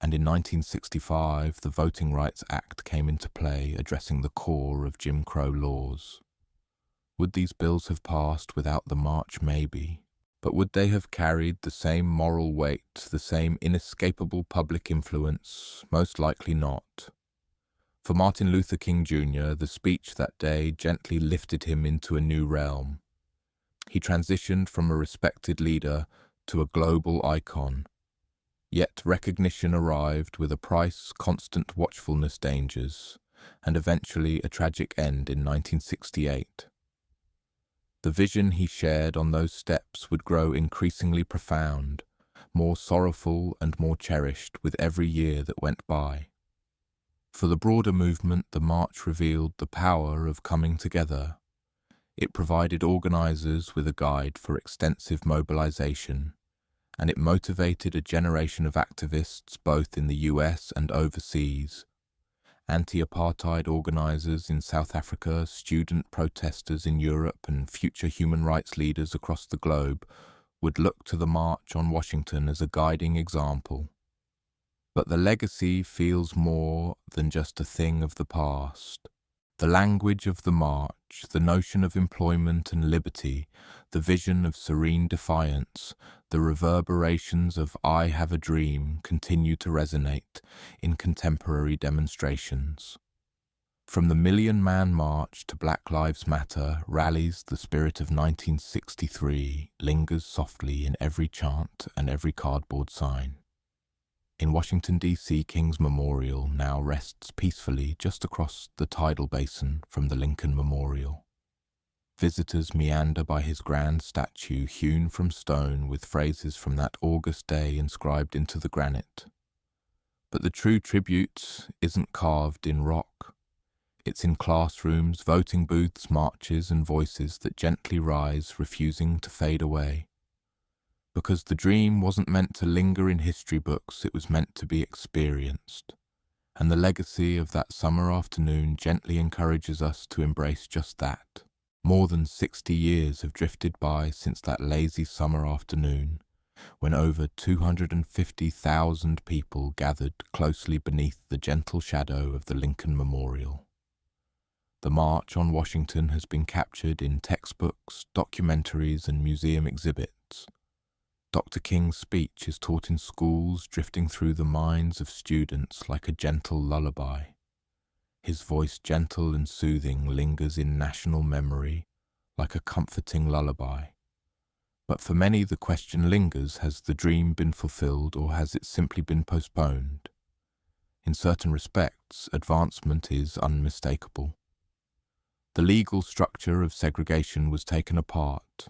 And in 1965, the Voting Rights Act came into play, addressing the core of Jim Crow laws. Would these bills have passed without the march? Maybe. But would they have carried the same moral weight, the same inescapable public influence? Most likely not. For Martin Luther King Jr., the speech that day gently lifted him into a new realm. He transitioned from a respected leader to a global icon. Yet recognition arrived with a price, constant watchfulness, dangers, and eventually a tragic end in 1968. The vision he shared on those steps would grow increasingly profound, more sorrowful and more cherished with every year that went by. For the broader movement, the march revealed the power of coming together. It provided organizers with a guide for extensive mobilization, and it motivated a generation of activists both in the US and overseas. Anti-apartheid organizers in South Africa, student protesters in Europe, and future human rights leaders across the globe would look to the March on Washington as a guiding example. But the legacy feels more than just a thing of the past. The language of the march, the notion of employment and liberty, the vision of serene defiance, the reverberations of "I have a dream" continue to resonate in contemporary demonstrations. From the Million Man March to Black Lives Matter rallies, the spirit of 1963 lingers softly in every chant and every cardboard sign. In Washington, D.C., King's Memorial now rests peacefully just across the tidal basin from the Lincoln Memorial. Visitors meander by his grand statue hewn from stone with phrases from that August day inscribed into the granite. But the true tribute isn't carved in rock. It's in classrooms, voting booths, marches, and voices that gently rise, refusing to fade away. Because the dream wasn't meant to linger in history books, it was meant to be experienced. And the legacy of that summer afternoon gently encourages us to embrace just that. More than 60 years have drifted by since that lazy summer afternoon, when over 250,000 people gathered closely beneath the gentle shadow of the Lincoln Memorial. The March on Washington has been captured in textbooks, documentaries, and museum exhibits. Dr. King's speech is taught in schools, drifting through the minds of students like a gentle lullaby. His voice, gentle and soothing, lingers in national memory like a comforting lullaby. But for many, the question lingers: has the dream been fulfilled, or has it simply been postponed? In certain respects, advancement is unmistakable. The legal structure of segregation was taken apart.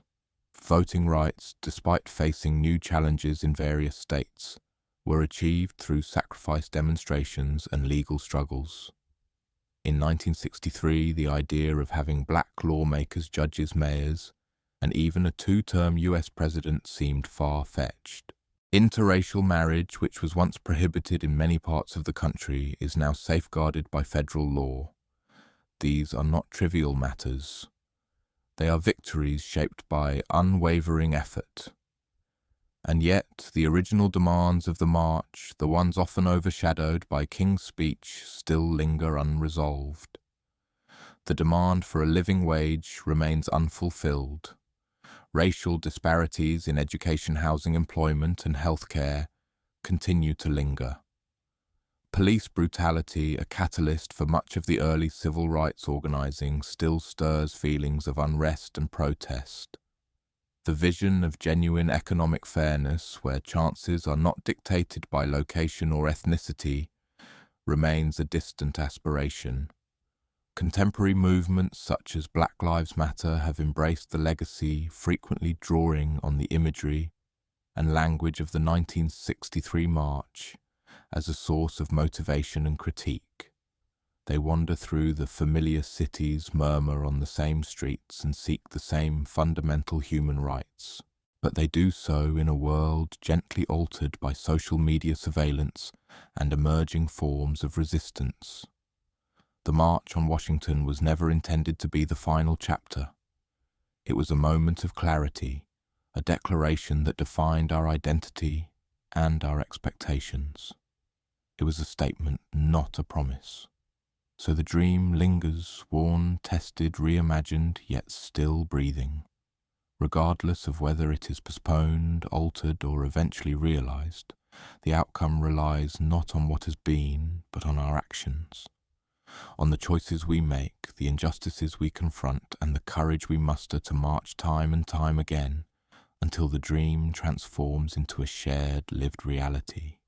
Voting rights, despite facing new challenges in various states, were achieved through sacrifice demonstrations and legal struggles. In 1963, the idea of having black lawmakers, judges, mayors, and even a two-term US president seemed far-fetched. Interracial marriage, which was once prohibited in many parts of the country, is now safeguarded by federal law. These are not trivial matters. They are victories shaped by unwavering effort. And yet, the original demands of the march, the ones often overshadowed by King's speech, still linger unresolved. The demand for a living wage remains unfulfilled. Racial disparities in education, housing, employment, and healthcare continue to linger. Police brutality, a catalyst for much of the early civil rights organizing, still stirs feelings of unrest and protest. The vision of genuine economic fairness, where chances are not dictated by location or ethnicity, remains a distant aspiration. Contemporary movements such as Black Lives Matter have embraced the legacy, frequently drawing on the imagery and language of the 1963 march as a source of motivation and critique. They wander through the familiar cities, murmur on the same streets, and seek the same fundamental human rights. But they do so in a world gently altered by social media surveillance and emerging forms of resistance. The March on Washington was never intended to be the final chapter. It was a moment of clarity, a declaration that defined our identity and our expectations. It was a statement, not a promise. So the dream lingers, worn, tested, reimagined, yet still breathing. Regardless of whether it is postponed, altered, or eventually realized, the outcome relies not on what has been, but on our actions. On the choices we make, the injustices we confront, and the courage we muster to march time and time again until the dream transforms into a shared, lived reality.